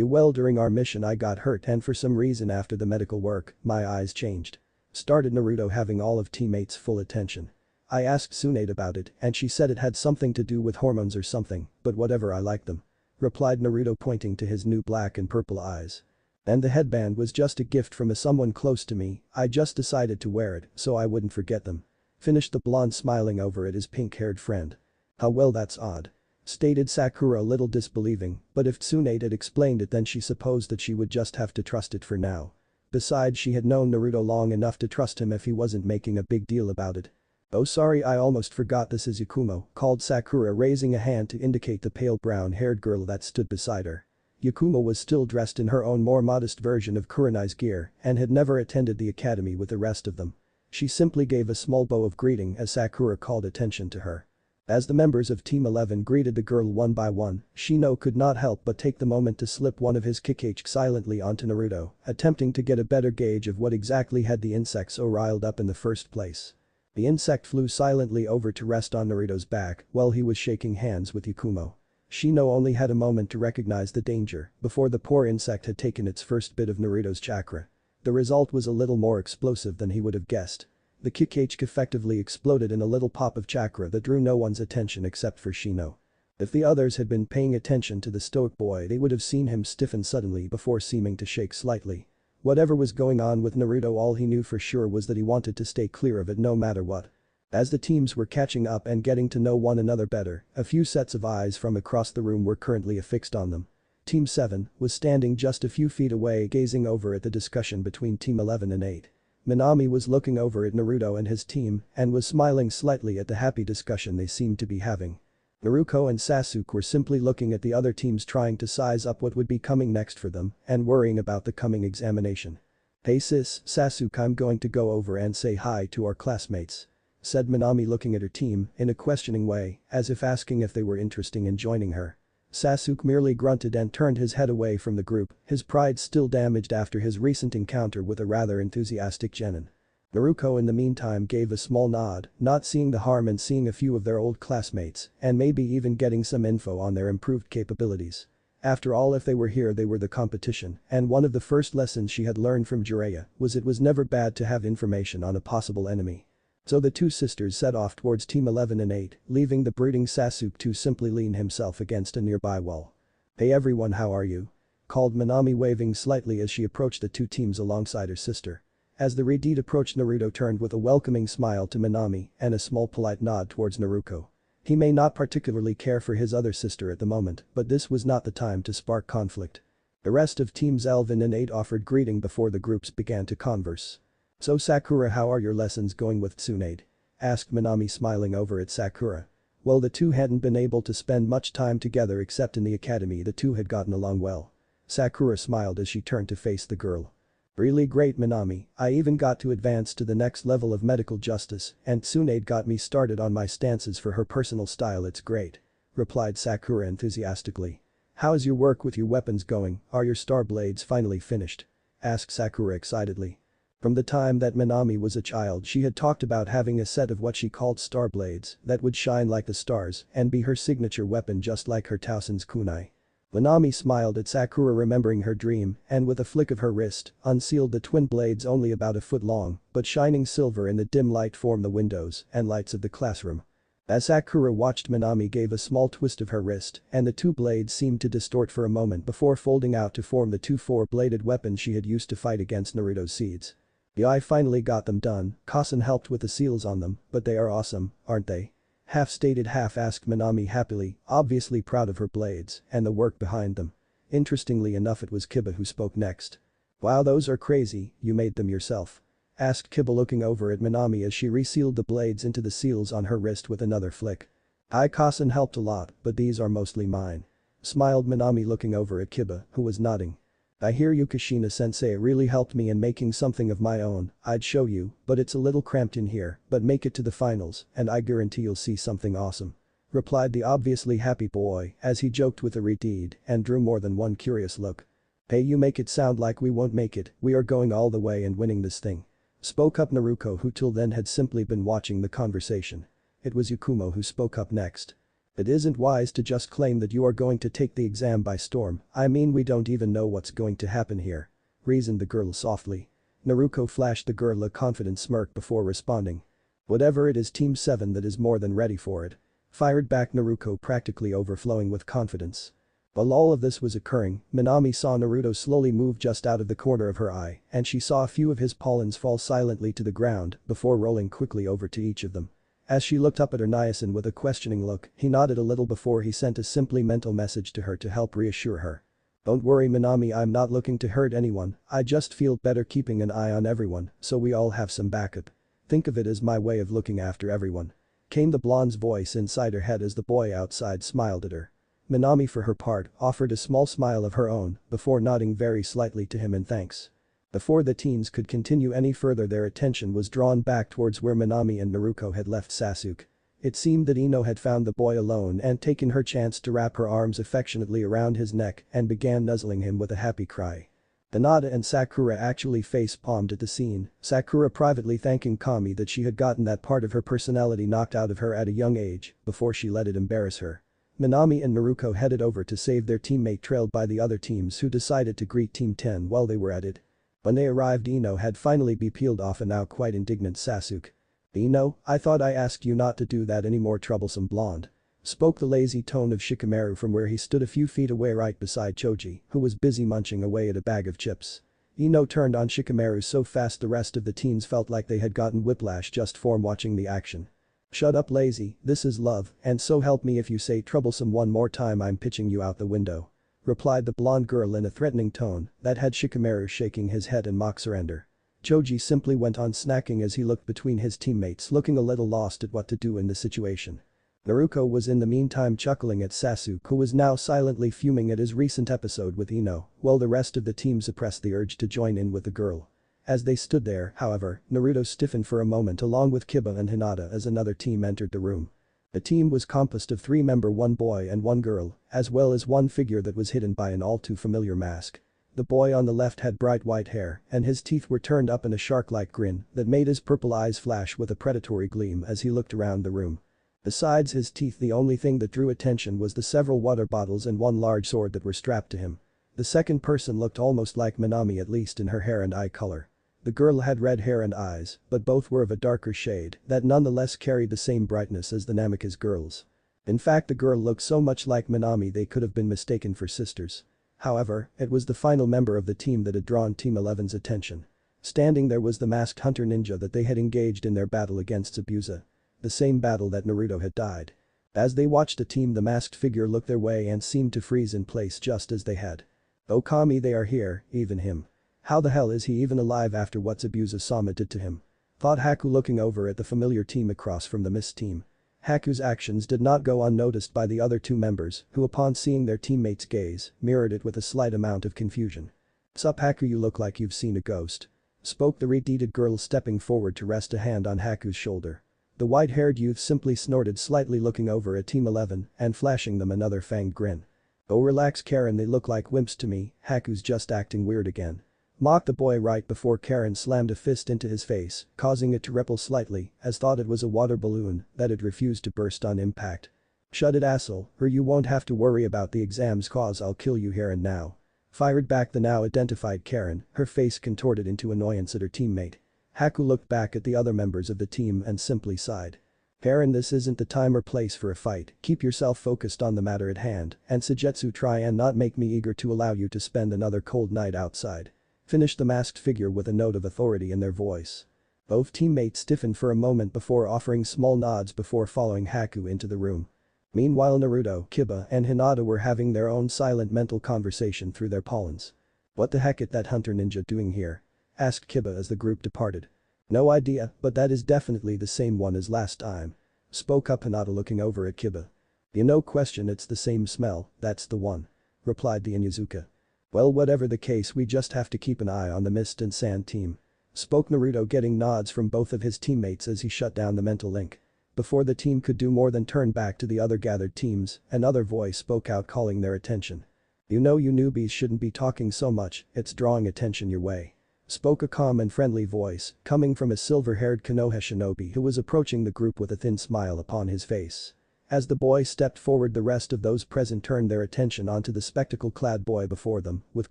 Well, during our mission I got hurt, and for some reason after the medical work, my eyes changed. Started Naruto, having all of teammates' full attention. I asked Tsunade about it and she said it had something to do with hormones or something, but whatever, I like them. Replied Naruto, pointing to his new black and purple eyes. And the headband was just a gift from someone close to me, I just decided to wear it so I wouldn't forget them. Finished the blonde, smiling over at his pink-haired friend. How, well, that's odd. Stated Sakura, a little disbelieving, but if Tsunade had explained it then she supposed that she would just have to trust it for now. Besides, she had known Naruto long enough to trust him if he wasn't making a big deal about it. Oh, sorry, I almost forgot, this is Yakumo, called Sakura, raising a hand to indicate the pale brown-haired girl that stood beside her. Yakumo was still dressed in her own more modest version of Kurenai's gear and had never attended the academy with the rest of them. She simply gave a small bow of greeting as Sakura called attention to her. As the members of Team 11 greeted the girl one by one, Shino could not help but take the moment to slip one of his Kakashi silently onto Naruto, attempting to get a better gauge of what exactly had the insect so riled up in the first place. The insect flew silently over to rest on Naruto's back while he was shaking hands with Yakumo. Shino only had a moment to recognize the danger before the poor insect had taken its first bit of Naruto's chakra. The result was a little more explosive than he would have guessed. The Kakashi effectively exploded in a little pop of chakra that drew no one's attention except for Shino. If the others had been paying attention to the stoic boy, they would have seen him stiffen suddenly before seeming to shake slightly. Whatever was going on with Naruto, all he knew for sure was that he wanted to stay clear of it no matter what. As the teams were catching up and getting to know one another better, a few sets of eyes from across the room were currently affixed on them. Team 7 was standing just a few feet away, gazing over at the discussion between Team 11 and 8. Minami was looking over at Naruto and his team and was smiling slightly at the happy discussion they seemed to be having. Naruto and Sasuke were simply looking at the other teams, trying to size up what would be coming next for them and worrying about the coming examination. Hey sis, Sasuke, I'm going to go over and say hi to our classmates. Said Minami, looking at her team in a questioning way, as if asking if they were interested in joining her. Sasuke merely grunted and turned his head away from the group, his pride still damaged after his recent encounter with a rather enthusiastic genin. Naruto in the meantime gave a small nod, not seeing the harm in seeing a few of their old classmates and maybe even getting some info on their improved capabilities. After all, if they were here they were the competition, and one of the first lessons she had learned from Jiraiya was it was never bad to have information on a possible enemy. So the two sisters set off towards Team 11 and 8, leaving the brooding Sasuke to simply lean himself against a nearby wall. Hey everyone, how are you? Called Minami, waving slightly as she approached the two teams alongside her sister. As the Redeed approached, Naruto turned with a welcoming smile to Minami and a small polite nod towards Naruto. He may not particularly care for his other sister at the moment, but this was not the time to spark conflict. The rest of Teams 11 and 8 offered greeting before the groups began to converse. So Sakura, how are your lessons going with Tsunade? Asked Minami, smiling over at Sakura. While the two hadn't been able to spend much time together except in the academy, the two had gotten along well. Sakura smiled as she turned to face the girl. Really great, Minami, I even got to advance to the next level of medical justice and Tsunade got me started on my stances for her personal style. It's great," replied Sakura enthusiastically. "How's your work with your weapons going, are your star blades finally finished?" asked Sakura excitedly. From the time that Minami was a child, she had talked about having a set of what she called star blades that would shine like the stars and be her signature weapon just like her Tausen's kunai. Minami smiled at Sakura, remembering her dream, and with a flick of her wrist, unsealed the twin blades only about a foot long but shining silver in the dim light form the windows and lights of the classroom. As Sakura watched, Minami gave a small twist of her wrist and the two blades seemed to distort for a moment before folding out to form the two four-bladed weapons she had used to fight against Naruto's seeds. "Yeah, I finally got them done, Kasen helped with the seals on them, but they are awesome, aren't they?" Half-stated half-asked Minami happily, obviously proud of her blades and the work behind them. Interestingly enough, it was Kiba who spoke next. "Wow, those are crazy, you made them yourself?" asked Kiba, looking over at Minami as she resealed the blades into the seals on her wrist with another flick. "Kasen helped a lot, but these are mostly mine," smiled Minami, looking over at Kiba, who was nodding. "I hear you, Kushina-sensei really helped me in making something of my own. I'd show you, but it's a little cramped in here, but make it to the finals and I guarantee you'll see something awesome," replied the obviously happy boy as he joked with the redeed and drew more than one curious look. "Hey, you make it sound like we won't make it, we are going all the way and winning this thing," spoke up Naruto, who till then had simply been watching the conversation. It was Yakumo who spoke up next. "It isn't wise to just claim that you are going to take the exam by storm, I mean we don't even know what's going to happen here," reasoned the girl softly. Naruto flashed the girl a confident smirk before responding. "Whatever it is, Team 7 that is more than ready for it," fired back Naruto, practically overflowing with confidence. While all of this was occurring, Minami saw Naruto slowly move just out of the corner of her eye and she saw a few of his pollens fall silently to the ground before rolling quickly over to each of them. As she looked up at her Nyasin with a questioning look, he nodded a little before he sent a simply mental message to her to help reassure her. "Don't worry, Minami, I'm not looking to hurt anyone, I just feel better keeping an eye on everyone so we all have some backup. Think of it as my way of looking after everyone," came the blonde's voice inside her head as the boy outside smiled at her. Minami, for her part, offered a small smile of her own before nodding very slightly to him in thanks. Before the teens could continue any further, their attention was drawn back towards where Minami and Naruto had left Sasuke. It seemed that Ino had found the boy alone and taken her chance to wrap her arms affectionately around his neck and began nuzzling him with a happy cry. Hinata and Sakura actually face-palmed at the scene, Sakura privately thanking Kami that she had gotten that part of her personality knocked out of her at a young age before she let it embarrass her. Minami and Naruto headed over to save their teammate, trailed by the other teams who decided to greet Team 10 while they were at it. When they arrived, Ino had finally been peeled off a now quite indignant Sasuke. "Ino, I thought I asked you not to do that anymore, troublesome blonde," spoke the lazy tone of Shikamaru from where he stood a few feet away right beside Choji, who was busy munching away at a bag of chips. Ino turned on Shikamaru so fast the rest of the teens felt like they had gotten whiplash just from watching the action. "Shut up, lazy, this is love, and so help me if you say troublesome one more time I'm pitching you out the window," replied the blonde girl in a threatening tone that had Shikamaru shaking his head in mock surrender. Choji simply went on snacking as he looked between his teammates, looking a little lost at what to do in the situation. Naruto was in the meantime chuckling at Sasuke, who was now silently fuming at his recent episode with Ino, while the rest of the team suppressed the urge to join in with the girl. As they stood there, however, Naruto stiffened for a moment along with Kiba and Hinata as another team entered the room. The team was composed of 3 members, 1 boy and 1 girl, as well as 1 figure that was hidden by an all too familiar mask. The boy on the left had bright white hair and his teeth were turned up in a shark-like grin that made his purple eyes flash with a predatory gleam as he looked around the room. Besides his teeth, the only thing that drew attention was the several water bottles and 1 large sword that were strapped to him. The second person looked almost like Minami, at least in her hair and eye color. The girl had red hair and eyes, but both were of a darker shade that nonetheless carried the same brightness as the Namikaze girls. In fact, the girl looked so much like Minami they could have been mistaken for sisters. However, it was the final member of the team that had drawn Team 11's attention. Standing there was the masked hunter ninja that they had engaged in their battle against Zabuza. The same battle that Naruto had died. As they watched the team, the masked figure looked their way and seemed to freeze in place just as they had. "Oh Kami, they are here, even him. How the hell is he even alive after what Zabuza-sama did to him?" thought Haku, looking over at the familiar team across from the Mist team. Haku's actions did not go unnoticed by the other two members, who upon seeing their teammates' gaze, mirrored it with a slight amount of confusion. "Sup Haku, you look like you've seen a ghost," spoke the red-beaded girl, stepping forward to rest a hand on Haku's shoulder. The white-haired youth simply snorted slightly, looking over at Team 11 and flashing them another fanged grin. "Oh relax Karen, they look like wimps to me, Haku's just acting weird again," mocked the boy right before Karen slammed a fist into his face, causing it to ripple slightly as thought it was a water balloon that had refused to burst on impact. "Shut it asshole, or you won't have to worry about the exams cause I'll kill you here and now," fired back the now identified Karen, her face contorted into annoyance at her teammate. Haku looked back at the other members of the team and simply sighed. "Karen, this isn't the time or place for a fight, keep yourself focused on the matter at hand, and Sujetsu, try and not make me eager to allow you to spend another cold night outside," finished the masked figure with a note of authority in their voice. Both teammates stiffened for a moment before offering small nods before following Haku into the room. Meanwhile Naruto, Kiba and Hinata were having their own silent mental conversation through their pollens. "What the heck is that hunter ninja doing here?" asked Kiba as the group departed. "No idea, but that is definitely the same one as last time," spoke up Hinata looking over at Kiba. "You no question it's the same smell, that's the one," replied the Inyazuka. "Well, whatever the case, we just have to keep an eye on the Mist and Sand team," spoke Naruto, getting nods from both of his teammates as he shut down the mental link. Before the team could do more than turn back to the other gathered teams, another voice spoke out calling their attention. "You know you newbies shouldn't be talking so much, it's drawing attention your way," spoke a calm and friendly voice coming from a silver-haired Konoha shinobi who was approaching the group with a thin smile upon his face. As the boy stepped forward, the rest of those present turned their attention onto the spectacle-clad boy before them with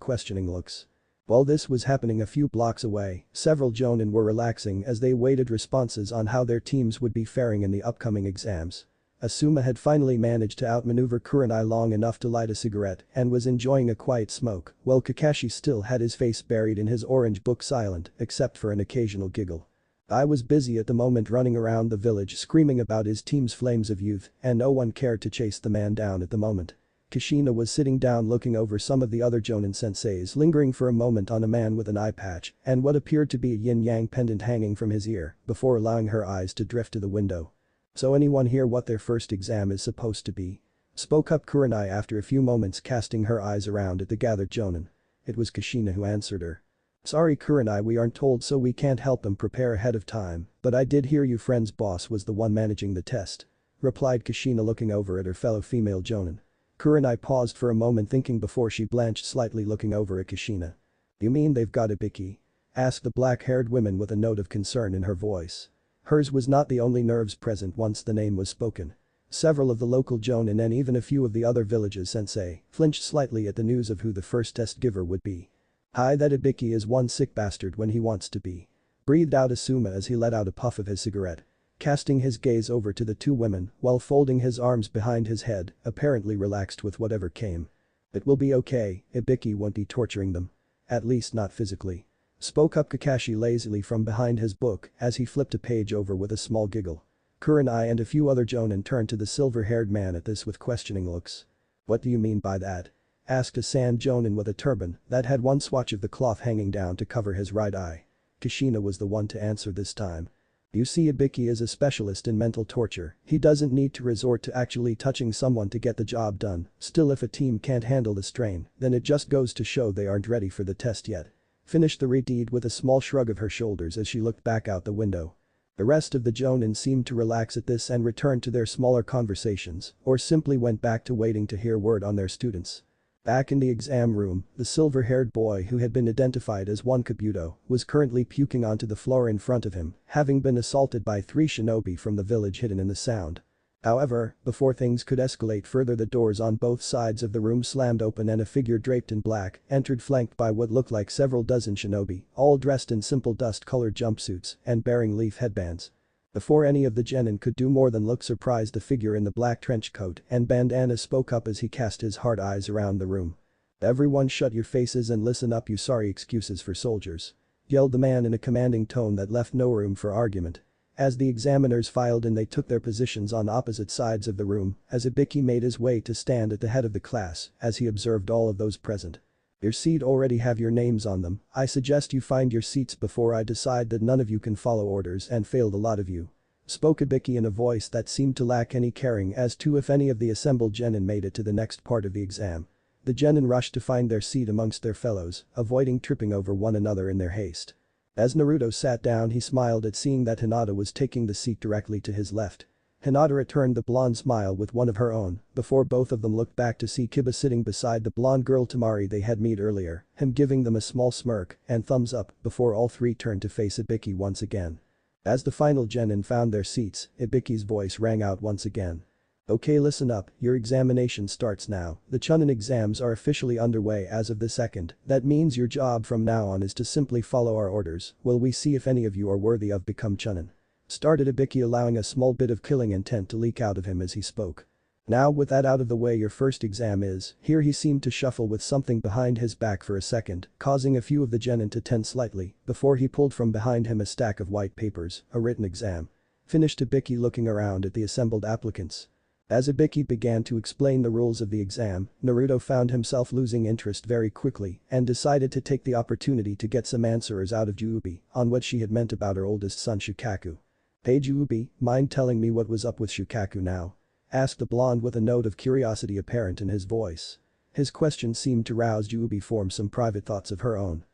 questioning looks. While this was happening a few blocks away, several jonin were relaxing as they awaited responses on how their teams would be faring in the upcoming exams. Asuma had finally managed to outmaneuver Kurenai long enough to light a cigarette and was enjoying a quiet smoke, while Kakashi still had his face buried in his orange book, silent except for an occasional giggle. "I was busy at the moment running around the village screaming about his team's flames of youth, and no one cared to chase the man down at the moment." Kushina was sitting down looking over some of the other jonin senseis, lingering for a moment on a man with an eye patch and what appeared to be a yin-yang pendant hanging from his ear before allowing her eyes to drift to the window. "So anyone here what their first exam is supposed to be?" spoke up Kurenai after a few moments, casting her eyes around at the gathered jonin. It was Kushina who answered her. "Sorry Kurenai, we aren't told so we can't help him prepare ahead of time, but I did hear your friend's boss was the one managing the test," replied Kushina looking over at her fellow female jonin. Kurenai paused for a moment thinking before she blanched slightly, looking over at Kushina. "You mean they've got Ibiki?" asked the black-haired woman with a note of concern in her voice. Hers was not the only nerves present once the name was spoken. Several of the local jonin and even a few of the other villages sensei flinched slightly at the news of who the first test giver would be. "Hi, that Ibiki is one sick bastard when he wants to be," breathed out Asuma as he let out a puff of his cigarette. Casting his gaze over to the two women while folding his arms behind his head, apparently relaxed with whatever came. "It will be okay, Ibiki won't be torturing them. At least not physically," spoke up Kakashi lazily from behind his book as he flipped a page over with a small giggle. Kurenai and a few other jonin turned to the silver-haired man at this with questioning looks. "What do you mean by that?" asked a sand jonin with a turban that had one swatch of the cloth hanging down to cover his right eye. Kushina was the one to answer this time. "You see, Ibiki is a specialist in mental torture, he doesn't need to resort to actually touching someone to get the job done, still if a team can't handle the strain, then it just goes to show they aren't ready for the test yet," finished the redeed with a small shrug of her shoulders as she looked back out the window. The rest of the jonin seemed to relax at this and returned to their smaller conversations or simply went back to waiting to hear word on their students. Back in the exam room, the silver-haired boy who had been identified as one Kabuto was currently puking onto the floor in front of him, having been assaulted by 3 shinobi from the village hidden in the sound. However, before things could escalate further, the doors on both sides of the room slammed open and a figure draped in black entered, flanked by what looked like several dozen shinobi, all dressed in simple dust-colored jumpsuits and bearing leaf headbands. Before any of the genin could do more than look surprised, the figure in the black trench coat and bandana spoke up as he cast his hard eyes around the room. "Everyone shut your faces and listen up, you sorry excuses for soldiers," yelled the man in a commanding tone that left no room for argument. As the examiners filed in, they took their positions on opposite sides of the room as Ibiki made his way to stand at the head of the class as he observed all of those present. "Your seat already have your names on them, I suggest you find your seats before I decide that none of you can follow orders and fail, the lot of you," spoke Ibiki in a voice that seemed to lack any caring as to if any of the assembled genin made it to the next part of the exam. The genin rushed to find their seat amongst their fellows, avoiding tripping over one another in their haste. As Naruto sat down he smiled at seeing that Hinata was taking the seat directly to his left. Hinata returned the blonde smile with one of her own, before both of them looked back to see Kiba sitting beside the blonde girl Tamari they had met earlier, him giving them a small smirk and thumbs up before all three turned to face Ibiki once again. As the final genin found their seats, Ibiki's voice rang out once again. Okay, listen up, your examination starts now. The Chunin exams are officially underway as of the second. That means your job from now on is to simply follow our orders. Will we see if any of you are worthy of become Chunin? Started Ibiki, allowing a small bit of killing intent to leak out of him as he spoke. Now with that out of the way, your first exam is, here he seemed to shuffle with something behind his back for a second, causing a few of the genin to tense slightly, before he pulled from behind him a stack of white papers, a written exam. Finished Ibiki, looking around at the assembled applicants. As Ibiki began to explain the rules of the exam, Naruto found himself losing interest very quickly and decided to take the opportunity to get some answers out of Juubi on what she had meant about her oldest son Shukaku. Hey Juubi, mind telling me what was up with Shukaku now? Asked the blonde with a note of curiosity apparent in his voice. His question seemed to rouse Juubi form some private thoughts of her own.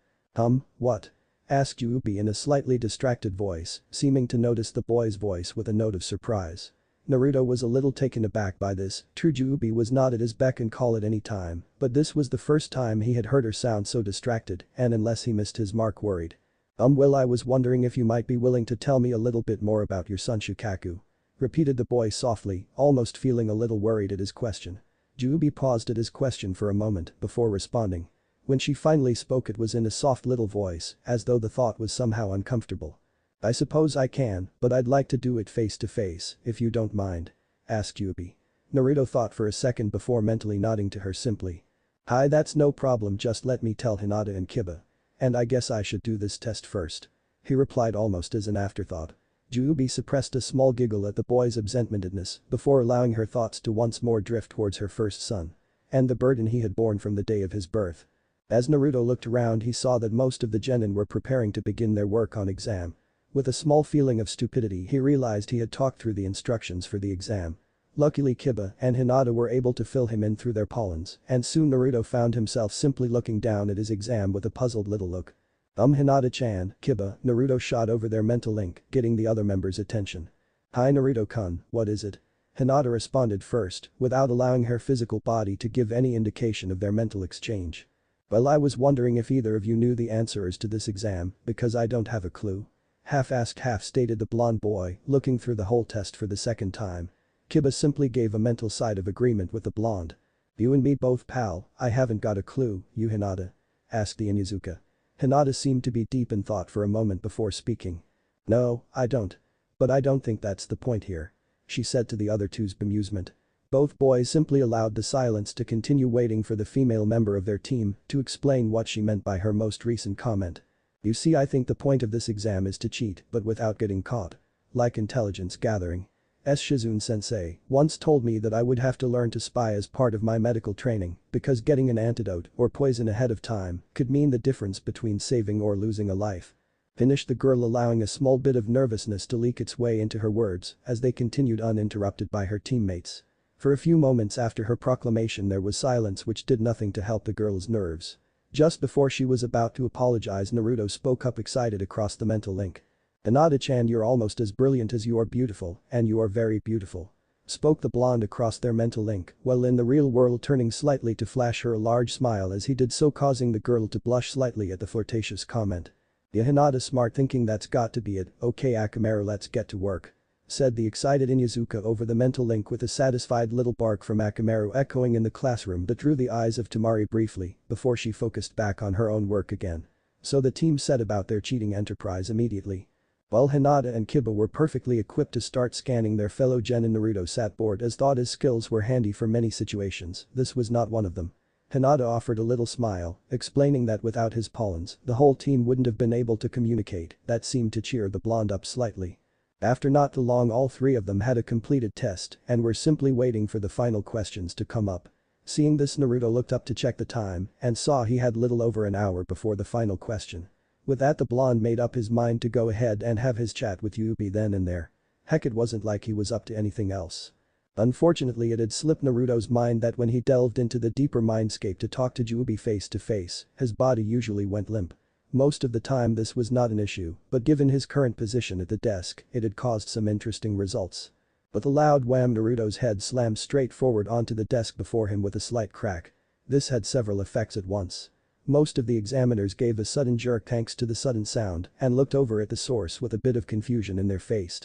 What? Asked Juubi in a slightly distracted voice, seeming to notice the boy's voice with a note of surprise. Naruto was a little taken aback by this. True, Juubi was not at his beck and call at any time, but this was the first time he had heard her sound so distracted and unless he missed his mark worried. Well, I was wondering if you might be willing to tell me a little bit more about your son Shukaku. Repeated the boy softly, almost feeling a little worried at his question. Juubi paused at his question for a moment before responding. When she finally spoke it was in a soft little voice, as though the thought was somehow uncomfortable. I suppose I can, but I'd like to do it face to face, if you don't mind. Asked Juubi. Naruto thought for a second before mentally nodding to her simply. Hi, that's no problem, just let me tell Hinata and Kiba. And I guess I should do this test first. He replied almost as an afterthought. Juubi suppressed a small giggle at the boy's absent-mindedness before allowing her thoughts to once more drift towards her first son. And the burden he had borne from the day of his birth. As Naruto looked around he saw that most of the genin were preparing to begin their work on exam. With a small feeling of stupidity he realized he had talked through the instructions for the exam. Luckily Kiba and Hinata were able to fill him in through their pollens, and soon Naruto found himself simply looking down at his exam with a puzzled little look. Hinata-chan, Kiba, Naruto shot over their mental link, getting the other members' attention. Hi Naruto-kun, what is it? Hinata responded first, without allowing her physical body to give any indication of their mental exchange. Well, I was wondering if either of you knew the answers to this exam, because I don't have a clue. Half-asked half-stated the blonde boy, looking through the whole test for the second time. Kiba simply gave a mental sigh of agreement with the blonde. You and me both, pal, I haven't got a clue, you Hinata? Asked the Inuzuka. Hinata seemed to be deep in thought for a moment before speaking. No, I don't. But I don't think that's the point here. She said to the other two's bemusement. Both boys simply allowed the silence to continue, waiting for the female member of their team to explain what she meant by her most recent comment. You see, I think the point of this exam is to cheat but without getting caught. Like intelligence gathering. Shizune-sensei once told me that I would have to learn to spy as part of my medical training because getting an antidote or poison ahead of time could mean the difference between saving or losing a life. Finished the girl, allowing a small bit of nervousness to leak its way into her words as they continued uninterrupted by her teammates. For a few moments after her proclamation there was silence which did nothing to help the girl's nerves. Just before she was about to apologize, Naruto spoke up excited across the mental link. Hinata-chan, you're almost as brilliant as you are beautiful, and you are very beautiful. Spoke the blonde across their mental link, while in the real world turning slightly to flash her a large smile as he did so, causing the girl to blush slightly at the flirtatious comment. Yeah, Hinata smart, thinking that's got to be it. Okay Akamaru, let's get to work. Said the excited Inuzuka over the mental link with a satisfied little bark from Akamaru echoing in the classroom that drew the eyes of Tamari briefly before she focused back on her own work again. So the team set about their cheating enterprise immediately. While Hinata and Kiba were perfectly equipped to start scanning their fellow genin, Naruto sat bored as thought his skills were handy for many situations. This was not one of them. Hinata offered a little smile, explaining that without his pollens, the whole team wouldn't have been able to communicate. That seemed to cheer the blonde up slightly. After not too long all three of them had a completed test and were simply waiting for the final questions to come up. Seeing this, Naruto looked up to check the time and saw he had little over an hour before the final question. With that, the blonde made up his mind to go ahead and have his chat with Yubi then and there. Heck, it wasn't like he was up to anything else. Unfortunately, it had slipped Naruto's mind that when he delved into the deeper mindscape to talk to Juubi face to face, his body usually went limp. Most of the time this was not an issue, but given his current position at the desk, it had caused some interesting results. With a loud wham, Naruto's head slammed straight forward onto the desk before him with a slight crack. This had several effects at once. Most of the examiners gave a sudden jerk thanks to the sudden sound and looked over at the source with a bit of confusion in their face.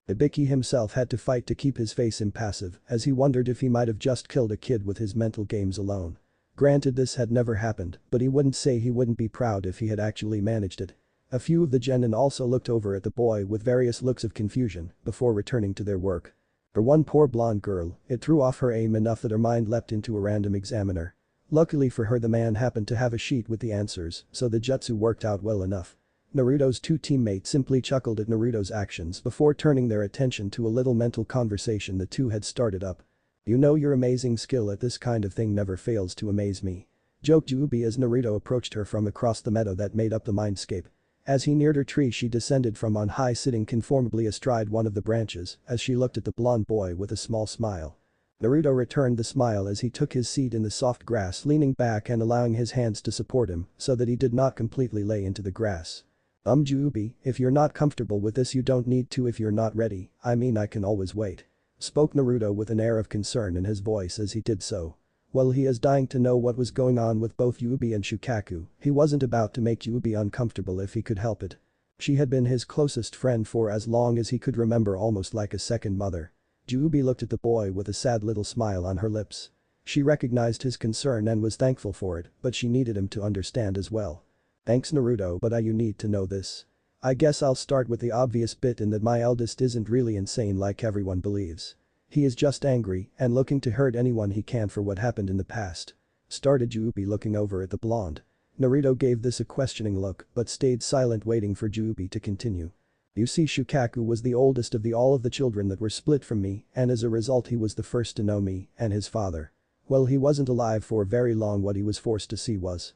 Ibiki himself had to fight to keep his face impassive as he wondered if he might have just killed a kid with his mental games alone. Granted, this had never happened, but he wouldn't say he wouldn't be proud if he had actually managed it. A few of the genin also looked over at the boy with various looks of confusion before returning to their work. For one poor blonde girl, it threw off her aim enough that her mind leapt into a random examiner. Luckily for her, the man happened to have a sheet with the answers, so the jutsu worked out well enough. Naruto's two teammates simply chuckled at Naruto's actions before turning their attention to a little mental conversation the two had started up. "You know, your amazing skill at this kind of thing never fails to amaze me," joked Juubi as Naruto approached her from across the meadow that made up the mindscape. As he neared her tree, she descended from on high, sitting conformably astride one of the branches as she looked at the blonde boy with a small smile. Naruto returned the smile as he took his seat in the soft grass, leaning back and allowing his hands to support him so that he did not completely lay into the grass. Juubi, if you're not comfortable with this, you don't need to. If you're not ready, I mean, I can always wait," spoke Naruto with an air of concern in his voice as he did so. While he is dying to know what was going on with both Juubi and Shukaku, he wasn't about to make Juubi uncomfortable if he could help it. She had been his closest friend for as long as he could remember, almost like a second mother. Juubi looked at the boy with a sad little smile on her lips. She recognized his concern and was thankful for it, but she needed him to understand as well. "Thanks, Naruto, but you need to know this. I guess I'll start with the obvious bit in that my eldest isn't really insane like everyone believes. He is just angry and looking to hurt anyone he can for what happened in the past," started Juubi, looking over at the blonde. Naruto gave this a questioning look but stayed silent, waiting for Juubi to continue. "You see, Shukaku was the oldest of all of the children that were split from me, and as a result he was the first to know me and his father. Well, he wasn't alive for very long. What he was forced to see was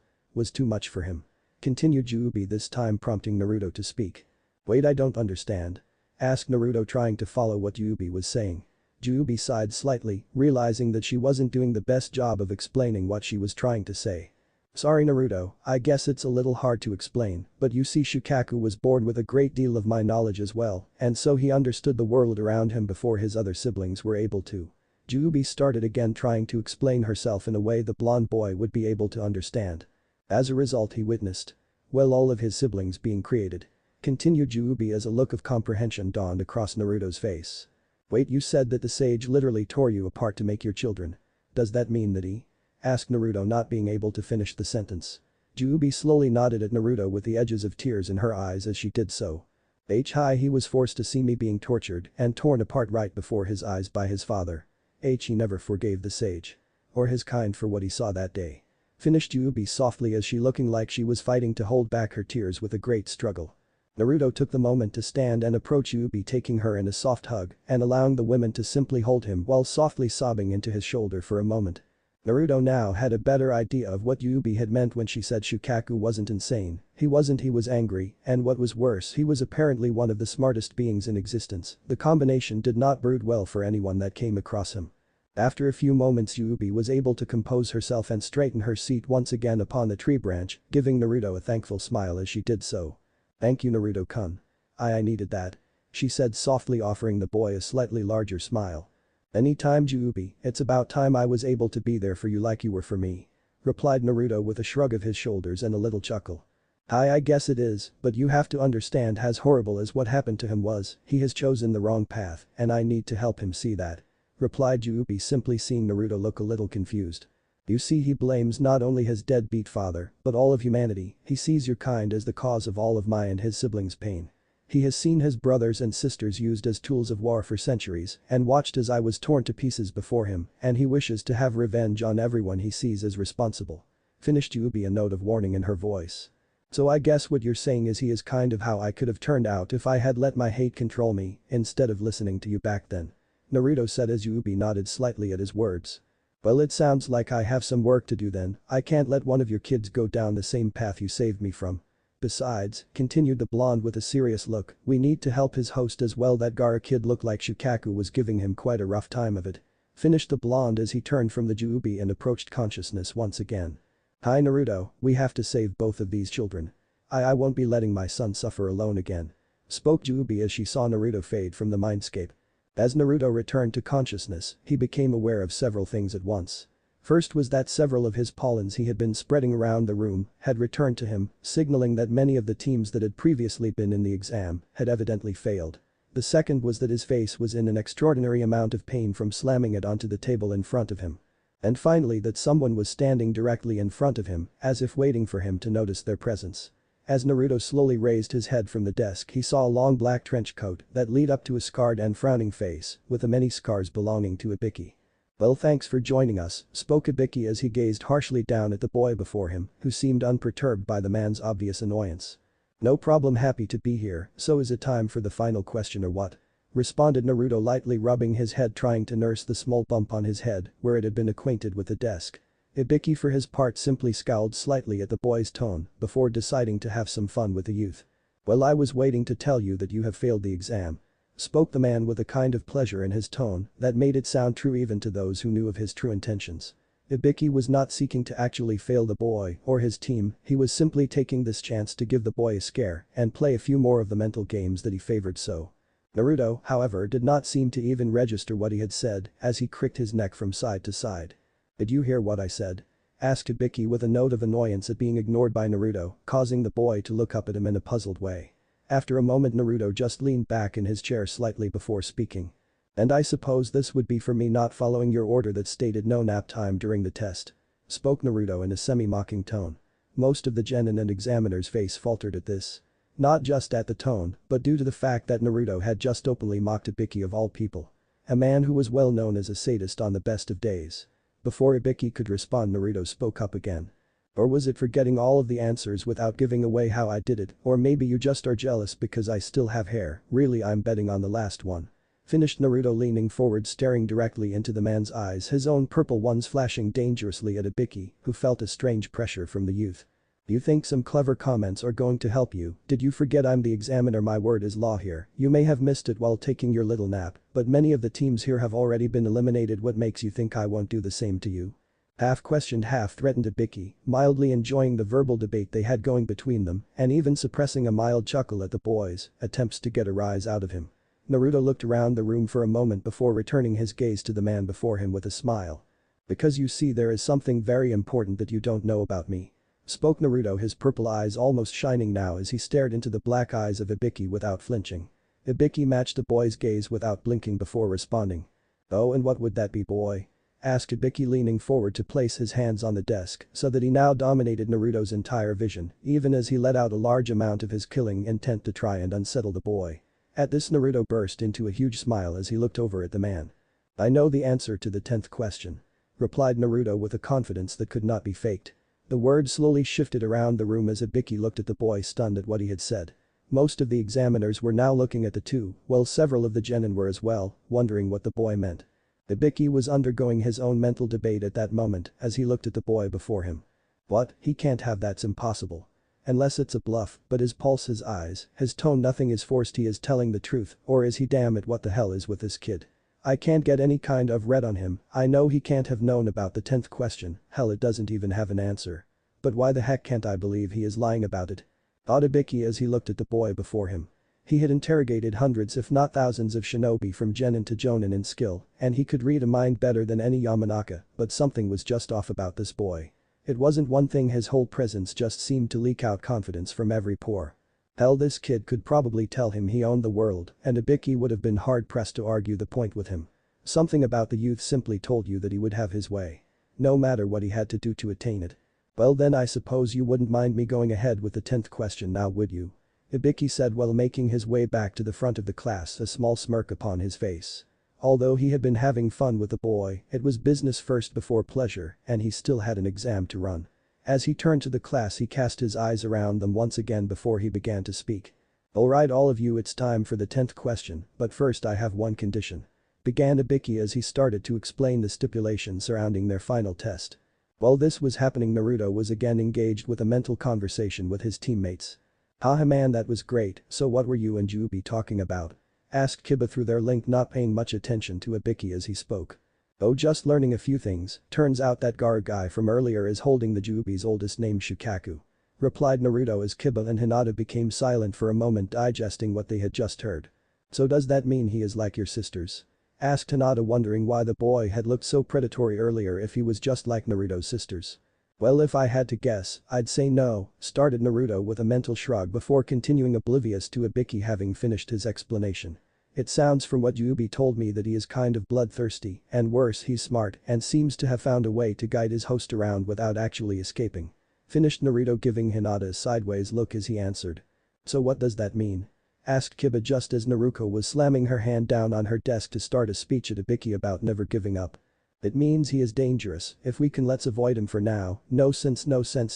too much for him," continued Juubi, this time prompting Naruto to speak. "Wait, I don't understand," asked Naruto, trying to follow what Juubi was saying. Juubi sighed slightly, realizing that she wasn't doing the best job of explaining what she was trying to say. "Sorry, Naruto, I guess it's a little hard to explain, but you see, Shukaku was born with a great deal of my knowledge as well, and so he understood the world around him before his other siblings were able to." Juubi started again, trying to explain herself in a way the blonde boy would be able to understand. As a result, he witnessed, well, all of his siblings being created. Continued Juubi as a look of comprehension dawned across Naruto's face. "Wait, you said that the sage literally tore you apart to make your children. Does that mean that he?" asked Naruto, not being able to finish the sentence. Juubi slowly nodded at Naruto with the edges of tears in her eyes as she did so. He was forced to see me being tortured and torn apart right before his eyes by his father. He never forgave the sage or his kind for what he saw that day," finished Juubi softly as she looking like she was fighting to hold back her tears with a great struggle. Naruto took the moment to stand and approach Juubi, taking her in a soft hug and allowing the women to simply hold him while softly sobbing into his shoulder for a moment. Naruto now had a better idea of what Juubi had meant when she said Shukaku wasn't insane. He wasn't, he was angry, and what was worse, he was apparently one of the smartest beings in existence. The combination did not bode well for anyone that came across him. After a few moments, Juubi was able to compose herself and straighten her seat once again upon the tree branch, giving Naruto a thankful smile as she did so. "Thank you, Naruto-kun. I needed that," she said softly, offering the boy a slightly larger smile. "Anytime, Juubi, it's about time I was able to be there for you like you were for me," replied Naruto with a shrug of his shoulders and a little chuckle. I guess it is, but you have to understand, as horrible as what happened to him was, he has chosen the wrong path and I need to help him see that," replied Juubi, simply seeing Naruto look a little confused. "You see, he blames not only his deadbeat father, but all of humanity. He sees your kind as the cause of all of my and his siblings' pain. He has seen his brothers and sisters used as tools of war for centuries and watched as I was torn to pieces before him, and he wishes to have revenge on everyone he sees as responsible," finished Juubi, a note of warning in her voice. "So I guess what you're saying is he is kind of how I could have turned out if I had let my hate control me instead of listening to you back then," Naruto said as Juubi nodded slightly at his words. "Well, it sounds like I have some work to do then. I can't let one of your kids go down the same path you saved me from," Besides, continued the blonde with a serious look, we need to help his host as well. That Gara kid looked like Shikaku was giving him quite a rough time of it. Finished the blonde as he turned from the Juubi and approached consciousness once again. Hi Naruto, we have to save both of these children. I won't be letting my son suffer alone again. Spoke Juubi as she saw Naruto fade from the mindscape. As Naruto returned to consciousness, he became aware of several things at once. First was that several of his pollens he had been spreading around the room had returned to him, signaling that many of the teams that had previously been in the exam had evidently failed. The second was that his face was in an extraordinary amount of pain from slamming it onto the table in front of him. And finally that someone was standing directly in front of him, as if waiting for him to notice their presence. As Naruto slowly raised his head from the desk, he saw a long black trench coat that led up to a scarred and frowning face, with the many scars belonging to Ibiki. Well, thanks for joining us, spoke Ibiki as he gazed harshly down at the boy before him, who seemed unperturbed by the man's obvious annoyance. No problem, happy to be here, so is it time for the final question or what? Responded Naruto, lightly rubbing his head, trying to nurse the small bump on his head where it had been acquainted with the desk. Ibiki for his part simply scowled slightly at the boy's tone before deciding to have some fun with the youth. Well, I was waiting to tell you that you have failed the exam. Spoke the man with a kind of pleasure in his tone that made it sound true even to those who knew of his true intentions. Ibiki was not seeking to actually fail the boy or his team, he was simply taking this chance to give the boy a scare and play a few more of the mental games that he favored so. Naruto, however, did not seem to even register what he had said as he cricked his neck from side to side. Did you hear what I said? Asked Ibiki with a note of annoyance at being ignored by Naruto, causing the boy to look up at him in a puzzled way. After a moment Naruto just leaned back in his chair slightly before speaking. And I suppose this would be for me not following your order that stated no nap time during the test. Spoke Naruto in a semi-mocking tone. Most of the genin and examiner's face faltered at this. Not just at the tone, but due to the fact that Naruto had just openly mocked Ibiki of all people. A man who was well known as a sadist on the best of days. Before Ibiki could respond, Naruto spoke up again. Or was it for getting all of the answers without giving away how I did it, or maybe you just are jealous because I still have hair, really I'm betting on the last one. Finished Naruto, leaning forward, staring directly into the man's eyes, his own purple ones flashing dangerously at Ibiki, who felt a strange pressure from the youth. You think some clever comments are going to help you? Did you forget I'm the examiner? My word is law here. You may have missed it while taking your little nap, but many of the teams here have already been eliminated. What makes you think I won't do the same to you? Half questioned, half threatened Ibiki, mildly enjoying the verbal debate they had going between them and even suppressing a mild chuckle at the boy's attempts to get a rise out of him. Naruto looked around the room for a moment before returning his gaze to the man before him with a smile. Because you see, there is something very important that you don't know about me. Spoke Naruto, his purple eyes almost shining now as he stared into the black eyes of Ibiki without flinching. Ibiki matched the boy's gaze without blinking before responding. Oh, and what would that be, boy? Asked Ibiki, leaning forward to place his hands on the desk so that he now dominated Naruto's entire vision, even as he let out a large amount of his killing intent to try and unsettle the boy. At this, Naruto burst into a huge smile as he looked over at the man. I know the answer to the 10th question. Replied Naruto with a confidence that could not be faked. The words slowly shifted around the room as Ibiki looked at the boy, stunned at what he had said. Most of the examiners were now looking at the two, while several of the genin were as well, wondering what the boy meant. Ibiki was undergoing his own mental debate at that moment as he looked at the boy before him. What? He can't have, that's impossible. Unless it's a bluff, but his pulse, his eyes, his tone, nothing is forced, he is telling the truth, or is he? Damn it, what the hell is with this kid? I can't get any kind of read on him. I know he can't have known about the 10th question, hell, it doesn't even have an answer. But why the heck can't I believe he is lying about it? Thought Ibiki as he looked at the boy before him. He had interrogated hundreds if not thousands of shinobi from genin to jonin in skill, and he could read a mind better than any Yamanaka, but something was just off about this boy. It wasn't one thing, his whole presence just seemed to leak out confidence from every pore. Hell, this kid could probably tell him he owned the world, and Ibiki would have been hard-pressed to argue the point with him. Something about the youth simply told you that he would have his way. No matter what he had to do to attain it. Well then, I suppose you wouldn't mind me going ahead with the 10th question now, would you? Ibiki said while making his way back to the front of the class, a small smirk upon his face. Although he had been having fun with the boy, it was business first before pleasure, and he still had an exam to run. As he turned to the class, he cast his eyes around them once again before he began to speak. Alright all of you, it's time for the 10th question, but first I have one condition. Began Ibiki as he started to explain the stipulations surrounding their final test. While this was happening, Naruto was again engaged with a mental conversation with his teammates. Haha man, that was great, so what were you and Jubi talking about? Asked Kiba through their link, not paying much attention to Ibiki as he spoke. Oh, just learning a few things, turns out that Gar guy from earlier is holding the Jubi's oldest name Shukaku. Replied Naruto as Kiba and Hinata became silent for a moment, digesting what they had just heard. So does that mean he is like your sisters? Asked Hinata, wondering why the boy had looked so predatory earlier if he was just like Naruto's sisters. Well, if I had to guess, I'd say no, started Naruto with a mental shrug before continuing, oblivious to Ibiki having finished his explanation. It sounds from what Yubi told me that he is kind of bloodthirsty, and worse, he's smart and seems to have found a way to guide his host around without actually escaping. Finished Naruto, giving Hinata a sideways look as he answered. So what does that mean? Asked Kiba just as Naruto was slamming her hand down on her desk to start a speech at Ibiki about never giving up. It means he is dangerous. If we can, let's avoid him for now. No sense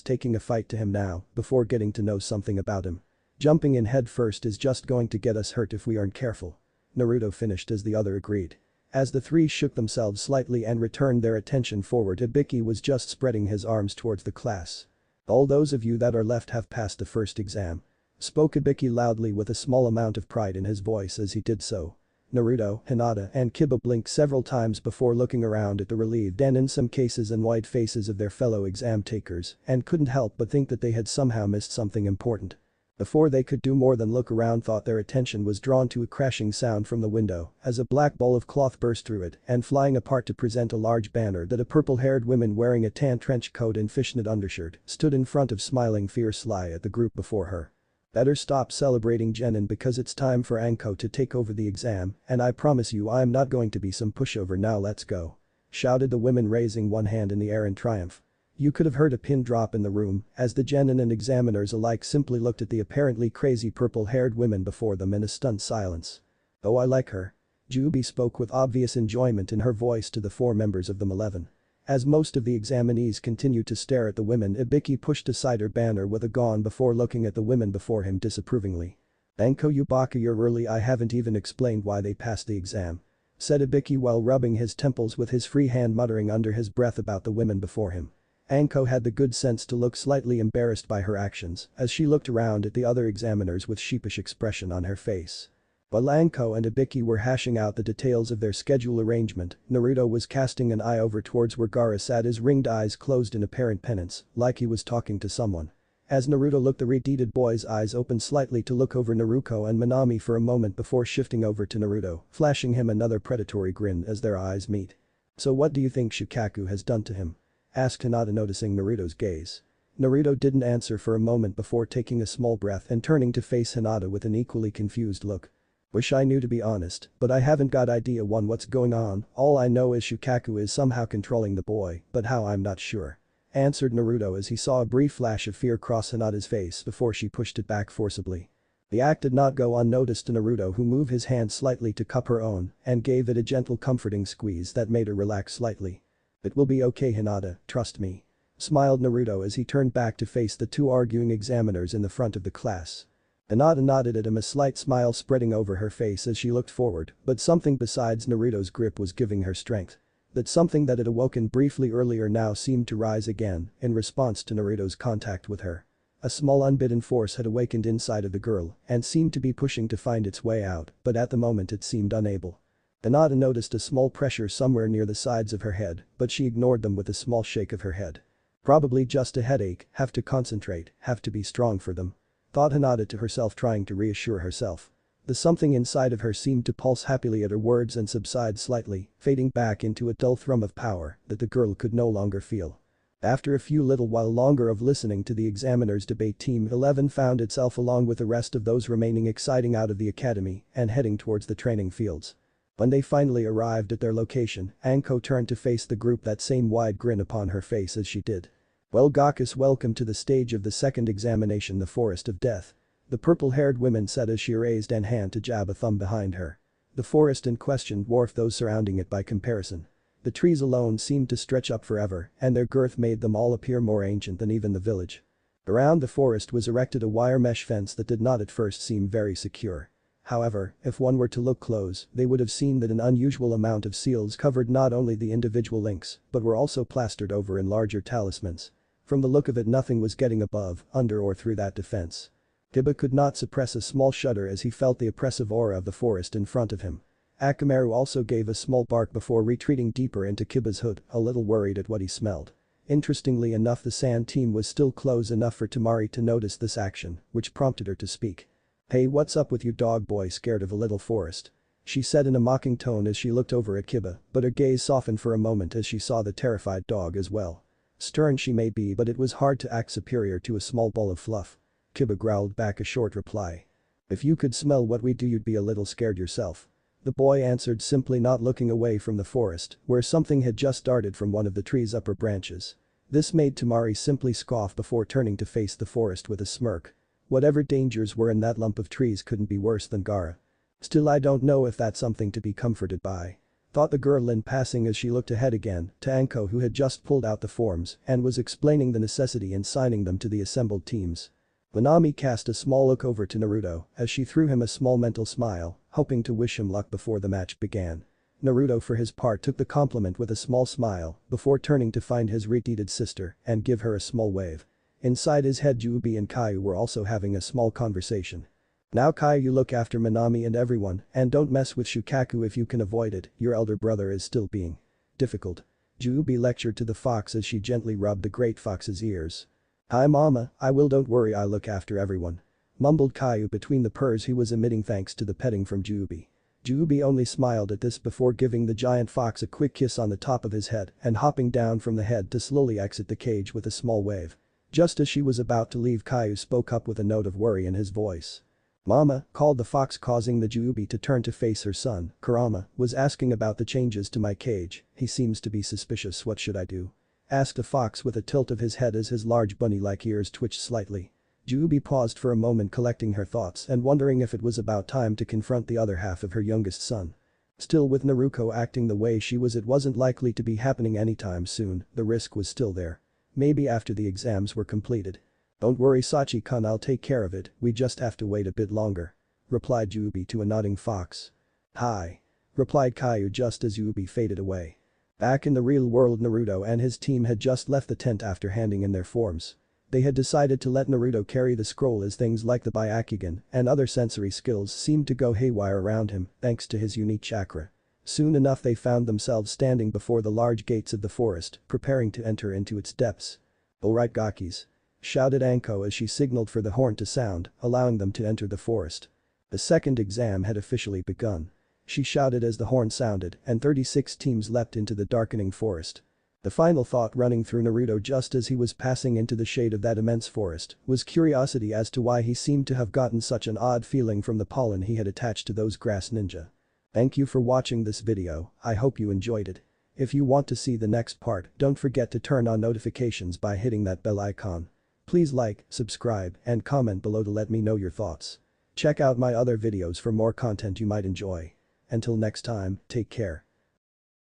taking a fight to him now before getting to know something about him. Jumping in head first is just going to get us hurt if we aren't careful. Naruto finished as the other agreed. As the three shook themselves slightly and returned their attention forward, Ibiki was just spreading his arms towards the class. All those of you that are left have passed the first exam. Spoke Ibiki loudly with a small amount of pride in his voice as he did so. Naruto, Hinata and Kiba blinked several times before looking around at the relieved and in some cases annoyed faces of their fellow exam takers and couldn't help but think that they had somehow missed something important. Before they could do more than look around, thought their attention was drawn to a crashing sound from the window as a black ball of cloth burst through it and flying apart to present a large banner that a purple-haired woman wearing a tan trench coat and fishnet undershirt stood in front of, smiling fiercely at the group before her. Better stop celebrating, Genin, because it's time for Anko to take over the exam, and I promise you I'm not going to be some pushover. Now let's go. Shouted the woman, raising one hand in the air in triumph. You could have heard a pin drop in the room as the Genin and examiners alike simply looked at the apparently crazy purple-haired women before them in a stunned silence. Oh, I like her. Jubi spoke with obvious enjoyment in her voice to the four members of the 11. As most of the examinees continued to stare at the women, Ibiki pushed aside her banner with a yawn before looking at the women before him disapprovingly. Anko Yubaka, you're early. I haven't even explained why they passed the exam. Said Ibiki while rubbing his temples with his free hand, muttering under his breath about the women before him. Anko had the good sense to look slightly embarrassed by her actions as she looked around at the other examiners with sheepish expression on her face. While Anko and Ibiki were hashing out the details of their schedule arrangement, Naruto was casting an eye over towards where Gaara sat, his ringed eyes closed in apparent penance, like he was talking to someone. As Naruto looked, the red-headed boy's eyes opened slightly to look over Naruto and Minami for a moment before shifting over to Naruto, flashing him another predatory grin as their eyes meet. So what do you think Shukaku has done to him? Asked Hinata, noticing Naruto's gaze. Naruto didn't answer for a moment before taking a small breath and turning to face Hinata with an equally confused look. Wish I knew, to be honest, but I haven't got idea one what's going on. All I know is Shukaku is somehow controlling the boy, but how I'm not sure. Answered Naruto as he saw a brief flash of fear cross Hinata's face before she pushed it back forcibly. The act did not go unnoticed to Naruto, who moved his hand slightly to cup her own and gave it a gentle comforting squeeze that made her relax slightly. It will be okay, Hinata, trust me. Smiled Naruto as he turned back to face the two arguing examiners in the front of the class. Hinata nodded at him, a slight smile spreading over her face as she looked forward, but something besides Naruto's grip was giving her strength. That something that had awoken briefly earlier now seemed to rise again in response to Naruto's contact with her. A small unbidden force had awakened inside of the girl and seemed to be pushing to find its way out, but at the moment it seemed unable. Hinata noticed a small pressure somewhere near the sides of her head, but she ignored them with a small shake of her head. Probably just a headache, have to concentrate, have to be strong for them. Thought Hinata to herself, trying to reassure herself. The something inside of her seemed to pulse happily at her words and subside slightly, fading back into a dull thrum of power that the girl could no longer feel. After a few little while longer of listening to the examiners debate, Team 11 found itself along with the rest of those remaining exciting out of the academy and heading towards the training fields. When they finally arrived at their location, Anko turned to face the group, that same wide grin upon her face as she did. Well, Gakus, welcome to the stage of the second examination, the Forest of Death. The purple-haired woman said as she raised an hand to jab a thumb behind her. The forest in question dwarfed those surrounding it by comparison. The trees alone seemed to stretch up forever, and their girth made them all appear more ancient than even the village. Around the forest was erected a wire mesh fence that did not at first seem very secure. However, if one were to look close, they would have seen that an unusual amount of seals covered not only the individual links, but were also plastered over in larger talismans. From the look of it, nothing was getting above, under or through that defense. Kiba could not suppress a small shudder as he felt the oppressive aura of the forest in front of him. Akamaru also gave a small bark before retreating deeper into Kiba's hood, a little worried at what he smelled. Interestingly enough, the sand team was still close enough for Tamari to notice this action, which prompted her to speak. "Hey, what's up with you, dog boy, scared of a little forest?" she said in a mocking tone as she looked over at Kiba, but her gaze softened for a moment as she saw the terrified dog as well. Stern she may be, but it was hard to act superior to a small ball of fluff. Kiba growled back a short reply. "If you could smell what we do, you'd be a little scared yourself." The boy answered, simply not looking away from the forest, where something had just darted from one of the tree's upper branches. This made Tamari simply scoff before turning to face the forest with a smirk. Whatever dangers were in that lump of trees couldn't be worse than Gaara. "Still, I don't know if that's something to be comforted by," thought the girl in passing as she looked ahead again to Anko, who had just pulled out the forms and was explaining the necessity in signing them to the assembled teams. Minami cast a small look over to Naruto as she threw him a small mental smile, hoping to wish him luck before the match began. Naruto for his part took the compliment with a small smile before turning to find his retreated sister and give her a small wave. Inside his head, Jubi and Caillou were also having a small conversation. "Now Caillou, look after Minami and everyone, and don't mess with Shukaku if you can avoid it, your elder brother is still being difficult." Jubi lectured to the fox as she gently rubbed the great fox's ears. "Hi mama, I will, don't worry, I'll look after everyone," mumbled Caillou between the purrs he was emitting thanks to the petting from Jubi. Jubi only smiled at this before giving the giant fox a quick kiss on the top of his head and hopping down from the head to slowly exit the cage with a small wave. Just as she was about to leave, Caillou spoke up with a note of worry in his voice. "Mama," called the fox, causing the Jubi to turn to face her son. "Kurama was asking about the changes to my cage, he seems to be suspicious, what should I do?" asked the fox with a tilt of his head as his large bunny-like ears twitched slightly. Jubi paused for a moment, collecting her thoughts and wondering if it was about time to confront the other half of her youngest son. Still, with Naruto acting the way she was, it wasn't likely to be happening anytime soon, the risk was still there. Maybe after the exams were completed. "Don't worry Sachi-kun, I'll take care of it, we just have to wait a bit longer," replied Jubi to a nodding fox. "Hi," replied Caillou just as Jubi faded away. Back in the real world, Naruto and his team had just left the tent after handing in their forms. They had decided to let Naruto carry the scroll as things like the Byakugan and other sensory skills seemed to go haywire around him thanks to his unique chakra. Soon enough they found themselves standing before the large gates of the forest, preparing to enter into its depths. "Alright Gakis," shouted Anko as she signaled for the horn to sound, allowing them to enter the forest. The second exam had officially begun. She shouted as the horn sounded and 36 teams leapt into the darkening forest. The final thought running through Naruto just as he was passing into the shade of that immense forest was curiosity as to why he seemed to have gotten such an odd feeling from the pollen he had attached to those grass ninja. Thank you for watching this video, I hope you enjoyed it. If you want to see the next part, don't forget to turn on notifications by hitting that bell icon. Please like, subscribe, and comment below to let me know your thoughts. Check out my other videos for more content you might enjoy. Until next time, take care.